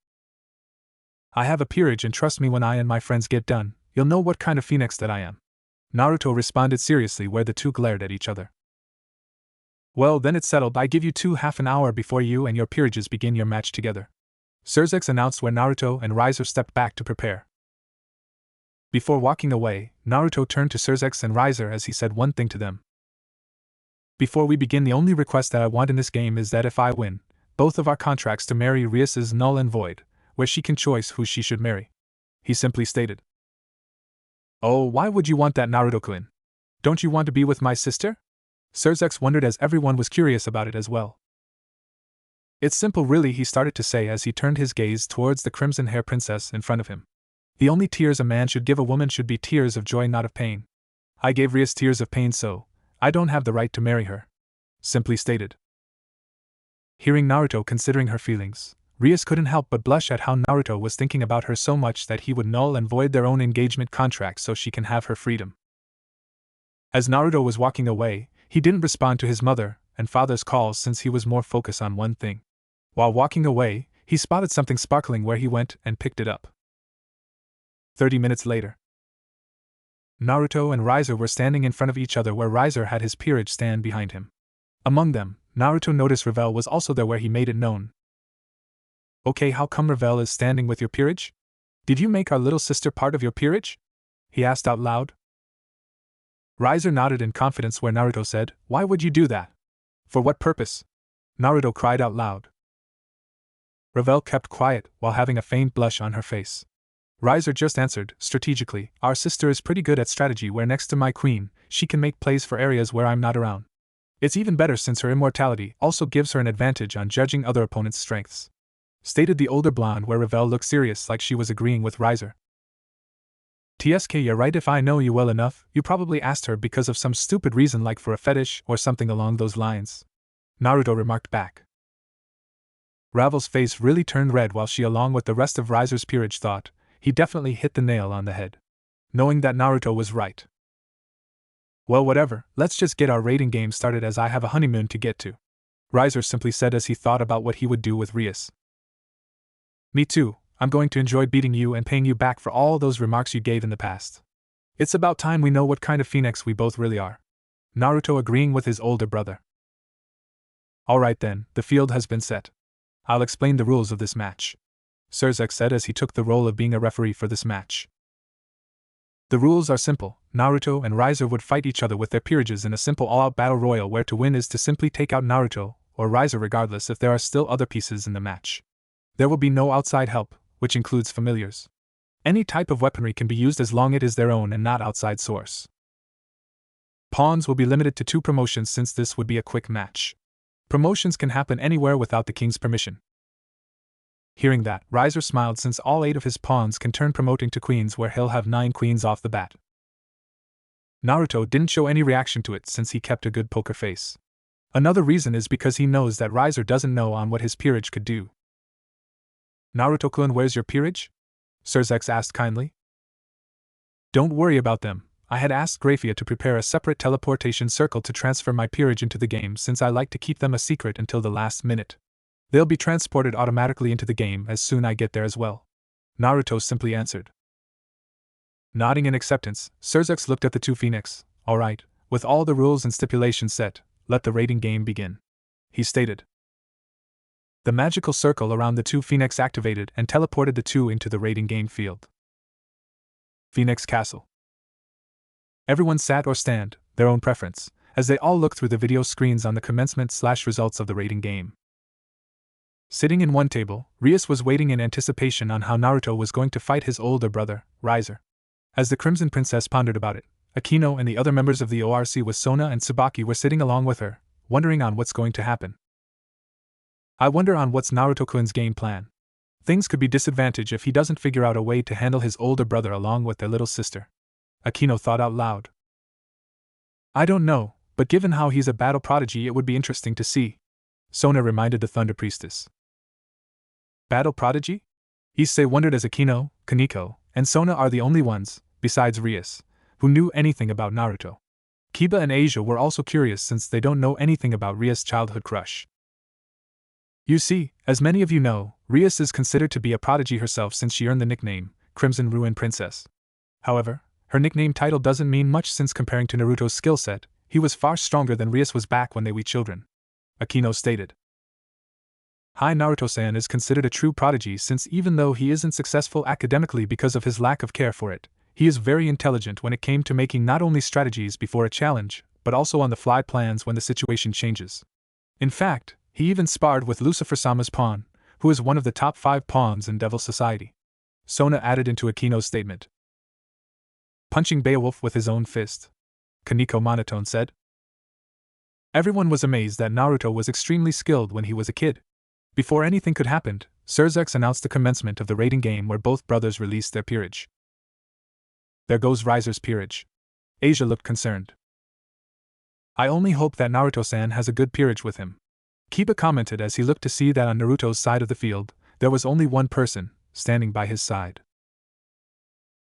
I have a peerage, and trust me, when I and my friends get done, you'll know what kind of Phoenix that I am, Naruto responded seriously, where the two glared at each other. Well, then it's settled. I give you half an hour before you and your peerages begin your match together, Surzex announced, where Naruto and Riser stepped back to prepare. Before walking away, Naruto turned to Surzex and Riser as he said one thing to them. Before we begin, the only request that I want in this game is that if I win, both of our contracts to marry Rias is null and void, where she can choose who she should marry, he simply stated. Oh, why would you want that, Naruto-kun? Don't you want to be with my sister? Surzex wondered, as everyone was curious about it as well. It's simple really, he started to say as he turned his gaze towards the crimson hair princess in front of him. The only tears a man should give a woman should be tears of joy, not of pain. I gave Rias tears of pain, so I don't have the right to marry her, simply stated. Hearing Naruto considering her feelings, Rias couldn't help but blush at how Naruto was thinking about her so much that he would null and void their own engagement contract so she can have her freedom. As Naruto was walking away, he didn't respond to his mother and father's calls since he was more focused on one thing. While walking away, he spotted something sparkling, where he went and picked it up. 30 minutes later, Naruto and Riser were standing in front of each other, where Riser had his peerage stand behind him. Among them, Naruto noticed Revel was also there, where he made it known. Okay, how come Revel is standing with your peerage? Did you make our little sister part of your peerage? He asked out loud. Riser nodded in confidence, where Naruto said, Why would you do that? For what purpose? Naruto cried out loud. Revel kept quiet while having a faint blush on her face. Riser just answered, strategically, Our sister is pretty good at strategy, where next to my queen, she can make plays for areas where I'm not around. It's even better since her immortality also gives her an advantage on judging other opponents' strengths, stated the older blonde, where Revel looked serious, like she was agreeing with Riser. TSK, you're right. If I know you well enough, you probably asked her because of some stupid reason, like for a fetish or something along those lines, Naruto remarked back. Ravel's face really turned red while she, along with the rest of Riser's peerage, thought he definitely hit the nail on the head, knowing that Naruto was right. Well, whatever, let's just get our rating game started, as I have a honeymoon to get to, Riser simply said as he thought about what he would do with Rias. Me too, I'm going to enjoy beating you and paying you back for all those remarks you gave in the past. It's about time we know what kind of Phoenix we both really are, Naruto agreeing with his older brother. Alright then, the field has been set. I'll explain the rules of this match, Surzex said as he took the role of being a referee for this match. The rules are simple. Naruto and Riser would fight each other with their peerages in a simple all-out battle royal, where to win is to simply take out Naruto or Riser, regardless if there are still other pieces in the match. There will be no outside help, which includes familiars. Any type of weaponry can be used as long as it is their own and not outside source. Pawns will be limited to 2 promotions since this would be a quick match. Promotions can happen anywhere without the king's permission. Hearing that, Riser smiled since all 8 of his pawns can turn promoting to queens where he'll have 9 queens off the bat. Naruto didn't show any reaction to it since he kept a good poker face. Another reason is because he knows that Riser doesn't know on what his peerage could do. Naruto-kun, where's your peerage? Surzex asked kindly. Don't worry about them. I had asked Graphia to prepare a separate teleportation circle to transfer my peerage into the game since I like to keep them a secret until the last minute. They'll be transported automatically into the game as soon as I get there as well. Naruto simply answered. Nodding in acceptance, Surzex looked at the 2 Phenx. Alright, with all the rules and stipulations set, let the raiding game begin. He stated. The magical circle around the 2 Phenx activated and teleported the 2 into the raiding game field. Phenx Castle. Everyone sat or stand, their own preference, as they all looked through the video screens on the commencement/results of the raiding game. Sitting in one table, Rias was waiting in anticipation on how Naruto was going to fight his older brother, Riser. As the Crimson Princess pondered about it, Akino and the other members of the ORC with Sona and Tsubaki were sitting along with her, wondering on what's going to happen. I wonder on what's Naruto-kun's game plan. Things could be disadvantaged if he doesn't figure out a way to handle his older brother along with their little sister. Akino thought out loud. I don't know, but given how he's a battle prodigy it would be interesting to see. Sona reminded the Thunder Priestess. Battle prodigy? Issei wondered as Akino, Kaneko, and Sona are the only ones, besides Rias, who knew anything about Naruto. Kiba and Asia were also curious since they don't know anything about Rias' childhood crush. You see, as many of you know, Rias is considered to be a prodigy herself since she earned the nickname, Crimson Ruin Princess. However, her nickname title doesn't mean much since comparing to Naruto's skill set, he was far stronger than Rias was back when they were children. Akino stated. Hi, Naruto-san is considered a true prodigy since even though he isn't successful academically because of his lack of care for it, he is very intelligent when it came to making not only strategies before a challenge, but also on-the-fly plans when the situation changes. In fact, he even sparred with Lucifer-sama's pawn, who is one of the top 5 pawns in Devil Society. Sona added into Akino's statement. Punching Beowulf with his own fist. Kaneko monotone said. Everyone was amazed that Naruto was extremely skilled when he was a kid. Before anything could happen, Surzex announced the commencement of the raiding game where both brothers released their peerage. There goes Riser's peerage. Asia looked concerned. I only hope that Naruto-san has a good peerage with him. Kiba commented as he looked to see that on Naruto's side of the field, there was only one person, standing by his side.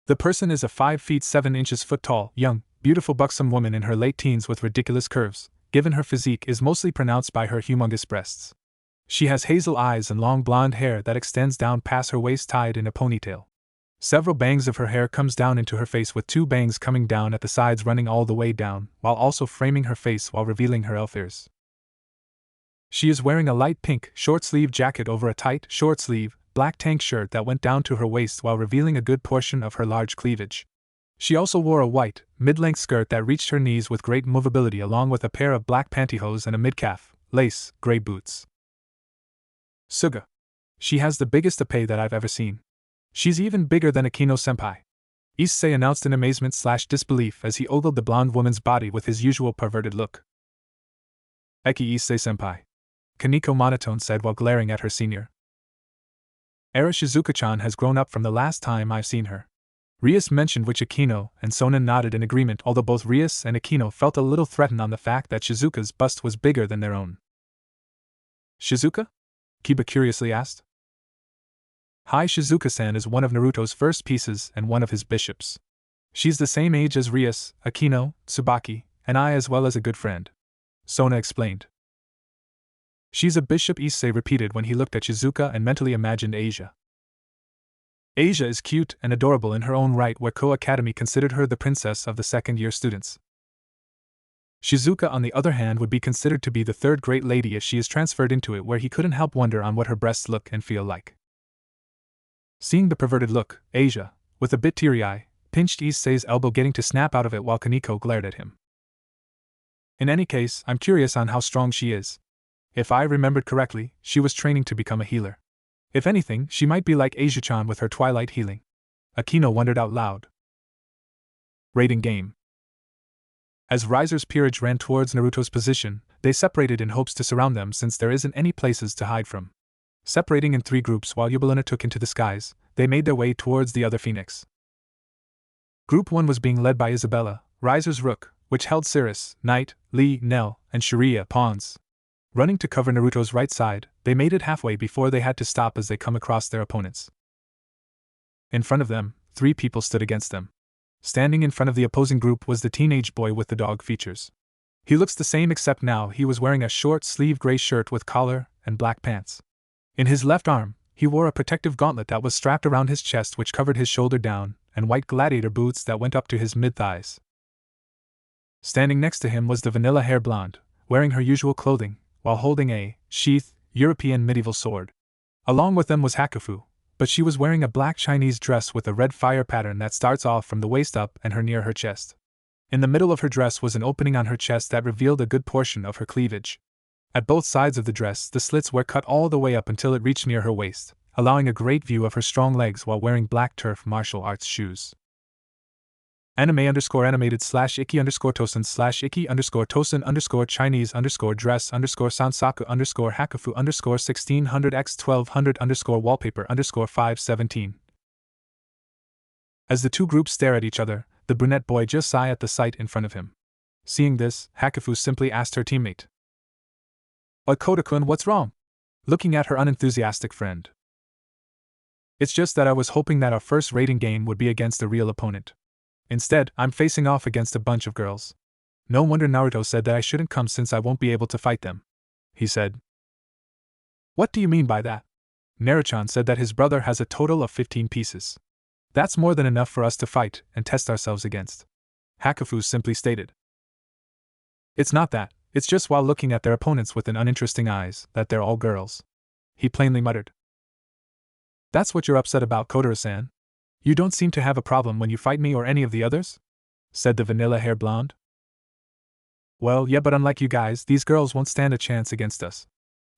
The person is a 5 feet 7 inches foot tall, young, beautiful buxom woman in her late teens with ridiculous curves, given her physique is mostly pronounced by her humongous breasts. She has hazel eyes and long blonde hair that extends down past her waist tied in a ponytail. Several bangs of her hair comes down into her face with 2 bangs coming down at the sides running all the way down, while also framing her face while revealing her elf ears. She is wearing a light pink, short-sleeve jacket over a tight, short-sleeve, black tank shirt that went down to her waist while revealing a good portion of her large cleavage. She also wore a white, mid-length skirt that reached her knees with great movability along with a pair of black pantyhose and a mid-calf, lace, gray boots. Suga. She has the biggest épée that I've ever seen. She's even bigger than Akino-senpai. Issei announced in amazement/disbelief as he ogled the blonde woman's body with his usual perverted look. Eki Issei-senpai. Kaneko monotone said while glaring at her senior. Era Shizuka-chan has grown up from the last time I've seen her. Rias mentioned which Akino and Sona nodded in agreement, although both Rias and Akino felt a little threatened on the fact that Shizuka's bust was bigger than their own. Shizuka? Kiba curiously asked. Hi, Shizuka-san is one of Naruto's first pieces and one of his bishops. She's the same age as Rias, Akino, Tsubaki, and I as well as a good friend. Sona explained. She's a bishop, Issei repeated when he looked at Shizuka and mentally imagined Asia. Asia is cute and adorable in her own right where Ko Academy considered her the princess of the second-year students. Shizuka on the other hand would be considered to be the third great lady if she is transferred into it, where he couldn't help wonder on what her breasts look and feel like. Seeing the perverted look, Asia, with a bit teary-eye, pinched Issei's elbow, getting to snap out of it while Kaneko glared at him. In any case, I'm curious on how strong she is. If I remembered correctly, she was training to become a healer. If anything, she might be like Asia-chan with her twilight healing. Akino wondered out loud. Raiding game. As Riser's peerage ran towards Naruto's position, they separated in hopes to surround them since there isn't any places to hide from. Separating in 3 groups while Yubilina took into the skies, they made their way towards the other Phenix. Group 1 was being led by Isabella, Riser's rook, which held Cirrus, knight, Lee, Nell, and Shiraya, pawns. Running to cover Naruto's right side, they made it halfway before they had to stop as they come across their opponents. In front of them, 3 people stood against them. Standing in front of the opposing group was the teenage boy with the dog features. He looks the same except now he was wearing a short-sleeved gray shirt with collar and black pants. In his left arm, he wore a protective gauntlet that was strapped around his chest which covered his shoulder down, and white gladiator boots that went up to his mid-thighs. Standing next to him was the vanilla-hair blonde, wearing her usual clothing, while holding a sheath, European medieval sword. Along with them was Hakufu, but she was wearing a black Chinese dress with a red fire pattern that starts off from the waist up and near her chest. In the middle of her dress was an opening on her chest that revealed a good portion of her cleavage. At both sides of the dress, the slits were cut all the way up until it reached near her waist, allowing a great view of her strong legs while wearing black turf martial arts shoes. Anime_Anime/Iki_Tosen_Chinese_Dress_1600x1200_wallpaper_517. As the 2 groups stare at each other, the brunette boy just sighed at the sight in front of him. Seeing this, Hakufu simply asked her teammate, Koda-kun, what's wrong? Looking at her unenthusiastic friend. It's just that I was hoping that our first raiding game would be against a real opponent. Instead, I'm facing off against a bunch of girls. No wonder Naruto said that I shouldn't come since I won't be able to fight them, he said. What do you mean by that? Naruto said that his brother has a total of 15 pieces. That's more than enough for us to fight and test ourselves against. Hakufu simply stated. It's not that, it's just while looking at their opponents with an uninteresting eyes, that they're all girls. He plainly muttered. That's what you're upset about, Kotaro-san? You don't seem to have a problem when you fight me or any of the others? Said the vanilla-hair blonde. Well, yeah, but unlike you guys, these girls won't stand a chance against us.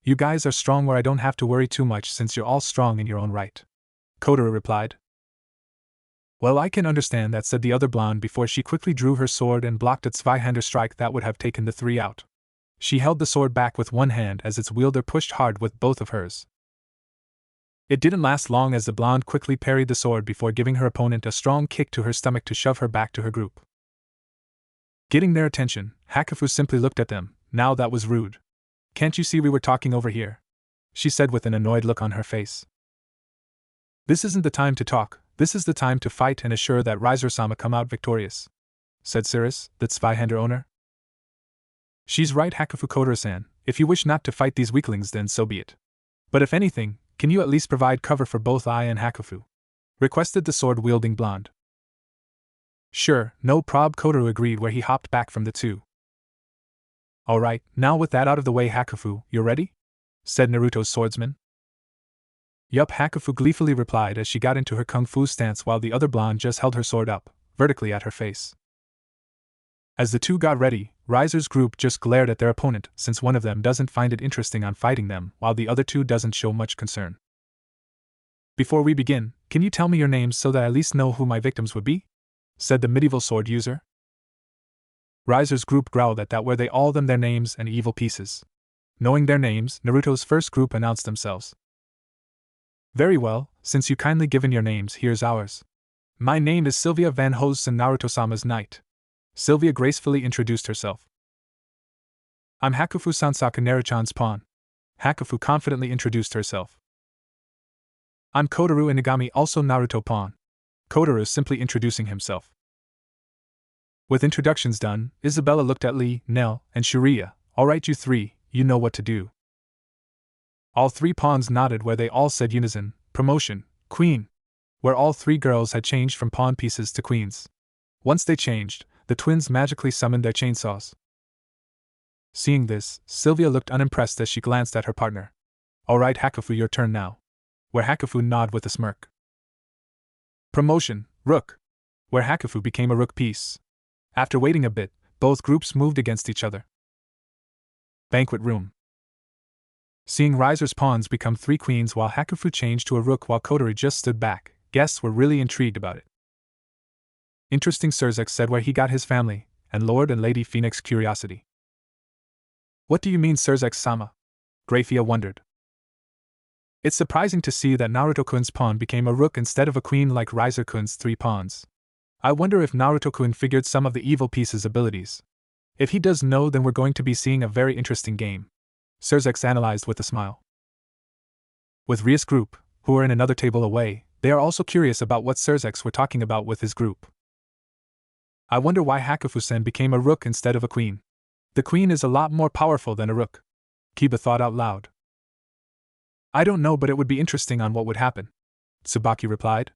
You guys are strong where I don't have to worry too much since you're all strong in your own right. Kotaro replied. Well, I can understand that, said the other blonde before she quickly drew her sword and blocked a Zweihander strike that would have taken the 3 out. She held the sword back with one hand as its wielder pushed hard with both of hers. It didn't last long as the blonde quickly parried the sword before giving her opponent a strong kick to her stomach to shove her back to her group. Getting their attention, Hakufu simply looked at them. Now that was rude. Can't you see we were talking over here? She said with an annoyed look on her face. This isn't the time to talk, this is the time to fight and assure that Riser-sama come out victorious, said Cirrus, the Zweihander owner. She's right, Hakufu Kotaro-san, if you wish not to fight these weaklings then so be it. But if anything, can you at least provide cover for both I and Hakufu? Requested the sword-wielding blonde. Sure, no prob, Kotaro agreed where he hopped back from the 2. Alright, now with that out of the way, Hakufu, you're ready? Said Naruto's swordsman. Yup, Hakufu gleefully replied as she got into her kung fu stance while the other blonde just held her sword up, vertically at her face. As the 2 got ready, Riser's group just glared at their opponent since one of them doesn't find it interesting on fighting them while the other 2 doesn't show much concern. Before we begin, can you tell me your names so that I at least know who my victims would be? Said the medieval sword user. Riser's group growled at that where they all them their names and evil pieces. Knowing their names, Naruto's first group announced themselves. Very well, since you kindly given your names, here's ours. My name is Sylvia Van Hosen, Naruto-sama's knight. Sylvia gracefully introduced herself. I'm Hakufu Sansaka, Naruto-chan's pawn. Hakufu confidently introduced herself. I'm Kotaro Inagami, also Naruto pawn. Kotaro simply introducing himself. With introductions done, Isabella looked at Lee, Nell, and Shiraya. Alright, you 3, you know what to do. All 3 pawns nodded where they all said unison, promotion, queen, where all 3 girls had changed from pawn pieces to queens. Once they changed, the twins magically summoned their chainsaws. Seeing this, Sylvia looked unimpressed as she glanced at her partner. Alright, Hakufu, your turn now. Where Hakufu nodded with a smirk. Promotion, rook. Where Hakufu became a rook piece. After waiting a bit, both groups moved against each other. Banquet room. Seeing Riser's pawns become 3 queens while Hakufu changed to a rook while Kotaro just stood back, Guests were really intrigued about it. Interesting, Surzex said, where he got his family, and Lord and Lady Phenx curiosity. What do you mean, Surzex-sama? Grafia wondered. It's surprising to see that Naruto-kun's pawn became a rook instead of a queen like Riser-kun's 3 pawns. I wonder if Naruto-kun figured some of the evil piece's abilities. If he does know, then we're going to be seeing a very interesting game. Surzex analyzed with a smile. With Ria's group, who are in another table away, they are also curious about what Surzex were talking about with his group. I wonder why Hakufu-sen became a rook instead of a queen. The queen is a lot more powerful than a rook. Kiba thought out loud. I don't know, but it would be interesting on what would happen, Tsubaki replied.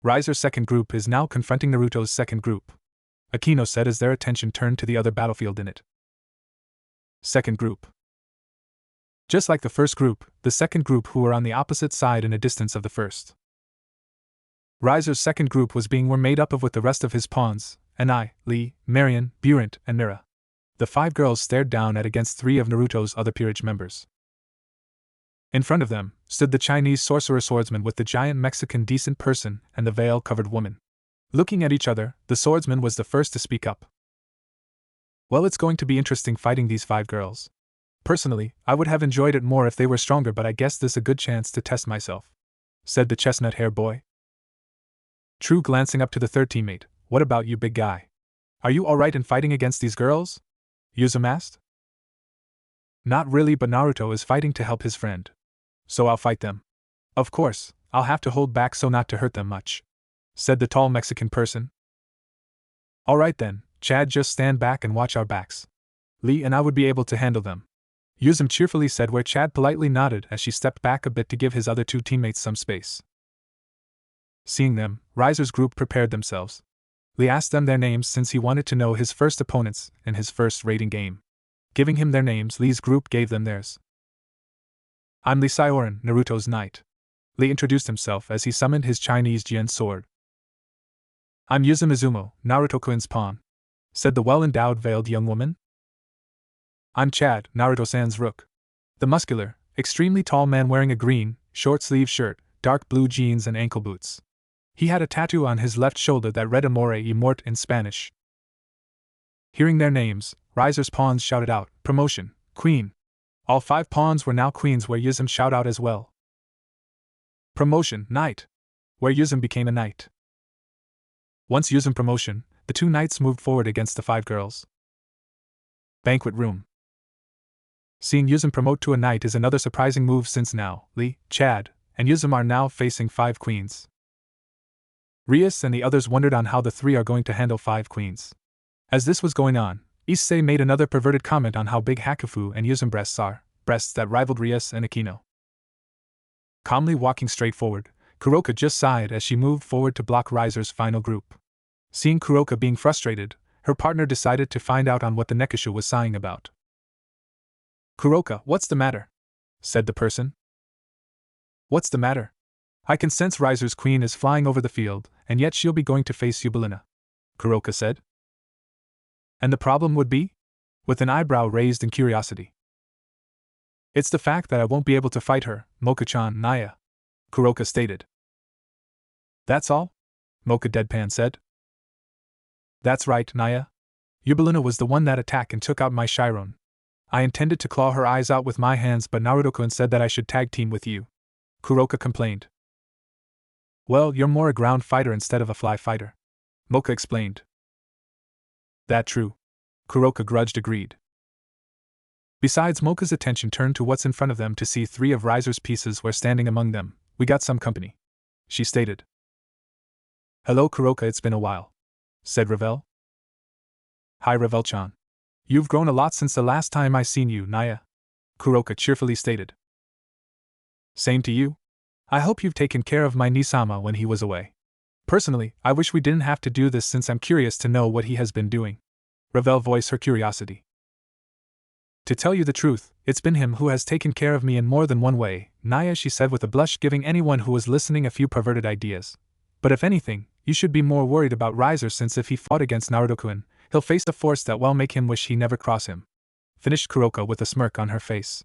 Riser's second group is now confronting Naruto's second group, Akino said as their attention turned to the other battlefield in it. Second group. Just like the first group, the second group who were on the opposite side in a distance of the first. Riser's second group were made up of with the rest of his pawns, Anai, Lee, Marion, Burent, and Mira. The 5 girls stared down at against 3 of Naruto's other peerage members. In front of them stood the Chinese sorcerer swordsman with the giant Mexican decent person and the veil-covered woman. Looking at each other, the swordsman was the first to speak up. Well, it's going to be interesting fighting these 5 girls. Personally, I would have enjoyed it more if they were stronger, but I guess this is a good chance to test myself, said the chestnut-haired boy. True, glancing up to the third teammate. What about you, big guy? Are you alright in fighting against these girls? Yuzum asked. Not really, but Naruto is fighting to help his friend. So I'll fight them. Of course, I'll have to hold back so not to hurt them much, said the tall Mexican person. Alright then, Chad, just stand back and watch our backs. Lee and I would be able to handle them, Yuzum cheerfully said, where Chad politely nodded as she stepped back a bit to give his other 2 teammates some space. Seeing them, Riser's group prepared themselves. Lee asked them their names since he wanted to know his first opponents in his first raiding game. Giving him their names, Lee's group gave them theirs. I'm Lee Sioran, Naruto's knight. Lee introduced himself as he summoned his Chinese Jian sword. I'm Yuzum Izumo, Naruto-kun's pawn, said the well-endowed veiled young woman. I'm Chad, Naruto-san's rook. The muscular, extremely tall man wearing a green, short-sleeved shirt, dark blue jeans and ankle boots. He had a tattoo on his left shoulder that read Amore y Mort in Spanish. Hearing their names, Riser's pawns shouted out, Promotion, Queen. All 5 pawns were now queens, where Yuzum shouted out as well. Promotion, Knight. Where Yuzum became a knight. Once Yuzum promotion, the 2 knights moved forward against the 5 girls. Banquet room. Seeing Yuzum promote to a knight is another surprising move, since now, Lee, Chad, and Yuzum are now facing 5 queens. Rias and the others wondered on how the 3 are going to handle 5 queens. As this was going on, Issei made another perverted comment on how big Hakufu and Yuzum breasts are, breasts that rivaled Rias and Akino. Calmly walking straight forward, Kuroka just sighed as she moved forward to block Riser's final group. Seeing Kuroka being frustrated, her partner decided to find out on what the Nekishu was sighing about. Kuroka, what's the matter? Said the person. What's the matter? I can sense Riser's queen is flying over the field, and yet she'll be going to face Yubelina, Kuroka said. And the problem would be? With an eyebrow raised in curiosity. It's the fact that I won't be able to fight her, Mocha-chan, Naya, Kuroka stated. That's all? Mocha deadpan said. That's right, Naya. Yubelina was the one that attacked and took out my Chiron. I intended to claw her eyes out with my hands, but Naruto-kun said that I should tag team with you, Kuroka complained. Well, you're more a ground fighter instead of a fly fighter, Mocha explained. That true, Kuroka grudged agreed. Besides, Mocha's attention turned to what's in front of them to see 3 of Riser's pieces were standing among them. We got some company, she stated. Hello Kuroka, it's been a while, said Ravel. Hi Ravel-chan. You've grown a lot since the last time I seen you, Naya, Kuroka cheerfully stated. Same to you. I hope you've taken care of my Nisama when he was away. Personally, I wish we didn't have to do this, since I'm curious to know what he has been doing. Ravel voiced her curiosity. To tell you the truth, it's been him who has taken care of me in more than one way, Naya, she said with a blush, giving anyone who was listening a few perverted ideas. But if anything, you should be more worried about Riser, since if he fought against Naruto-kun, he'll face a force that will make him wish he never cross him, finished Kuroka with a smirk on her face.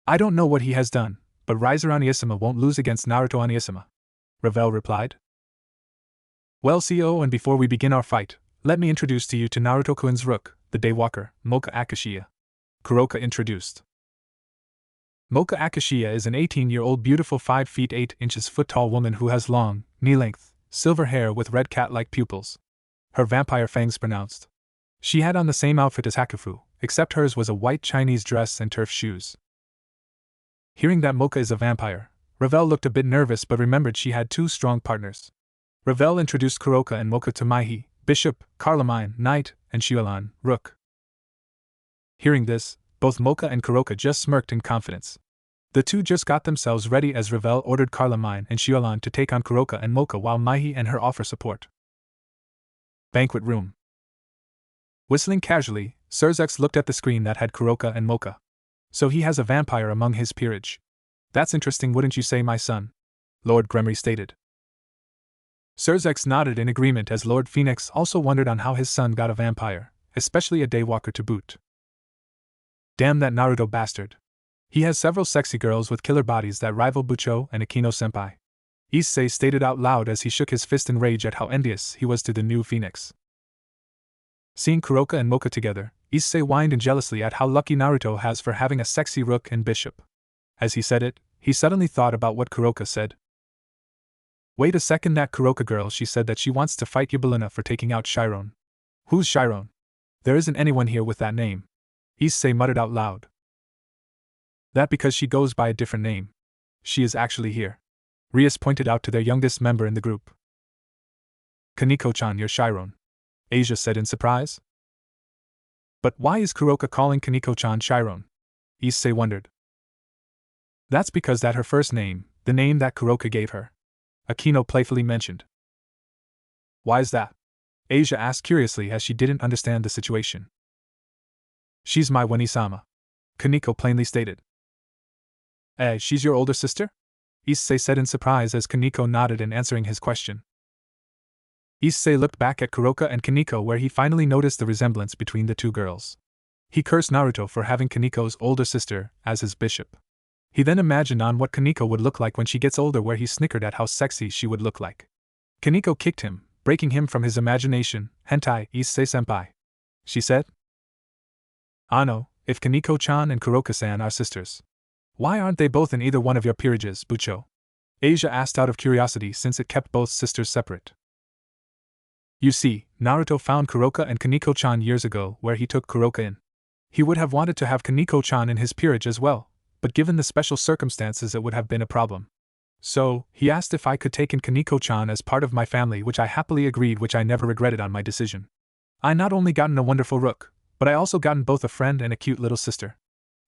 I don't know what he has done, but Riser Onissima won't lose against Naruto Onissima," Ravel replied. "Well, CO, and before we begin our fight, let me introduce to you to Naruto-kun's rook, the Daywalker, Mocha Akashiya," Kuroka introduced. Mocha Akashiya is an 18-year-old beautiful 5 feet 8 inches foot-tall woman who has long, knee-length, silver hair with red cat-like pupils. Her vampire fangs pronounced. She had on the same outfit as Hakufu, except hers was a white Chinese dress and turf shoes. Hearing that Mocha is a vampire, Ravel looked a bit nervous but remembered she had 2 strong partners. Ravel introduced Kuroka and Mocha to Maihi, Bishop, Carlamine, Knight, and Xiaolan, Rook. Hearing this, both Mocha and Kuroka just smirked in confidence. The two just got themselves ready as Ravel ordered Carlamine and Xiaolan to take on Kuroka and Mocha while Maihi and her offer support. Banquet room. Whistling casually, Sirzex looked at the screen that had Kuroka and Mocha. "So he has a vampire among his peerage. That's interesting, wouldn't you say, my son?" Lord Gremory stated. Sirzex nodded in agreement as Lord Phenx also wondered on how his son got a vampire, especially a daywalker to boot. "Damn that Naruto bastard. He has several sexy girls with killer bodies that rival Bucho and Akino-senpai," Issei stated out loud as he shook his fist in rage at how envious he was to the new Phenx. Seeing Kuroka and Mocha together, Issei whined jealously at how lucky Naruto has for having a sexy rook and bishop. As he said it, he suddenly thought about what Kuroka said. "Wait a second, that Kuroka girl, she said that she wants to fight Yubelina for taking out Chiron. Who's Chiron? There isn't anyone here with that name," Issei muttered out loud. "That because she goes by a different name. She is actually here," Rias pointed out to their youngest member in the group. "Kaneko-chan, you're Chiron," Asia said in surprise. "But why is Kuroka calling Kaneko-chan Chiron?" Issei wondered. "That's because that's her first name, the name that Kuroka gave her," Akino playfully mentioned. "Why's that?" Asia asked curiously as she didn't understand the situation. "She's my Wanisama," Kaneko plainly stated. She's your older sister?" Issei said in surprise as Kaneko nodded in answering his question. Issei looked back at Kuroka and Kaneko where he finally noticed the resemblance between the two girls. He cursed Naruto for having Kaneko's older sister as his bishop. He then imagined on what Kaneko would look like when she gets older, where he snickered at how sexy she would look like. Kaneko kicked him, breaking him from his imagination. "Hentai, Issei-senpai," she said. "Ano, if Kaneko-chan and Kuroka-san are sisters, why aren't they both in either one of your peerages, Bucho?" Asia asked out of curiosity since it kept both sisters separate. "You see, Naruto found Kuroka and Kaneko-chan years ago where he took Kuroka in. He would have wanted to have Kaneko-chan in his peerage as well, but given the special circumstances it would have been a problem. So, he asked if I could take in Kaneko-chan as part of my family, which I happily agreed, which I never regretted on my decision. I not only gotten a wonderful rook, but I also gotten both a friend and a cute little sister,"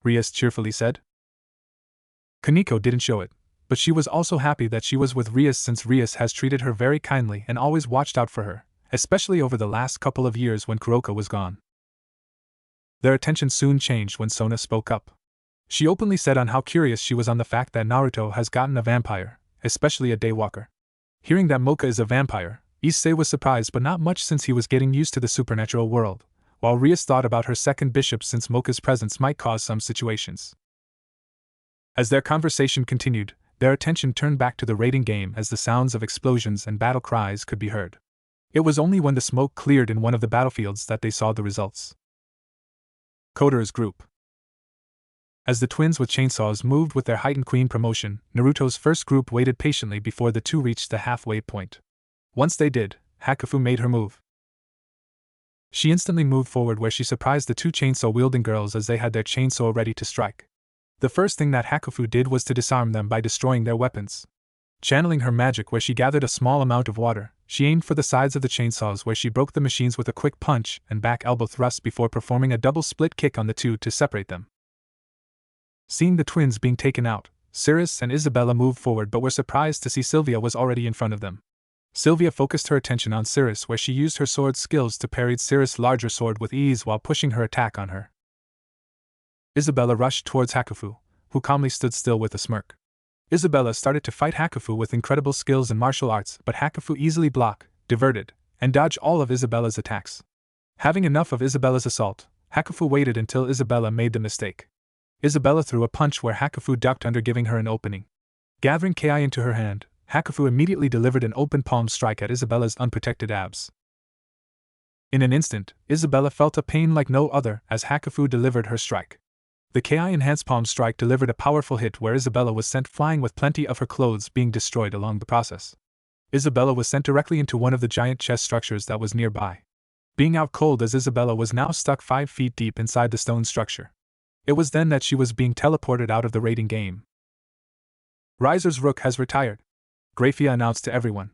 Rias cheerfully said. Kaneko didn't show it, but she was also happy that she was with Rias since Rias has treated her very kindly and always watched out for her, especially over the last couple of years when Kuroka was gone. Their attention soon changed when Sona spoke up. She openly said on how curious she was on the fact that Naruto has gotten a vampire, especially a daywalker. Hearing that Mocha is a vampire, Issei was surprised but not much since he was getting used to the supernatural world, while Rias thought about her second bishop since Mocha's presence might cause some situations. As their conversation continued, their attention turned back to the raiding game as the sounds of explosions and battle cries could be heard. It was only when the smoke cleared in one of the battlefields that they saw the results. Coders Group. As the twins with chainsaws moved with their heightened queen promotion, Naruto's first group waited patiently before the two reached the halfway point. Once they did, Hakufu made her move. She instantly moved forward where she surprised the two chainsaw-wielding girls as they had their chainsaw ready to strike. The first thing that Hakufu did was to disarm them by destroying their weapons. Channeling her magic where she gathered a small amount of water, she aimed for the sides of the chainsaws where she broke the machines with a quick punch and back elbow thrust before performing a double split kick on the two to separate them. Seeing the twins being taken out, Cirrus and Isabella moved forward but were surprised to see Sylvia was already in front of them. Sylvia focused her attention on Cirrus where she used her sword skills to parry Cirrus' larger sword with ease while pushing her attack on her. Isabella rushed towards Hakufu, who calmly stood still with a smirk. Isabella started to fight Hakufu with incredible skills in martial arts, but Hakufu easily blocked, diverted, and dodged all of Isabella's attacks. Having enough of Isabella's assault, Hakufu waited until Isabella made the mistake. Isabella threw a punch where Hakufu ducked under, giving her an opening. Gathering Ki into her hand, Hakufu immediately delivered an open palm strike at Isabella's unprotected abs. In an instant, Isabella felt a pain like no other as Hakufu delivered her strike. The Ki-enhanced palm strike delivered a powerful hit where Isabella was sent flying, with plenty of her clothes being destroyed along the process. Isabella was sent directly into one of the giant chest structures that was nearby. Being out cold, as Isabella was now stuck 5 feet deep inside the stone structure. It was then that she was being teleported out of the raiding game. Riser's rook has retired, Grafia announced to everyone.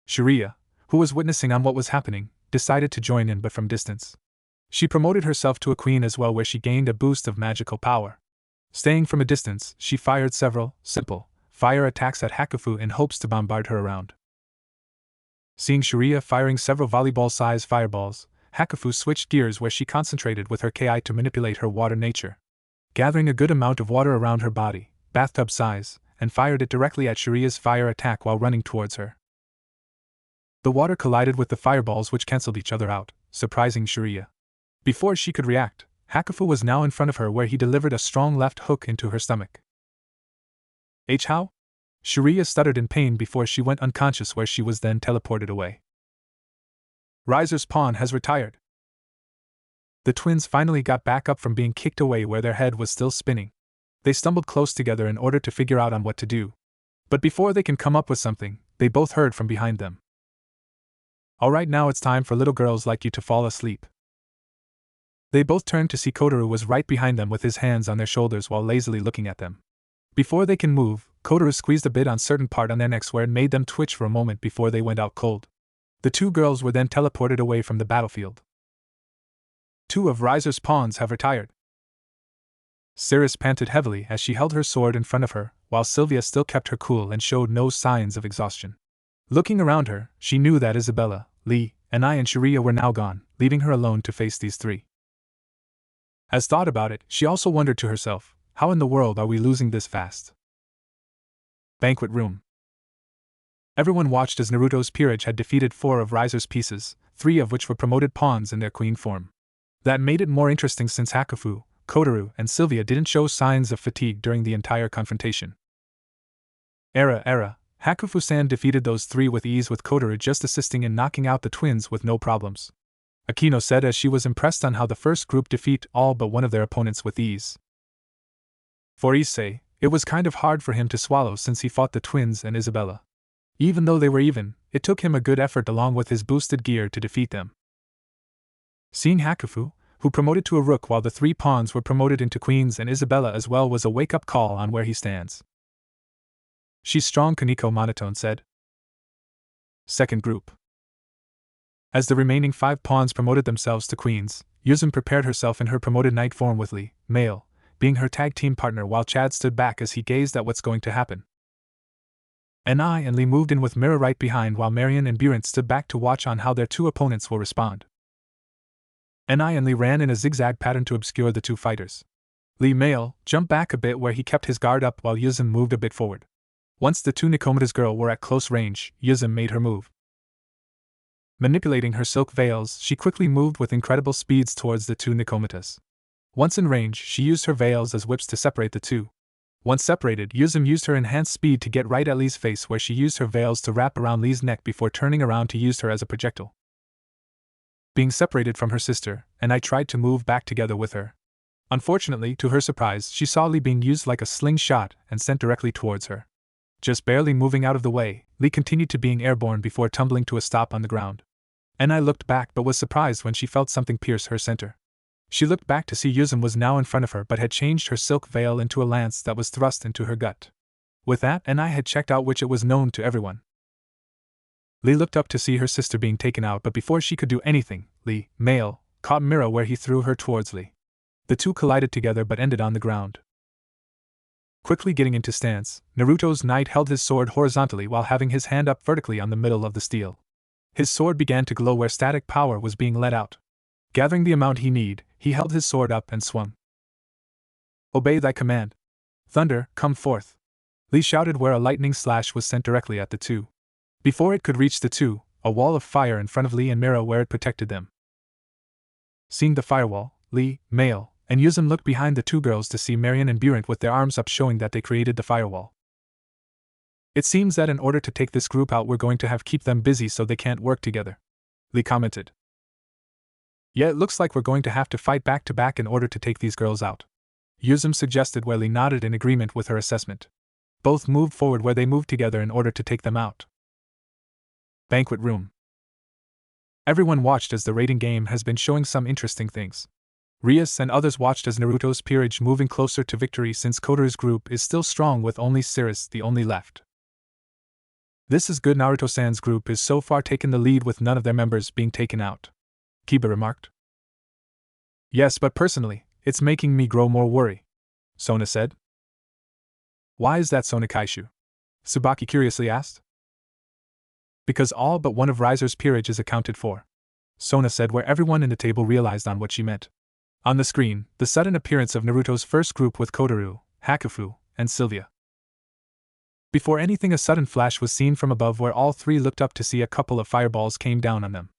Sharia, who was witnessing on what was happening, decided to join in, but from distance. She promoted herself to a queen as well, where she gained a boost of magical power. Staying from a distance, she fired several, simple, fire attacks at Hakufu in hopes to bombard her around. Seeing Sharia firing several volleyball-sized fireballs, Hakufu switched gears where she concentrated with her Ki to manipulate her water nature. Gathering a good amount of water around her body, bathtub size, and fired it directly at Sharia's fire attack while running towards her. The water collided with the fireballs, which cancelled each other out, surprising Sharia. Before she could react, Hakufu was now in front of her, where he delivered a strong left hook into her stomach. How? Sharia stuttered in pain before she went unconscious, where she was then teleported away. Riser's pawn has retired. The twins finally got back up from being kicked away, where their head was still spinning. They stumbled close together in order to figure out on what to do. But before they can come up with something, they both heard from behind them. Alright, now it's time for little girls like you to fall asleep. They both turned to see Kotaru was right behind them with his hands on their shoulders while lazily looking at them. Before they can move, Kotaru squeezed a bit on certain part on their necks where it made them twitch for a moment before they went out cold. The two girls were then teleported away from the battlefield. 2 of Riser's pawns have retired. Cirrus panted heavily as she held her sword in front of her, while Sylvia still kept her cool and showed no signs of exhaustion. Looking around her, she knew that Isabella, Lee, and Sharia were now gone, leaving her alone to face these 3. As thought about it, she also wondered to herself, how in the world are we losing this fast? Banquet room. Everyone watched as Naruto's peerage had defeated 4 of Riser's pieces, 3 of which were promoted pawns in their queen form. That made it more interesting since Hakufu, Kotaru, and Sylvia didn't show signs of fatigue during the entire confrontation. Hakufu-san defeated those 3 with ease, with Kotaru just assisting in knocking out the twins with no problems. Akino said as she was impressed on how the first group defeat all but one of their opponents with ease. For Issei, it was kind of hard for him to swallow since he fought the twins and Isabella. Even though they were even, it took him a good effort along with his boosted gear to defeat them. Seeing Hakufu, who promoted to a rook while the 3 pawns were promoted into queens and Isabella as well, was a wake-up call on where he stands. She's strong, Kaneko monotone said. Second group. As the remaining 5 pawns promoted themselves to queens, Yuzum prepared herself in her promoted knight form with Lee, male, being her tag team partner, while Chad stood back as he gazed at what's going to happen. Ni and Lee moved in with Mira right behind, while Marion and Burent stood back to watch on how their 2 opponents will respond. Ni and Lee ran in a zigzag pattern to obscure the 2 fighters. Lee, male, jumped back a bit where he kept his guard up, while Yuzum moved a bit forward. Once the 2 Nikomata's girl were at close range, Yuzum made her move. Manipulating her silk veils, she quickly moved with incredible speeds towards the 2 Nikomatas. Once in range, she used her veils as whips to separate the 2. Once separated, Yuzum used her enhanced speed to get right at Lee's face, where she used her veils to wrap around Lee's neck before turning around to use her as a projectile. Being separated from her sister, I tried to move back together with her. Unfortunately, to her surprise, she saw Lee being used like a slingshot and sent directly towards her. Just barely moving out of the way, Lee continued to being airborne before tumbling to a stop on the ground. I looked back but was surprised when she felt something pierce her center. She looked back to see Yuzum was now in front of her but had changed her silk veil into a lance that was thrust into her gut. With that, I had checked out, which it was known to everyone. Lee looked up to see her sister being taken out, but before she could do anything, Lee, male, caught Mira where he threw her towards Lee. The 2 collided together but ended on the ground. Quickly getting into stance, Naruto's knight held his sword horizontally while having his hand up vertically on the middle of the steel. His sword began to glow where static power was being let out. Gathering the amount he needed, he held his sword up and swung. Obey thy command. Thunder, come forth. Lee shouted where a lightning slash was sent directly at the 2. Before it could reach the 2, a wall of fire in front of Lee and Mira where it protected them. Seeing the firewall, Lee, male, and Yuzum looked behind the two girls to see Marion and Burent with their arms up showing that they created the firewall. It seems that in order to take this group out we're going to have keep them busy so they can't work together, Lee commented. Yeah, it looks like we're going to have to fight back to back in order to take these girls out, Yuzum suggested while Lee nodded in agreement with her assessment. Both moved forward where they moved together in order to take them out. Banquet room. Everyone watched as the rating game has been showing some interesting things. Rias and others watched as Naruto's peerage moving closer to victory since Kotoru's group is still strong with only Cirrus the only left. This is good. Naruto-san's group is so far taken the lead with none of their members being taken out, Kiba remarked. Yes, but personally, it's making me grow more worry, Sona said. Why is that, Sona Kaishu? Tsubaki curiously asked. Because all but one of Riser's peerage is accounted for, Sona said, where everyone in the table realized on what she meant. On the screen, the sudden appearance of Naruto's first group with Kotoru, Hakufu, and Sylvia. Before anything, a sudden flash was seen from above where all three looked up to see a couple of fireballs came down on them.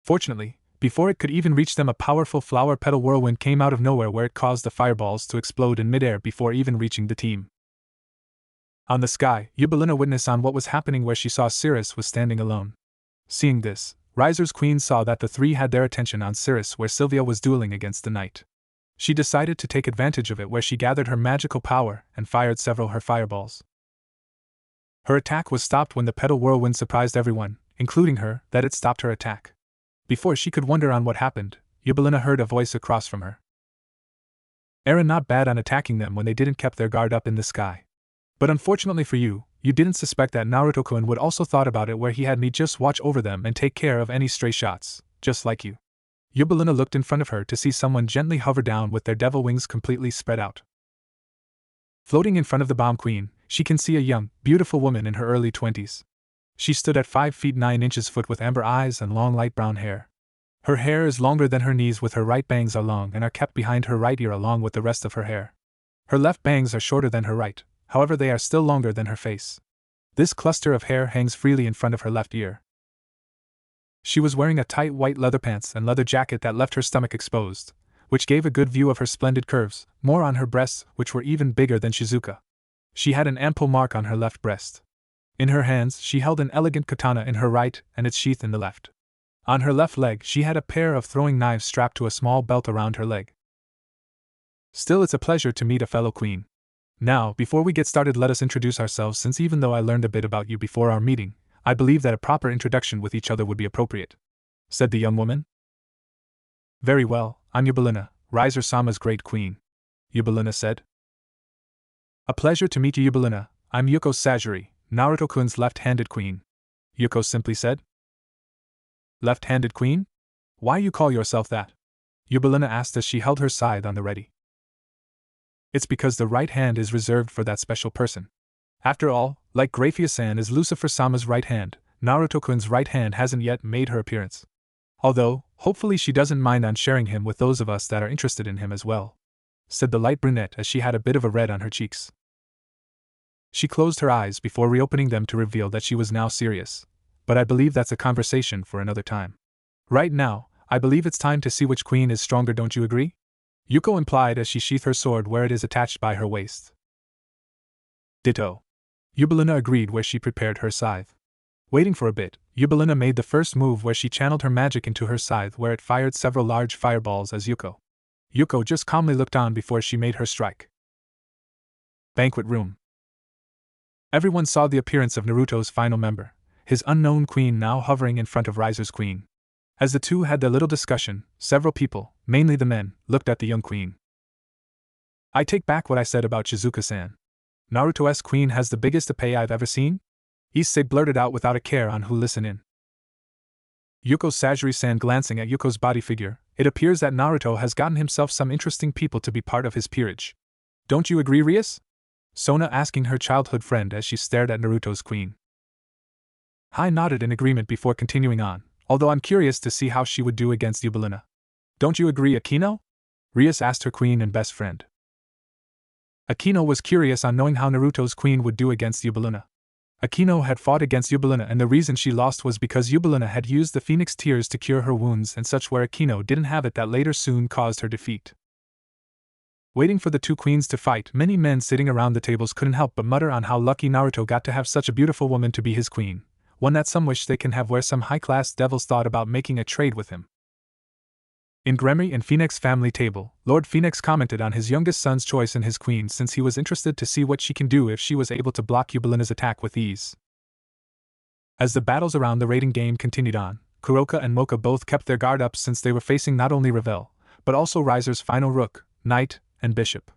Fortunately, before it could even reach them, a powerful flower petal whirlwind came out of nowhere where it caused the fireballs to explode in midair before even reaching the team. On the sky, Yubelina witnessed on what was happening where she saw Cirrus was standing alone. Seeing this, Riser's queen saw that the three had their attention on Cirrus where Sylvia was dueling against the knight. She decided to take advantage of it where she gathered her magical power and fired several her fireballs. Her attack was stopped when the petal whirlwind surprised everyone, including her, that it stopped her attack. Before she could wonder on what happened, Yubelina heard a voice across from her. Eren not bad on attacking them when they didn't keep their guard up in the sky. But unfortunately for you, you didn't suspect that Naruto-kun would also thought about it where he had me just watch over them and take care of any stray shots, just like you. Yubelina looked in front of her to see someone gently hover down with their devil wings completely spread out. Floating in front of the bomb queen, she can see a young, beautiful woman in her early 20s. She stood at 5 feet 9 inches foot with amber eyes and long light brown hair. Her hair is longer than her knees with her right bangs are long and are kept behind her right ear along with the rest of her hair. Her left bangs are shorter than her right, however they are still longer than her face. This cluster of hair hangs freely in front of her left ear. She was wearing a tight white leather pants and leather jacket that left her stomach exposed, which gave a good view of her splendid curves, more on her breasts, which were even bigger than Shizuka. She had an ample mark on her left breast. In her hands she held an elegant katana in her right and its sheath in the left. On her left leg she had a pair of throwing knives strapped to a small belt around her leg. Still, it's a pleasure to meet a fellow queen. Now, before we get started, let us introduce ourselves, since even though I learned a bit about you before our meeting, I believe that a proper introduction with each other would be appropriate, said the young woman. Very well, I'm Yubelina, Riser-sama's great queen, Yubelina said. A pleasure to meet you, Yubelina. I'm Yuko Sajiri, Naruto-kun's left-handed queen, Yuko simply said. Left-handed queen? Why you call yourself that? Yubelina asked as she held her scythe on the ready. It's because the right hand is reserved for that special person. After all, like Graphia-san is Lucifer-sama's right hand, Naruto-kun's right hand hasn't yet made her appearance. Although, hopefully she doesn't mind on sharing him with those of us that are interested in him as well, said the light brunette as she had a bit of a red on her cheeks. She closed her eyes before reopening them to reveal that she was now serious, but I believe that's a conversation for another time. Right now, I believe it's time to see which queen is stronger, don't you agree? Yuko implied as she sheathed her sword where it is attached by her waist. Ditto. Yubelina agreed where she prepared her scythe. Waiting for a bit, Yubelina made the first move where she channeled her magic into her scythe where it fired several large fireballs as Yuko. Yuko just calmly looked on before she made her strike. Banquet room. Everyone saw the appearance of Naruto's final member, his unknown queen, now hovering in front of Riser's queen. As the two had their little discussion, several people, mainly the men, looked at the young queen. I take back what I said about Shizuka-san. Naruto's queen has the biggest épée I've ever seen? Issei blurted out without a care on who listened in. Yuko Sajiri-san glancing at Yuko's body figure, it appears that Naruto has gotten himself some interesting people to be part of his peerage. Don't you agree, Rias? Sona asking her childhood friend as she stared at Naruto's queen. Hai nodded in agreement before continuing on, although I'm curious to see how she would do against Yubelina. Don't you agree, Akino? Rias asked her queen and best friend. Akino was curious on knowing how Naruto's queen would do against Yubelina. Akino had fought against Yubelina, and the reason she lost was because Yubelina had used the Phenix tears to cure her wounds and such, where Akino didn't have it, that later soon caused her defeat. Waiting for the two queens to fight, many men sitting around the tables couldn't help but mutter on how lucky Naruto got to have such a beautiful woman to be his queen, one that some wish they can have, where some high-class devils thought about making a trade with him. In Gremry and Phenx family table, Lord Phenx commented on his youngest son's choice in his queen, since he was interested to see what she can do if she was able to block Yubelina's attack with ease. As the battles around the raiding game continued on, Kuroka and Mocha both kept their guard up, since they were facing not only Revel, but also Riser's final rook, knight, and bishop.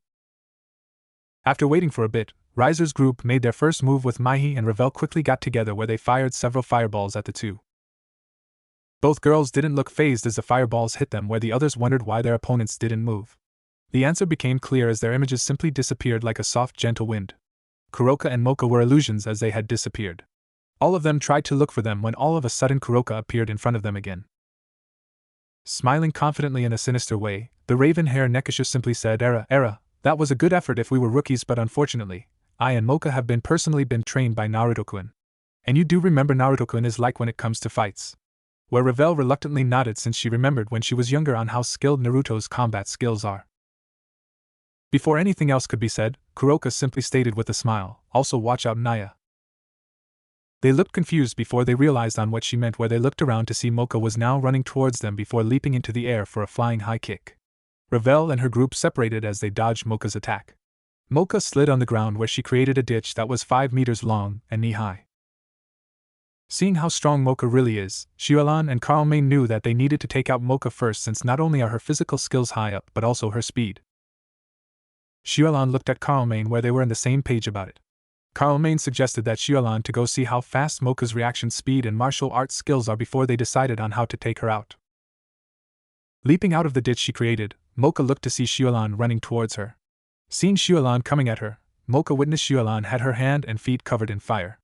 After waiting for a bit, Riser's group made their first move, with Maihi and Revel quickly got together, where they fired several fireballs at the two. Both girls didn't look fazed as the fireballs hit them, where the others wondered why their opponents didn't move. The answer became clear as their images simply disappeared like a soft, gentle wind. Kuroka and Mocha were illusions, as they had disappeared. All of them tried to look for them when all of a sudden Kuroka appeared in front of them again. Smiling confidently in a sinister way, the raven-haired Nekasha simply said, Era, that was a good effort if we were rookies, but unfortunately, I and Mocha have been personally trained by Naruto-kun. And you do remember Naruto-kun is like when it comes to fights. Where Revel reluctantly nodded, since she remembered when she was younger on how skilled Naruto's combat skills are. Before anything else could be said, Kuroka simply stated with a smile, also watch out, Naya. They looked confused before they realized on what she meant, where they looked around to see Mocha was now running towards them before leaping into the air for a flying high kick. Revel and her group separated as they dodged Mocha's attack. Mocha slid on the ground, where she created a ditch that was 5 meters long and knee-high. Seeing how strong Mocha really is, Xiaolan and Karl Mayne knew that they needed to take out Mocha first, since not only are her physical skills high up but also her speed. Xiaolan looked at Karl Mayne, where they were on the same page about it. Karl Mayne suggested that Xiaolan to go see how fast Mocha's reaction speed and martial arts skills are before they decided on how to take her out. Leaping out of the ditch she created, Mocha looked to see Xiaolan running towards her. Seeing Xiaolan coming at her, Mocha witnessed Xiaolan had her hand and feet covered in fire.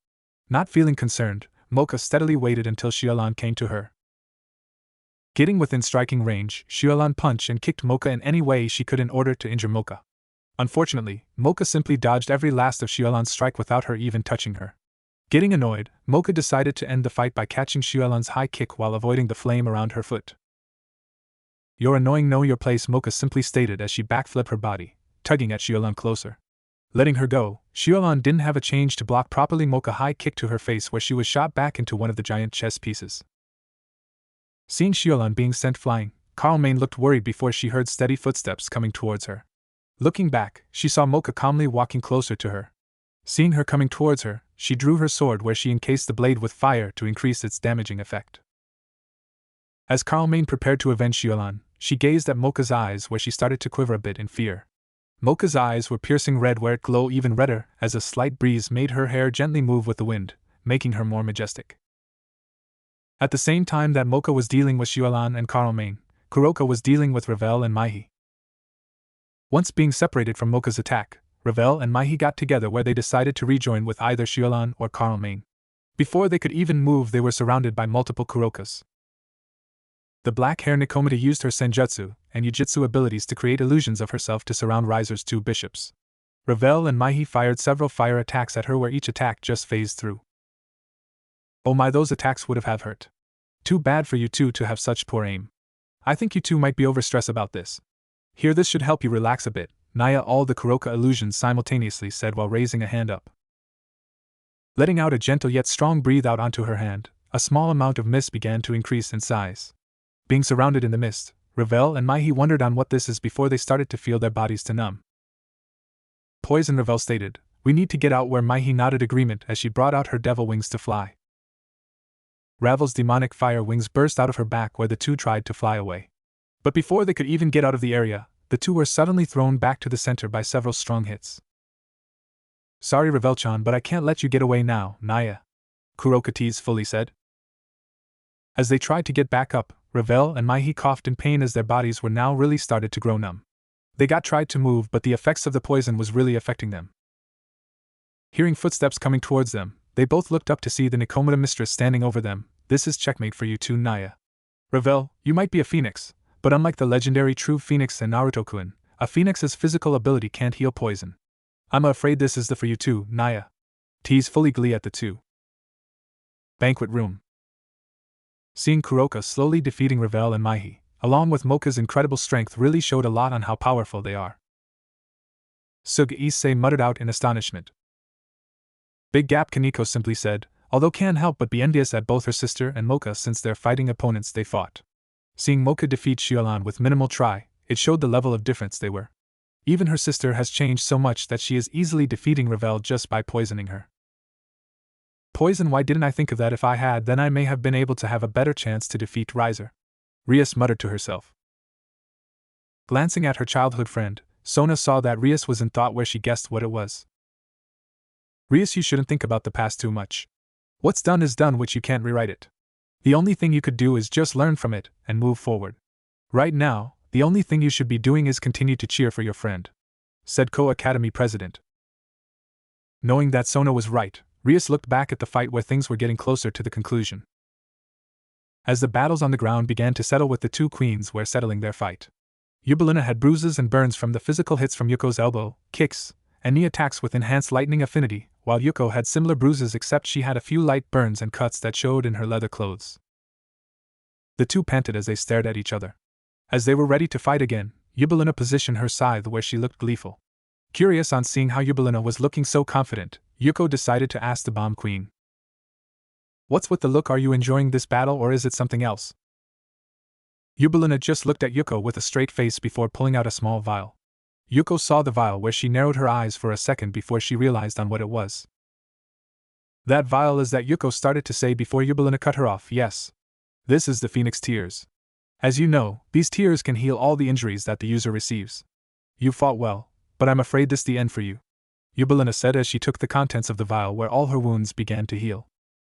Not feeling concerned, Mocha steadily waited until Xiaolan came to her. Getting within striking range, Xiaolan punched and kicked Mocha in any way she could in order to injure Mocha. Unfortunately, Mocha simply dodged every last of Xiaolan's strike without her even touching her. Getting annoyed, Mocha decided to end the fight by catching Xiaolan's high kick while avoiding the flame around her foot. You're annoying, know your place, Mocha simply stated as she backflipped her body, tugging at Xiaolan closer. Letting her go, Xiaolan didn't have a change to block properly Mocha high kick to her face, where she was shot back into one of the giant chess pieces. Seeing Xiaolan being sent flying, Karl Mayne looked worried before she heard steady footsteps coming towards her. Looking back, she saw Mocha calmly walking closer to her. Seeing her coming towards her, she drew her sword, where she encased the blade with fire to increase its damaging effect. As Karl Mayne prepared to avenge Xiaolan, she gazed at Mocha's eyes, where she started to quiver a bit in fear. Mocha's eyes were piercing red, where it glowed even redder as a slight breeze made her hair gently move with the wind, making her more majestic. At the same time that Mocha was dealing with Xiaolan and Karl Mayne, Kuroka was dealing with Revel and Maihi. Once being separated from Mocha's attack, Revel and Maihi got together, where they decided to rejoin with either Xiaolan or Karl Mayne. Before they could even move, they were surrounded by multiple Kurokas. The black-haired Nikomata used her senjutsu and yujitsu abilities to create illusions of herself to surround Riser's two bishops. Revel and Maihi fired several fire attacks at her, where each attack just phased through. Oh my, those attacks would have hurt. Too bad for you two to have such poor aim. I think you two might be overstressed about this. Here, this should help you relax a bit, Naya, all the Kuroka illusions simultaneously said while raising a hand up. Letting out a gentle yet strong breathe out onto her hand, a small amount of mist began to increase in size. Being surrounded in the mist, Revel and Maihi wondered on what this is before they started to feel their bodies to numb. Poison, Revel stated, we need to get out, where Maihi nodded agreement as she brought out her devil wings to fly. Ravel's demonic fire wings burst out of her back, where the two tried to fly away. But before they could even get out of the area, the two were suddenly thrown back to the center by several strong hits. Sorry, Revel-chan, but I can't let you get away now, Naya, Kuroka teasfully said. As they tried to get back up, Revel and Maihi coughed in pain as their bodies were now really started to grow numb. They tried to move, but the effects of the poison was really affecting them. Hearing footsteps coming towards them, they both looked up to see the Nikomata mistress standing over them. This is checkmate for you two, Naya. Revel, you might be a phoenix, but unlike the legendary true phoenix and Naruto-kun, a phoenix's physical ability can't heal poison. I'm afraid this is the for you too, Naya. teased fully glee at the two. Banquet room. Seeing Kuroka slowly defeating Ravel and Maihi, along with Mocha's incredible strength, really showed a lot on how powerful they are. Suga-Issei muttered out in astonishment. Big gap, Kaneko simply said, although can't help but be envious at both her sister and Mocha since they're fighting opponents they fought. Seeing Mocha defeat Xiaolan with minimal try, it showed the level of difference they were. Even her sister has changed so much that she is easily defeating Ravel just by poisoning her. Poison, why didn't I think of that? If I had, then I may have been able to have a better chance to defeat Riser. Rias muttered to herself. Glancing at her childhood friend, Sona saw that Rias was in thought where she guessed what it was. Rias, you shouldn't think about the past too much. What's done is done, which you can't rewrite it. The only thing you could do is just learn from it and move forward. Right now, the only thing you should be doing is continue to cheer for your friend, said Co-Academy President. Knowing that Sona was right, Rias looked back at the fight where things were getting closer to the conclusion. As the battles on the ground began to settle with the two queens were settling their fight. Yubelina had bruises and burns from the physical hits from Yuko's elbow, kicks, and knee attacks with enhanced lightning affinity, while Yuko had similar bruises except she had a few light burns and cuts that showed in her leather clothes. The two panted as they stared at each other. As they were ready to fight again, Yubelina positioned her scythe where she looked gleeful. Curious on seeing how Yubelina was looking so confident, Yuko decided to ask the bomb queen. What's with the look? Are you enjoying this battle or is it something else? Yubelina just looked at Yuko with a straight face before pulling out a small vial. Yuko saw the vial where she narrowed her eyes for a second before she realized on what it was. That vial is that, Yuko started to say before Yubelina cut her off. Yes. This is the Phenx tears. As you know, these tears can heal all the injuries that the user receives. You fought well, but I'm afraid this is the end for you, Yubelina said as she took the contents of the vial where all her wounds began to heal.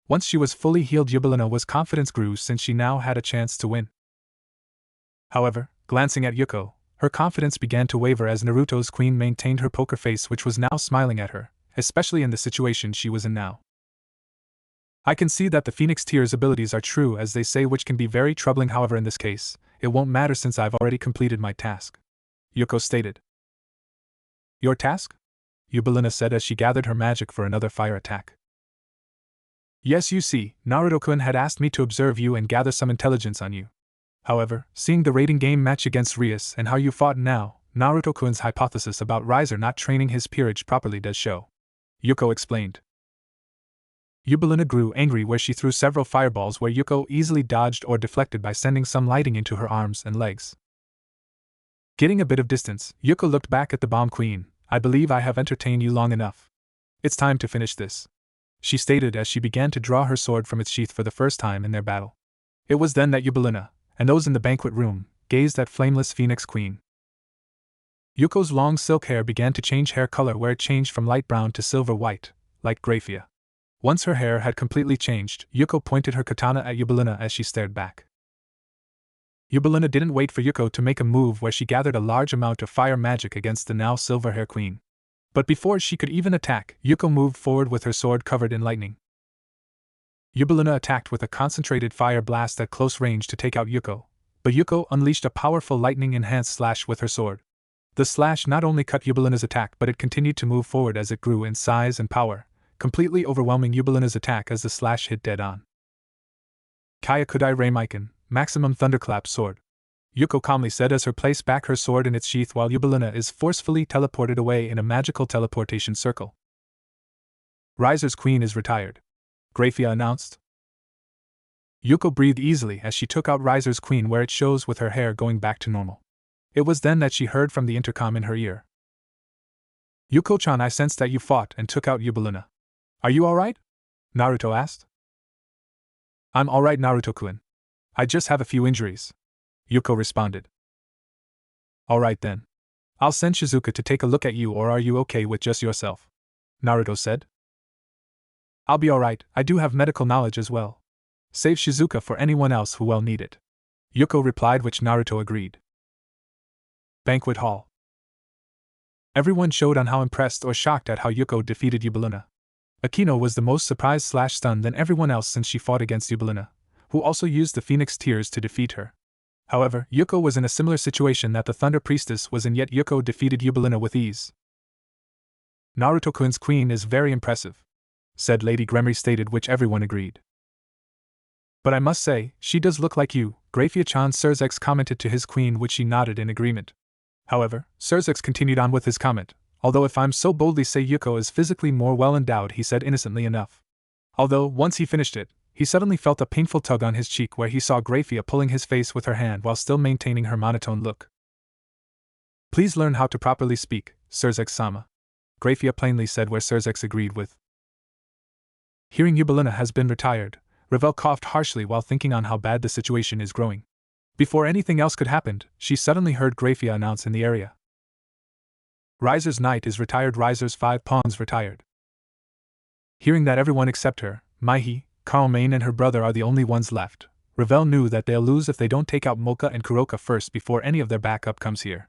Once she was fully healed, Yubelina's confidence grew since she now had a chance to win. However, glancing at Yuko, her confidence began to waver as Naruto's queen maintained her poker face, which was now smiling at her, especially in the situation she was in now. I can see that the Phenx Tears abilities are true as they say, which can be very troubling. However, in this case, it won't matter since I've already completed my task, Yuko stated. Your task? Yubelina said as she gathered her magic for another fire attack. Yes, you see, Naruto-kun had asked me to observe you and gather some intelligence on you. However, seeing the rating game match against Rias and how you fought now, Naruto-kun's hypothesis about Riser not training his peerage properly does show, Yuko explained. Yubelina grew angry where she threw several fireballs where Yuko easily dodged or deflected by sending some lighting into her arms and legs. Getting a bit of distance, Yuko looked back at the bomb queen. I believe I have entertained you long enough. It's time to finish this, she stated as she began to draw her sword from its sheath for the first time in their battle. It was then that Yubelina, and those in the banquet room, gazed at flameless Phenx Queen. Yuko's long silk hair began to change hair color where it changed from light brown to silver white, like Graphia. Once her hair had completely changed, Yuko pointed her katana at Yubelina as she stared back. Yubelina didn't wait for Yuko to make a move where she gathered a large amount of fire magic against the now silver hair queen. But before she could even attack, Yuko moved forward with her sword covered in lightning. Yubelina attacked with a concentrated fire blast at close range to take out Yuko, but Yuko unleashed a powerful lightning-enhanced slash with her sword. The slash not only cut Yubelina's attack but it continued to move forward as it grew in size and power, completely overwhelming Yubelina's attack as the slash hit dead-on. Kyakudai Raimaiken, Maximum Thunderclap Sword, Yuko calmly said as her placed back her sword in its sheath while Yubelina is forcefully teleported away in a magical teleportation circle. Riser's queen is retired, Graphia announced. Yuko breathed easily as she took out Riser's queen where it shows with her hair going back to normal. It was then that she heard from the intercom in her ear. Yuko-chan, I sensed that you fought and took out Yubelina. Are you alright? Naruto asked. I'm alright, Naruto-kun. I just have a few injuries, Yuko responded. Alright then. I'll send Shizuka to take a look at you, or are you okay with just yourself? Naruto said. I'll be alright, I do have medical knowledge as well. Save Shizuka for anyone else who will need it, Yuko replied, which Naruto agreed. Banquet Hall. Everyone showed on how impressed or shocked at how Yuko defeated Yubelina. Akino was the most surprised/stunned than everyone else since she fought against Yubelina, who also used the Phenx Tears to defeat her. However, Yuko was in a similar situation that the Thunder Priestess was in, yet Yuko defeated Yubelina with ease. Naruto-kun's queen is very impressive, said Lady Gremory stated, which everyone agreed. But I must say, she does look like you, Grafia-chan, Sirzex commented to his queen, which she nodded in agreement. However, Sirzex continued on with his comment. Although if I'm so boldly say Yuko is physically more well-endowed, he said innocently enough. Although, once he finished it, he suddenly felt a painful tug on his cheek where he saw Grafia pulling his face with her hand while still maintaining her monotone look. Please learn how to properly speak, Sirzex-sama, Grafia plainly said, where Sirzex agreed with. Hearing Yubelina has been retired, Ravel coughed harshly while thinking on how bad the situation is growing. Before anything else could happen, she suddenly heard Grafia announce in the area. Riser's knight is retired, Riser's 5 pawns retired. Hearing that everyone except her, Maihi, Carlmain and her brother are the only ones left, Ravel knew that they'll lose if they don't take out Mocha and Kuroka first before any of their backup comes here.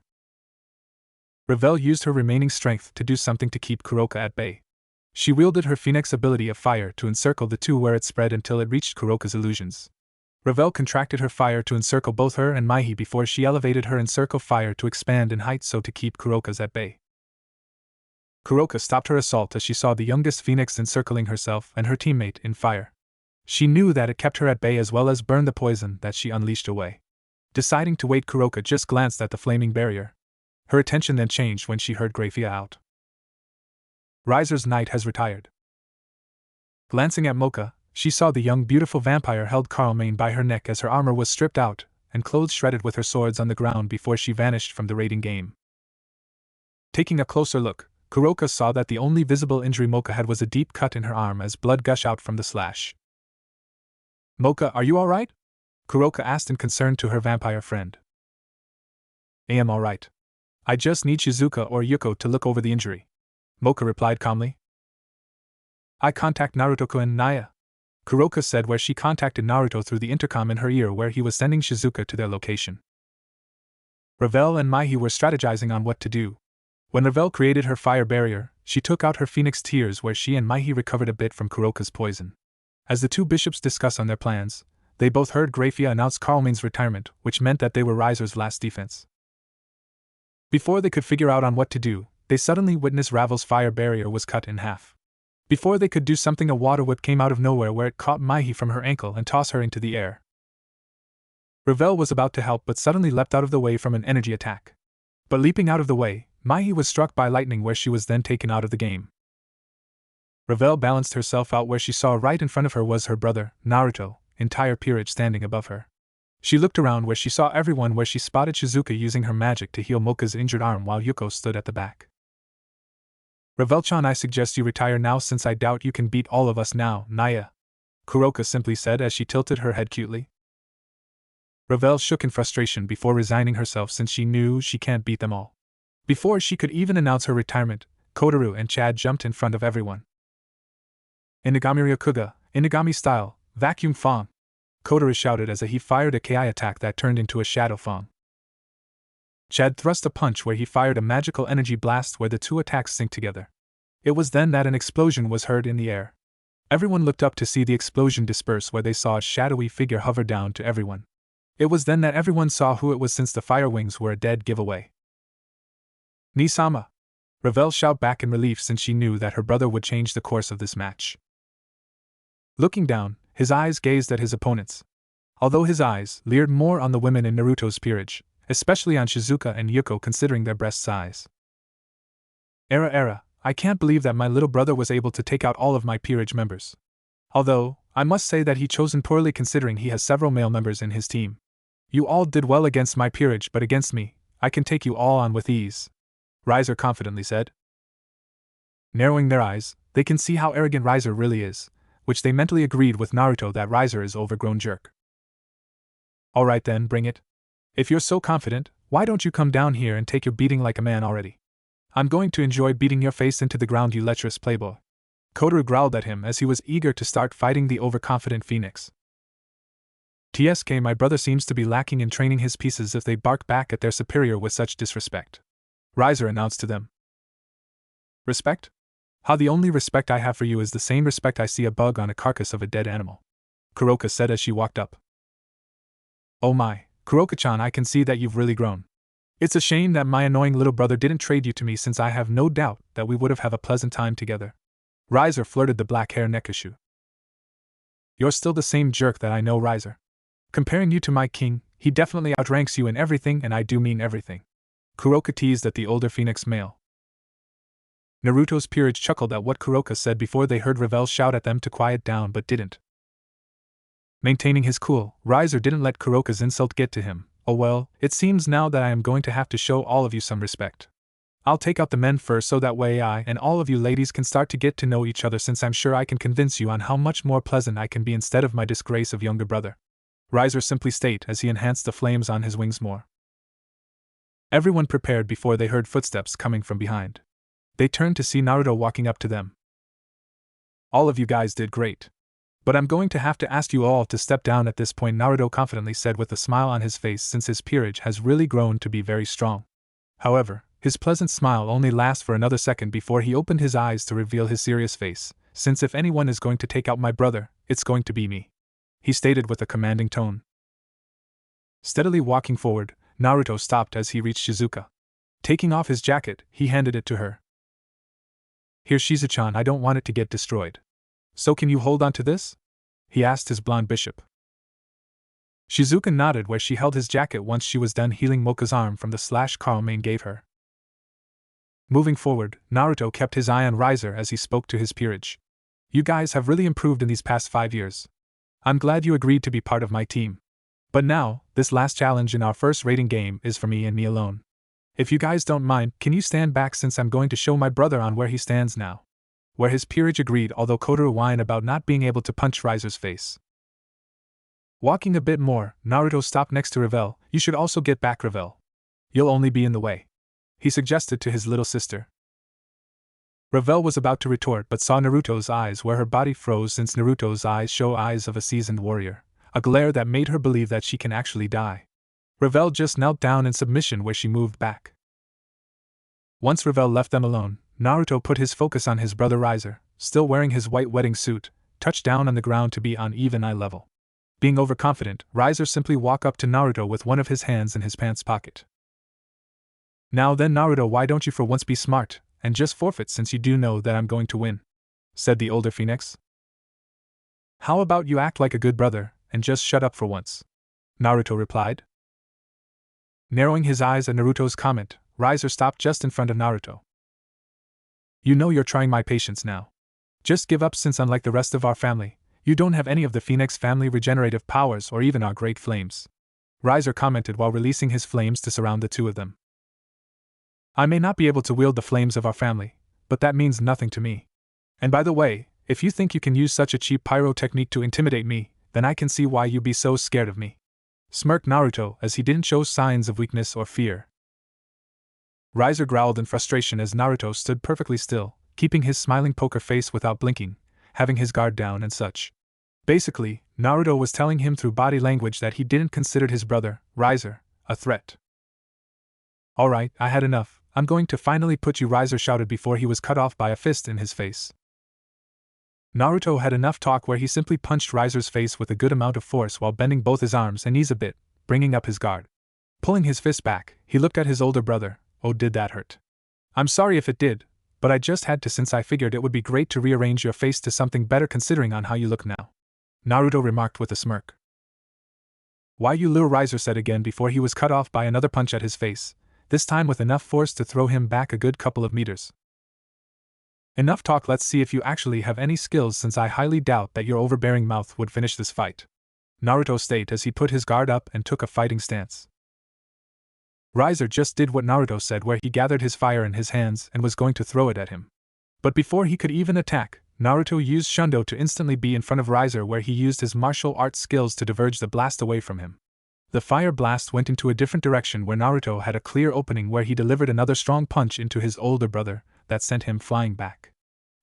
Ravel used her remaining strength to do something to keep Kuroka at bay. She wielded her Phenx ability of fire to encircle the two where it spread until it reached Kuroka's illusions. Ravel contracted her fire to encircle both her and Maihi before she elevated her encircle fire to expand in height so to keep Kuroka's at bay. Kuroka stopped her assault as she saw the youngest Phenx encircling herself and her teammate in fire. She knew that it kept her at bay as well as burned the poison that she unleashed away. Deciding to wait, Kuroka just glanced at the flaming barrier. Her attention then changed when she heard Grafia out. Riser's knight has retired. Glancing at Mocha, she saw the young beautiful vampire held Carlmain by her neck as her armor was stripped out and clothes shredded with her swords on the ground before she vanished from the raiding game. Taking a closer look, Kuroka saw that the only visible injury Mocha had was a deep cut in her arm as blood gushed out from the slash. Mocha, are you alright? Kuroka asked in concern to her vampire friend. I am alright. I just need Shizuka or Yuko to look over the injury, Mocha replied calmly. I contact Naruto-kun, Naya, Kuroka said, where she contacted Naruto through the intercom in her ear where he was sending Shizuka to their location. Ravel and Maihi were strategizing on what to do. When Ravel created her fire barrier, she took out her Phenx tears where she and Maihi recovered a bit from Kuroka's poison. As the two bishops discussed on their plans, they both heard Grafia announce Carlmain's retirement, which meant that they were Riser's last defense. Before they could figure out on what to do, they suddenly witnessed Ravel's fire barrier was cut in half. Before they could do something, a water whip came out of nowhere where it caught Maihi from her ankle and tossed her into the air. Ravel was about to help but suddenly leapt out of the way from an energy attack. But leaping out of the way, Maihi was struck by lightning where she was then taken out of the game. Ravel balanced herself out where she saw right in front of her was her brother, Naruto, entire peerage standing above her. She looked around where she saw everyone where she spotted Shizuka using her magic to heal Mocha's injured arm while Yuko stood at the back. Ravel-chan, I suggest you retire now since I doubt you can beat all of us now, Naya, Kuroka simply said as she tilted her head cutely. Ravel shook in frustration before resigning herself since she knew she can't beat them all. Before she could even announce her retirement, Kotaru and Chad jumped in front of everyone. Inagami Ryokuga, Inagami style, vacuum fong, Kotaru shouted as he fired a KI attack that turned into a shadow fong. Chad thrust a punch where he fired a magical energy blast where the two attacks synced together. It was then that an explosion was heard in the air. Everyone looked up to see the explosion disperse where they saw a shadowy figure hover down to everyone. It was then that everyone saw who it was since the fire wings were a dead giveaway. Nisama! Ravel shouted back in relief since she knew that her brother would change the course of this match. Looking down, his eyes gazed at his opponents. Although his eyes leered more on the women in Naruto's peerage, especially on Shizuka and Yuko considering their breast size. Era, I can't believe that my little brother was able to take out all of my peerage members. Although, I must say that he chosen poorly considering he has several male members in his team. You all did well against my peerage, but against me, I can take you all on with ease, Riser confidently said. Narrowing their eyes, they can see how arrogant Riser really is, which they mentally agreed with Naruto that Riser is overgrown jerk. Alright then, bring it. If you're so confident, why don't you come down here and take your beating like a man already? I'm going to enjoy beating your face into the ground, you lecherous playboy. Kotaru growled at him as he was eager to start fighting the overconfident Phenx. TSK, my brother seems to be lacking in training his pieces if they bark back at their superior with such disrespect, Riser announced to them. Respect? How the only respect I have for you is the same respect I see a bug on a carcass of a dead animal, Kuroka said as she walked up. Oh my, Kuroka-chan, I can see that you've really grown. It's a shame that my annoying little brother didn't trade you to me since I have no doubt that we would have a pleasant time together. Riser flirted the black-haired Nekishu. You're still the same jerk that I know, Riser. Comparing you to my king, he definitely outranks you in everything, and I do mean everything. Kuroka teased at the older Phenx male. Naruto's peerage chuckled at what Kuroka said before they heard Revel shout at them to quiet down but didn't. Maintaining his cool, Riser didn't let Kuroka's insult get to him. Oh well, it seems now that I am going to have to show all of you some respect. I'll take out the men first so that way I and all of you ladies can start to get to know each other, since I'm sure I can convince you on how much more pleasant I can be instead of my disgrace of younger brother. Riser simply stated as he enhanced the flames on his wings more. Everyone prepared before they heard footsteps coming from behind. They turned to see Naruto walking up to them. All of you guys did great. But I'm going to have to ask you all to step down at this point, Naruto confidently said with a smile on his face, since his peerage has really grown to be very strong. However, his pleasant smile only lasts for another second before he opened his eyes to reveal his serious face, since if anyone is going to take out my brother, it's going to be me, he stated with a commanding tone. Steadily walking forward, Naruto stopped as he reached Shizuka. Taking off his jacket, he handed it to her. Here, Shizu-chan, I don't want it to get destroyed. So can you hold on to this? He asked his blonde bishop. Shizuka nodded where she held his jacket once she was done healing Mocha's arm from the slash Karl Main gave her. Moving forward, Naruto kept his eye on Riser as he spoke to his peerage. You guys have really improved in these past 5 years. I'm glad you agreed to be part of my team. But now, this last challenge in our first rating game is for me and me alone. If you guys don't mind, can you stand back since I'm going to show my brother on where he stands now? Where his peerage agreed, although Kotoru whined about not being able to punch Riser's face. Walking a bit more, Naruto stopped next to Revel. You should also get back, Revel. You'll only be in the way, he suggested to his little sister. Revel was about to retort but saw Naruto's eyes where her body froze, since Naruto's eyes show eyes of a seasoned warrior, a glare that made her believe that she can actually die. Revel just knelt down in submission where she moved back. Once Revel left them alone, Naruto put his focus on his brother Riser, still wearing his white wedding suit, touched down on the ground to be on even eye level. Being overconfident, Riser simply walked up to Naruto with one of his hands in his pants pocket. Now then, Naruto, why don't you for once be smart, and just forfeit since you do know that I'm going to win? Said the older Phenx. How about you act like a good brother, and just shut up for once? Naruto replied. Narrowing his eyes at Naruto's comment, Riser stopped just in front of Naruto. You know you're trying my patience now. Just give up, since unlike the rest of our family, you don't have any of the Phenx family regenerative powers or even our great flames. Riser commented while releasing his flames to surround the two of them. I may not be able to wield the flames of our family, but that means nothing to me. And by the way, if you think you can use such a cheap pyro technique to intimidate me, then I can see why you be so scared of me. Smirked Naruto as he didn't show signs of weakness or fear. Riser growled in frustration as Naruto stood perfectly still, keeping his smiling poker face without blinking, having his guard down and such. Basically, Naruto was telling him through body language that he didn't consider his brother, Riser, a threat. Alright, I had enough. I'm going to finally put you, Riser shouted before he was cut off by a fist in his face. Naruto had enough talk where he simply punched Riser's face with a good amount of force while bending both his arms and knees a bit, bringing up his guard. Pulling his fist back, he looked at his older brother. Oh, did that hurt? I'm sorry if it did, but I just had to, since I figured it would be great to rearrange your face to something better considering on how you look now. Naruto remarked with a smirk. Why you little, Riser said again before he was cut off by another punch at his face, this time with enough force to throw him back a good couple of meters. Enough talk, let's see if you actually have any skills, since I highly doubt that your overbearing mouth would finish this fight. Naruto stated as he put his guard up and took a fighting stance. Riser just did what Naruto said, where he gathered his fire in his hands and was going to throw it at him. But before he could even attack, Naruto used Shundo to instantly be in front of Riser, where he used his martial arts skills to diverge the blast away from him. The fire blast went into a different direction where Naruto had a clear opening where he delivered another strong punch into his older brother that sent him flying back.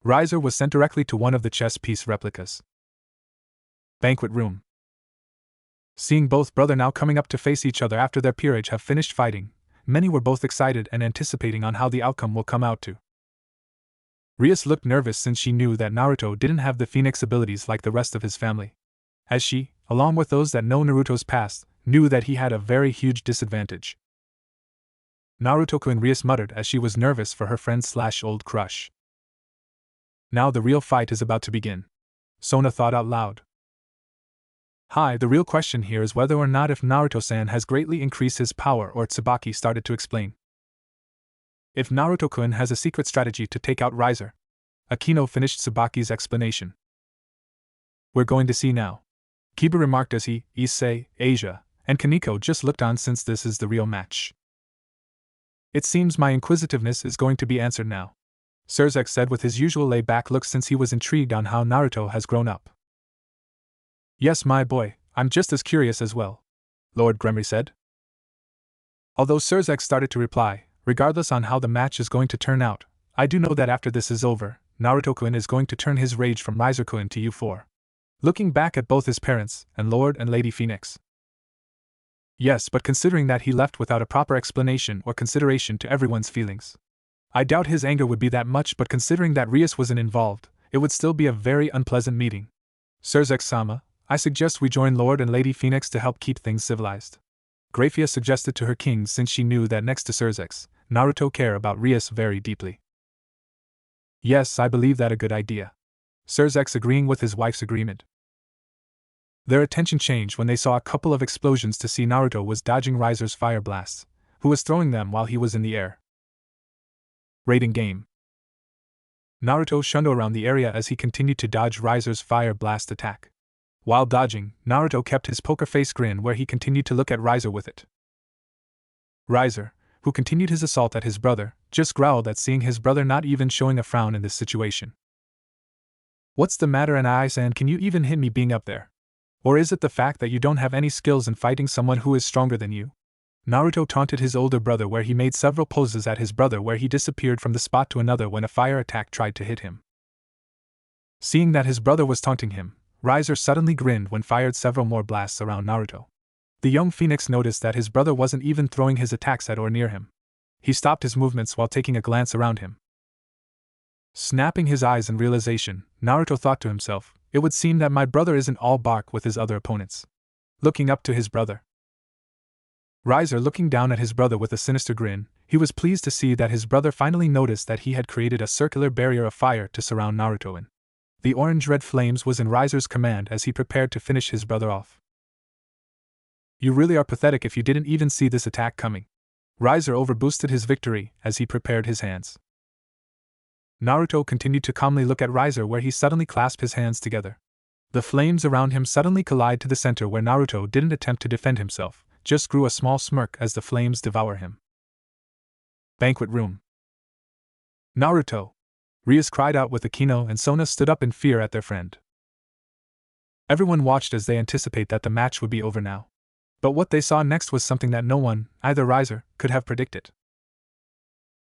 Riser was sent directly to one of the chess piece replicas. Banquet room. Seeing both brother now coming up to face each other after their peerage have finished fighting, many were both excited and anticipating on how the outcome will come out to. Rias looked nervous since she knew that Naruto didn't have the Phenx abilities like the rest of his family. As she, along with those that know Naruto's past, knew that he had a very huge disadvantage. Naruto-kun, Rias muttered as she was nervous for her friend/old crush. Now the real fight is about to begin. Sona thought out loud. The real question here is whether or not if Naruto-san has greatly increased his power, or Tsubaki started to explain. If Naruto-kun has a secret strategy to take out Riser. Akino finished Tsubaki's explanation. We're going to see now. Kiba remarked as he, Issei, Asia, and Kaneko just looked on since this is the real match. It seems my inquisitiveness is going to be answered now, Surzek said with his usual laid-back look since he was intrigued on how Naruto has grown up. Yes, my boy, I'm just as curious as well, Lord Gremory said. Although Surzek started to reply, regardless on how the match is going to turn out, I do know that after this is over, Naruto-kun is going to turn his rage from Riser-kun to you four. Looking back at both his parents, and Lord and Lady Phenx. Yes, but considering that he left without a proper explanation or consideration to everyone's feelings. I doubt his anger would be that much, but considering that Rias wasn't involved, it would still be a very unpleasant meeting. Surzek-sama, I suggest we join Lord and Lady Phenx to help keep things civilized. Graphia suggested to her king since she knew that next to Surzek's, Naruto cared about Rias very deeply. Yes, I believe that a good idea. Surzek's agreeing with his wife's agreement. Their attention changed when they saw a couple of explosions to see Naruto was dodging Riser's fire blasts, who was throwing them while he was in the air. Raiding game. Naruto shunned around the area as he continued to dodge Riser's fire blast attack. While dodging, Naruto kept his poker face grin where he continued to look at Riser with it. Riser, who continued his assault at his brother, just growled at seeing his brother not even showing a frown in this situation. What's the matter, and Ai-san, can you even hit me being up there? Or is it the fact that you don't have any skills in fighting someone who is stronger than you? Naruto taunted his older brother where he made several poses at his brother where he disappeared from the spot to another when a fire attack tried to hit him. Seeing that his brother was taunting him, Riser suddenly grinned when fired several more blasts around Naruto. The young Phoenix noticed that his brother wasn't even throwing his attacks at or near him. He stopped his movements while taking a glance around him. Snapping his eyes in realization, Naruto thought to himself, it would seem that my brother isn't all bark with his other opponents. Looking up to his brother. Riser looking down at his brother with a sinister grin, he was pleased to see that his brother finally noticed that he had created a circular barrier of fire to surround Naruto in. The orange-red flames was in Riser's command as he prepared to finish his brother off. You really are pathetic if you didn't even see this attack coming. Riser overboosted his victory as he prepared his hands. Naruto continued to calmly look at Riser where he suddenly clasped his hands together. The flames around him suddenly collide to the center where Naruto didn't attempt to defend himself, just grew a small smirk as the flames devour him. Banquet room. Naruto! Rias cried out with Akino, and Sona stood up in fear at their friend. Everyone watched as they anticipate that the match would be over now. But what they saw next was something that no one, either Riser, could have predicted.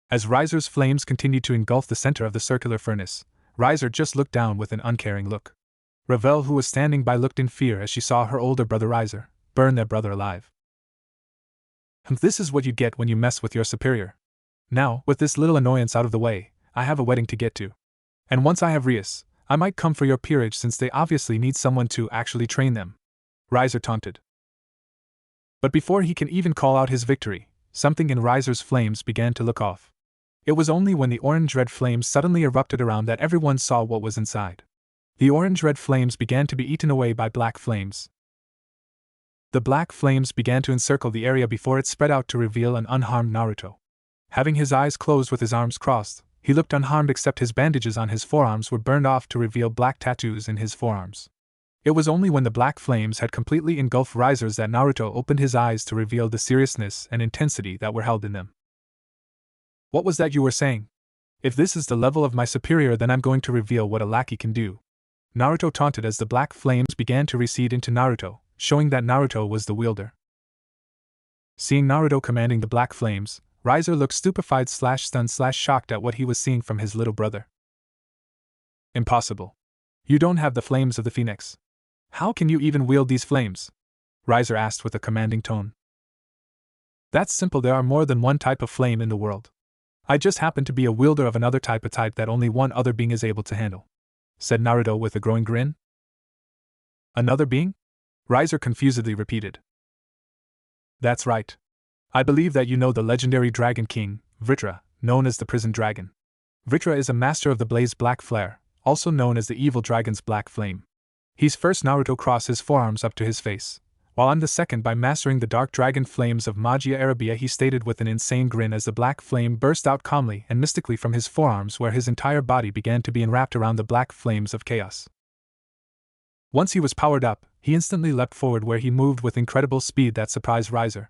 As Riser's flames continued to engulf the center of the circular furnace, Riser just looked down with an uncaring look. Ravel, who was standing by, looked in fear as she saw her older brother Riser burn their brother alive. This is what you get when you mess with your superior. Now, with this little annoyance out of the way, I have a wedding to get to. And once I have Rias, I might come for your peerage since they obviously need someone to actually train them. Riser taunted. But before he can even call out his victory, something in Riser's flames began to look off. It was only when the orange-red flames suddenly erupted around that everyone saw what was inside. The orange-red flames began to be eaten away by black flames. The black flames began to encircle the area before it spread out to reveal an unharmed Naruto. Having his eyes closed with his arms crossed, he looked unharmed except his bandages on his forearms were burned off to reveal black tattoos in his forearms. It was only when the black flames had completely engulfed Riser's that Naruto opened his eyes to reveal the seriousness and intensity that were held in them. What was that you were saying? If this is the level of my superior, then I'm going to reveal what a lackey can do. Naruto taunted as the black flames began to recede into Naruto, showing that Naruto was the wielder. Seeing Naruto commanding the black flames, Riser looked stupefied/stunned/shocked at what he was seeing from his little brother. Impossible. You don't have the flames of the Phoenix. How can you even wield these flames? Riser asked with a commanding tone. That's simple, there are more than one type of flame in the world. I just happen to be a wielder of another type, a type that only one other being is able to handle, said Naruto with a growing grin. Another being? Riser confusedly repeated. That's right. I believe that you know the legendary Dragon King, Vritra, known as the Prison Dragon. Vritra is a master of the blaze black flare, also known as the evil dragon's black flame. He's first Naruto crossed his forearms up to his face, while on the second by mastering the dark dragon flames of Magia Arabia, he stated with an insane grin as the black flame burst out calmly and mystically from his forearms, where his entire body began to be enwrapped around the black flames of chaos. Once he was powered up, he instantly leapt forward, where he moved with incredible speed that surprised Riser.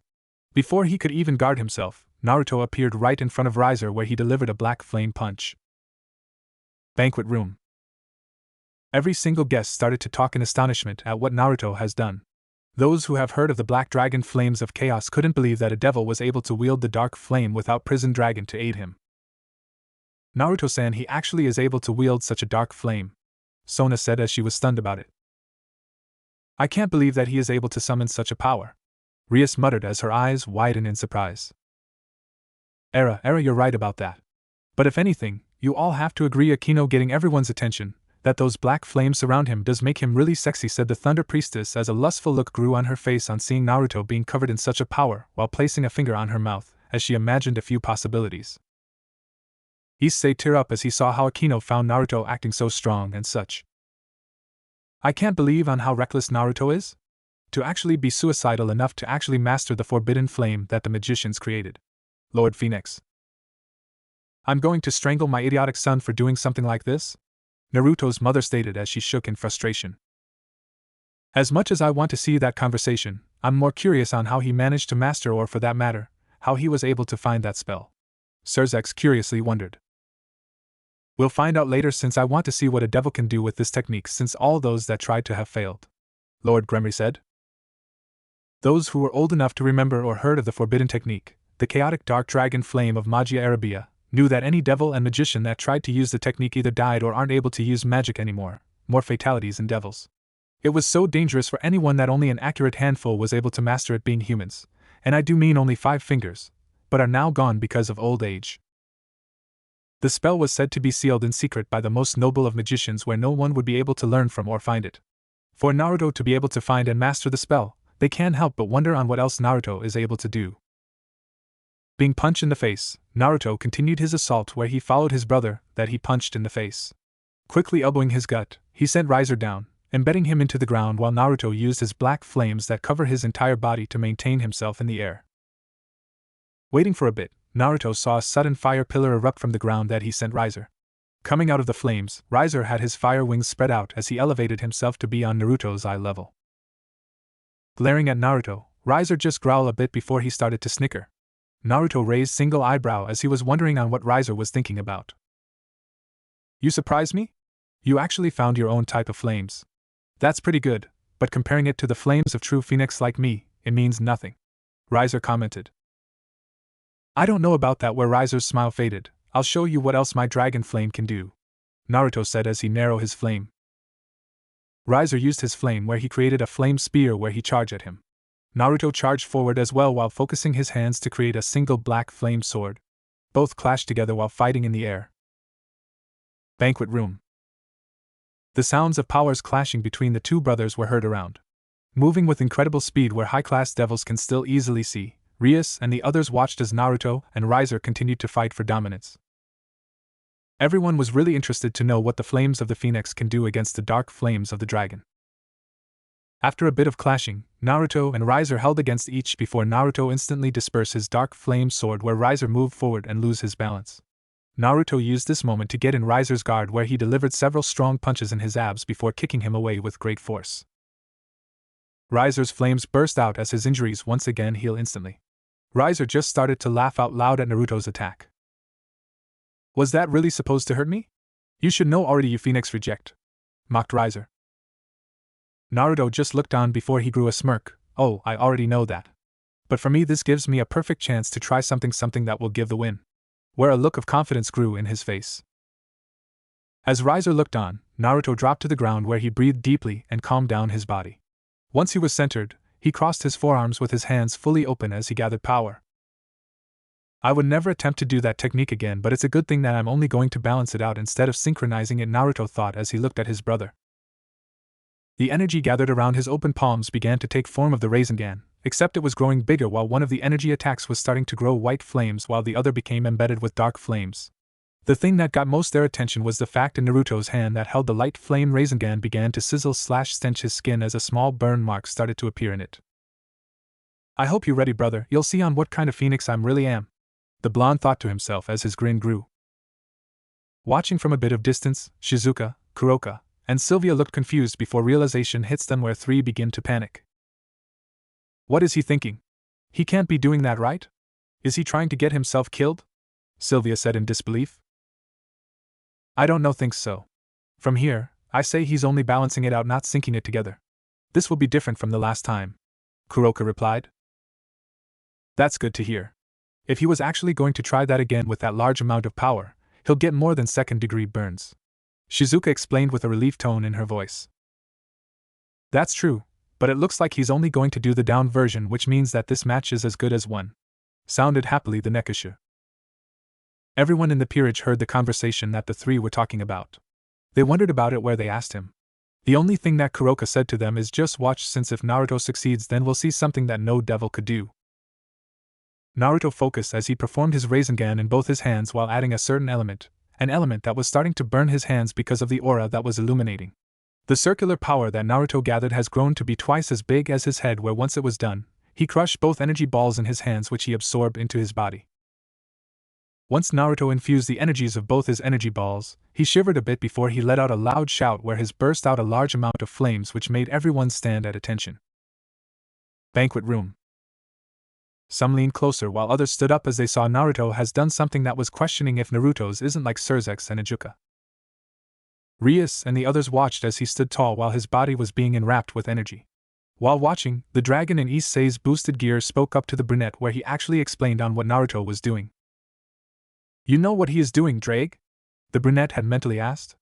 Before he could even guard himself, Naruto appeared right in front of Riser, where he delivered a black flame punch. Banquet room. Every single guest started to talk in astonishment at what Naruto has done. Those who have heard of the black dragon flames of chaos couldn't believe that a devil was able to wield the dark flame without prison dragon to aid him. Naruto-san, he actually is able to wield such a dark flame, Sona said as she was stunned about it. I can't believe that he is able to summon such a power, Rias muttered as her eyes widened in surprise. Era, you're right about that. But if anything, you all have to agree Akino getting everyone's attention, that those black flames surround him does make him really sexy, said the Thunder Priestess as a lustful look grew on her face on seeing Naruto being covered in such a power, while placing a finger on her mouth, as she imagined a few possibilities. Issei teared up as he saw how Akino found Naruto acting so strong and such. I can't believe on how reckless Naruto is? To actually be suicidal enough to actually master the forbidden flame that the magicians created. Lord Phenx. I'm going to strangle my idiotic son for doing something like this? Naruto's mother stated as she shook in frustration. As much as I want to see that conversation, I'm more curious on how he managed to master, or for that matter, how he was able to find that spell. Surzex curiously wondered. We'll find out later, since I want to see what a devil can do with this technique, since all those that tried to have failed. Lord Gremory said. Those who were old enough to remember or heard of the forbidden technique, the chaotic dark dragon flame of Magia Arabia, knew that any devil and magician that tried to use the technique either died or aren't able to use magic anymore, more fatalities in devils. It was so dangerous for anyone that only an accurate handful was able to master it, being humans, and I do mean only 5 fingers, but are now gone because of old age. The spell was said to be sealed in secret by the most noble of magicians, where no one would be able to learn from or find it. For Naruto to be able to find and master the spell, they can't help but wonder on what else Naruto is able to do. Being punched in the face, Naruto continued his assault, where he followed his brother that he punched in the face. Quickly elbowing his gut, he sent Riser down, embedding him into the ground, while Naruto used his black flames that cover his entire body to maintain himself in the air. Waiting for a bit, Naruto saw a sudden fire pillar erupt from the ground that he sent Riser. Coming out of the flames, Riser had his fire wings spread out as he elevated himself to be on Naruto's eye level. Glaring at Naruto, Riser just growled a bit before he started to snicker. Naruto raised single eyebrow as he was wondering on what Riser was thinking about. You surprised me? You actually found your own type of flames. That's pretty good, but comparing it to the flames of true Phoenix like me, it means nothing. Riser commented. I don't know about that, where Riser's smile faded. I'll show you what else my dragon flame can do, Naruto said as he narrowed his flame. Riser used his flame, where he created a flame spear where he charged at him. Naruto charged forward as well while focusing his hands to create a single black flame sword. Both clashed together while fighting in the air. Banquet room. The sounds of powers clashing between the two brothers were heard around. Moving with incredible speed where high-class devils can still easily see, Rias and the others watched as Naruto and Riser continued to fight for dominance. Everyone was really interested to know what the flames of the Phoenix can do against the dark flames of the dragon. After a bit of clashing, Naruto and Riser held against each before Naruto instantly dispersed his dark flame sword, where Riser moved forward and lose his balance. Naruto used this moment to get in Riser's guard, where he delivered several strong punches in his abs before kicking him away with great force. Riser's flames burst out as his injuries once again healed instantly. Riser just started to laugh out loud at Naruto's attack. Was that really supposed to hurt me? You should know already, you Phoenix reject, mocked Riser. Naruto just looked on before he grew a smirk. Oh, I already know that. But for me this gives me a perfect chance to try something that will give the win. Where a look of confidence grew in his face. As Riser looked on, Naruto dropped to the ground, where he breathed deeply and calmed down his body. Once he was centered, he crossed his forearms with his hands fully open as he gathered power. I would never attempt to do that technique again, but it's a good thing that I'm only going to balance it out instead of synchronizing it, Naruto thought as he looked at his brother. The energy gathered around his open palms began to take form of the Rasengan, except it was growing bigger, while one of the energy attacks was starting to grow white flames while the other became embedded with dark flames. The thing that got most their attention was the fact in Naruto's hand that held the light flame Rasengan began to sizzle/stench his skin as a small burn mark started to appear in it. I hope you're ready, brother, you'll see on what kind of phoenix I really am, the blonde thought to himself as his grin grew. Watching from a bit of distance, Shizuka, Kuroka, and Sylvia looked confused before realization hits them where three begin to panic. What is he thinking? He can't be doing that, right? Is he trying to get himself killed? Sylvia said in disbelief. I don't think so. From here, I say he's only balancing it out, not syncing it together. This will be different from the last time, Kuroka replied. That's good to hear. If he was actually going to try that again with that large amount of power, he'll get more than second-degree burns, Shizuka explained with a relieved tone in her voice. That's true, but it looks like he's only going to do the down version, which means that this match is as good as won, sounded happily the Nekasha. Everyone in the peerage heard the conversation that the three were talking about. They wondered about it where they asked him. The only thing that Kuroka said to them is just watch, since if Naruto succeeds then we'll see something that no devil could do. Naruto focused as he performed his Rasengan in both his hands while adding a certain element, an element that was starting to burn his hands because of the aura that was illuminating. The circular power that Naruto gathered has grown to be twice as big as his head, where once it was done, he crushed both energy balls in his hands which he absorbed into his body. Once Naruto infused the energies of both his energy balls, he shivered a bit before he let out a loud shout where his burst out a large amount of flames which made everyone stand at attention. Banquet room. Some leaned closer while others stood up as they saw Naruto has done something that was questioning if Naruto's isn't like Surzex and Ijuka. Rias and the others watched as he stood tall while his body was being enwrapped with energy. While watching, the dragon in Issei's boosted gear spoke up to the brunette where he actually explained on what Naruto was doing. You know what he is doing, Drake? The brunette had mentally asked.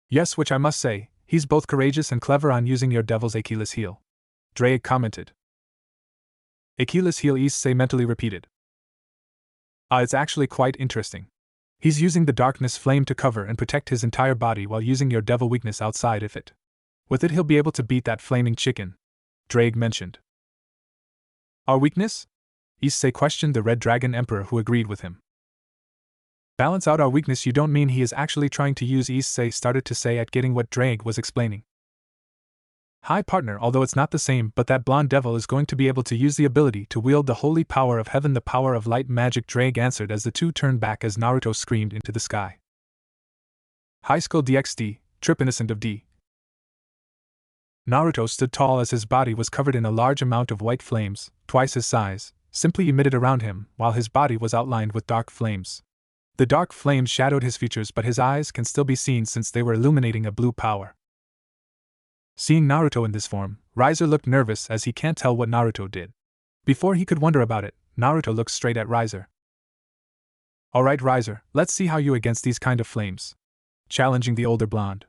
Yes, which I must say, he's both courageous and clever on using your devil's Achilles heel, Drake commented. Achilles heel, Issei mentally repeated. It's actually quite interesting. He's using the darkness flame to cover and protect his entire body while using your devil weakness outside of it. With it he'll be able to beat that flaming chicken, Drake mentioned. Our weakness? Issei questioned the Red Dragon Emperor, who agreed with him. Balance out our weakness, you don't mean he is actually trying to use, Issei started to say at getting what Drake was explaining. Hi partner, although it's not the same, but that blonde devil is going to be able to use the ability to wield the holy power of heaven, the power of light magic, Drake answered as the two turned back as Naruto screamed into the sky. Highschool DxD, Trip Innocent of D. Naruto stood tall as his body was covered in a large amount of white flames, twice his size, simply emitted around him, while his body was outlined with dark flames. The dark flames shadowed his features, but his eyes can still be seen since they were illuminating a blue power. Seeing Naruto in this form, Riser looked nervous as he can't tell what Naruto did. Before he could wonder about it, Naruto looked straight at Riser. Alright Riser, let's see how you against these kind of flames, challenging the older blonde.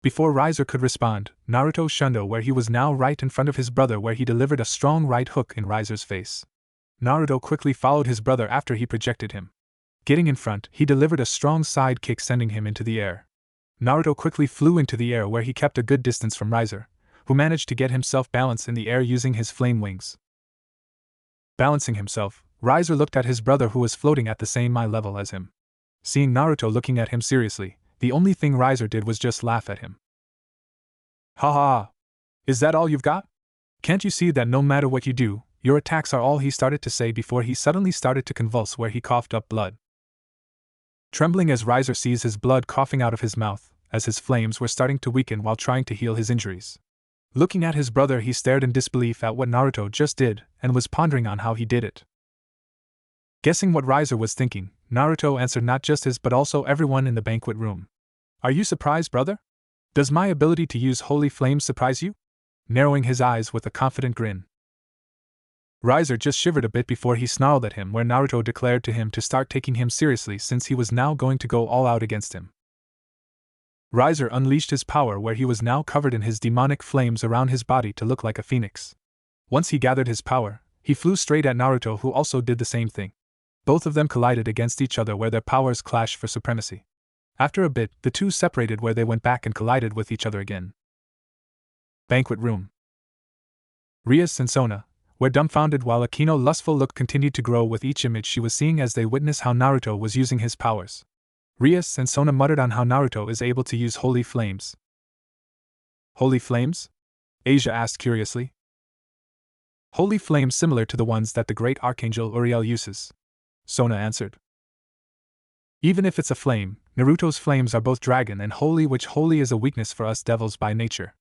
Before Riser could respond, Naruto shundo where he was now right in front of his brother, where he delivered a strong right hook in Riser's face. Naruto quickly followed his brother after he projected him. Getting in front, he delivered a strong side kick sending him into the air. Naruto quickly flew into the air where he kept a good distance from Riser, who managed to get himself balanced in the air using his flame wings. Balancing himself, Riser looked at his brother who was floating at the same eye level as him. Seeing Naruto looking at him seriously, the only thing Riser did was just laugh at him. Ha ha! Is that all you've got? Can't you see that no matter what you do, your attacks are all, he started to say before he suddenly started to convulse where he coughed up blood. Trembling as Riser sees his blood coughing out of his mouth, as his flames were starting to weaken while trying to heal his injuries. Looking at his brother, he stared in disbelief at what Naruto just did and was pondering on how he did it. Guessing what Riser was thinking, Naruto answered not just his but also everyone in the banquet room. Are you surprised, brother? Does my ability to use holy flames surprise you? Narrowing his eyes with a confident grin. Riser just shivered a bit before he snarled at him, where Naruto declared to him to start taking him seriously since he was now going to go all out against him. Riser unleashed his power where he was now covered in his demonic flames around his body to look like a phoenix. Once he gathered his power, he flew straight at Naruto, who also did the same thing. Both of them collided against each other where their powers clashed for supremacy. After a bit, the two separated where they went back and collided with each other again. Banquet room. Rias and Sona, were dumbfounded while Akino's lustful look continued to grow with each image she was seeing as they witnessed how Naruto was using his powers. Rias and Sona muttered on how Naruto is able to use holy flames. Holy flames? Asia asked curiously. Holy flames similar to the ones that the great Archangel Uriel uses, Sona answered. Even if it's a flame, Naruto's flames are both dragon and holy, which holy is a weakness for us devils by nature.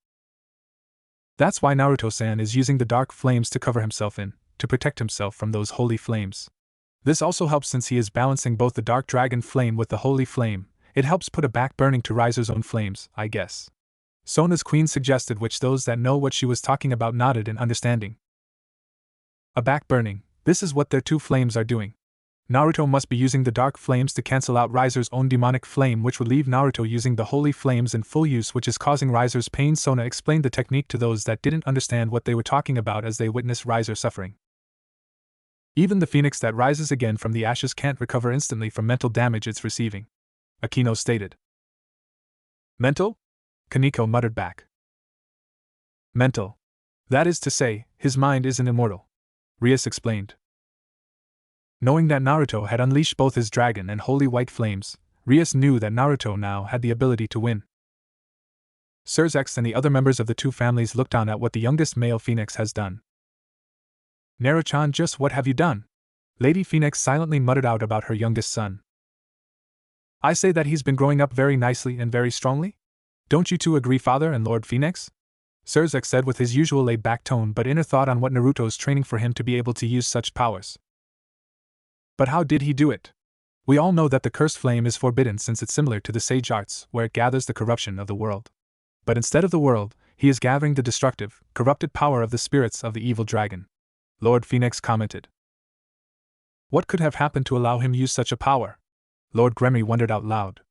That's why Naruto-san is using the dark flames to cover himself in, to protect himself from those holy flames. This also helps since he is balancing both the dark dragon flame with the holy flame. It helps put a back burning to Riser's own flames, I guess. Sona's queen suggested, which those that know what she was talking about nodded in understanding. A back burning, this is what their two flames are doing. Naruto must be using the dark flames to cancel out Riser's own demonic flame, which would leave Naruto using the holy flames in full use, which is causing Riser's pain. Sona explained the technique to those that didn't understand what they were talking about as they witnessed Riser suffering. Even the phoenix that rises again from the ashes can't recover instantly from mental damage it's receiving, Akino stated. Mental? Kaneko muttered back. Mental. That is to say, his mind isn't immortal, Rias explained. Knowing that Naruto had unleashed both his dragon and holy white flames, Rias knew that Naruto now had the ability to win. Sirzex and the other members of the two families looked on at what the youngest male phoenix has done. Naruto-chan, just what have you done? Lady Phoenix silently muttered out about her youngest son. I say that he's been growing up very nicely and very strongly? Don't you two agree, Father and Lord Phoenix? Sirzex said with his usual laid-back tone, but inner thought on what Naruto's training for him to be able to use such powers. But how did he do it? We all know that the cursed flame is forbidden since it's similar to the sage arts, where it gathers the corruption of the world. But instead of the world, he is gathering the destructive, corrupted power of the spirits of the evil dragon, Lord Phoenix commented. What could have happened to allow him use such a power? Lord Gremmy wondered out loud.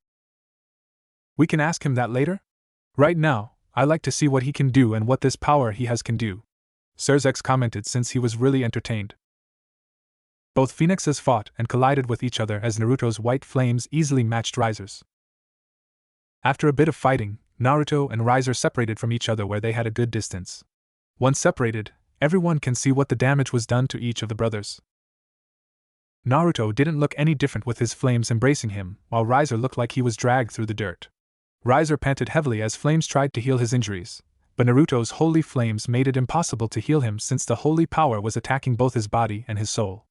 We can ask him that later? Right now, I like to see what he can do and what this power he has can do, Sirzex commented since he was really entertained. Both phoenixes fought and collided with each other as Naruto's white flames easily matched Riser's. After a bit of fighting, Naruto and Riser separated from each other where they had a good distance. Once separated, everyone can see what the damage was done to each of the brothers. Naruto didn't look any different with his flames embracing him, while Riser looked like he was dragged through the dirt. Riser panted heavily as flames tried to heal his injuries, but Naruto's holy flames made it impossible to heal him since the holy power was attacking both his body and his soul.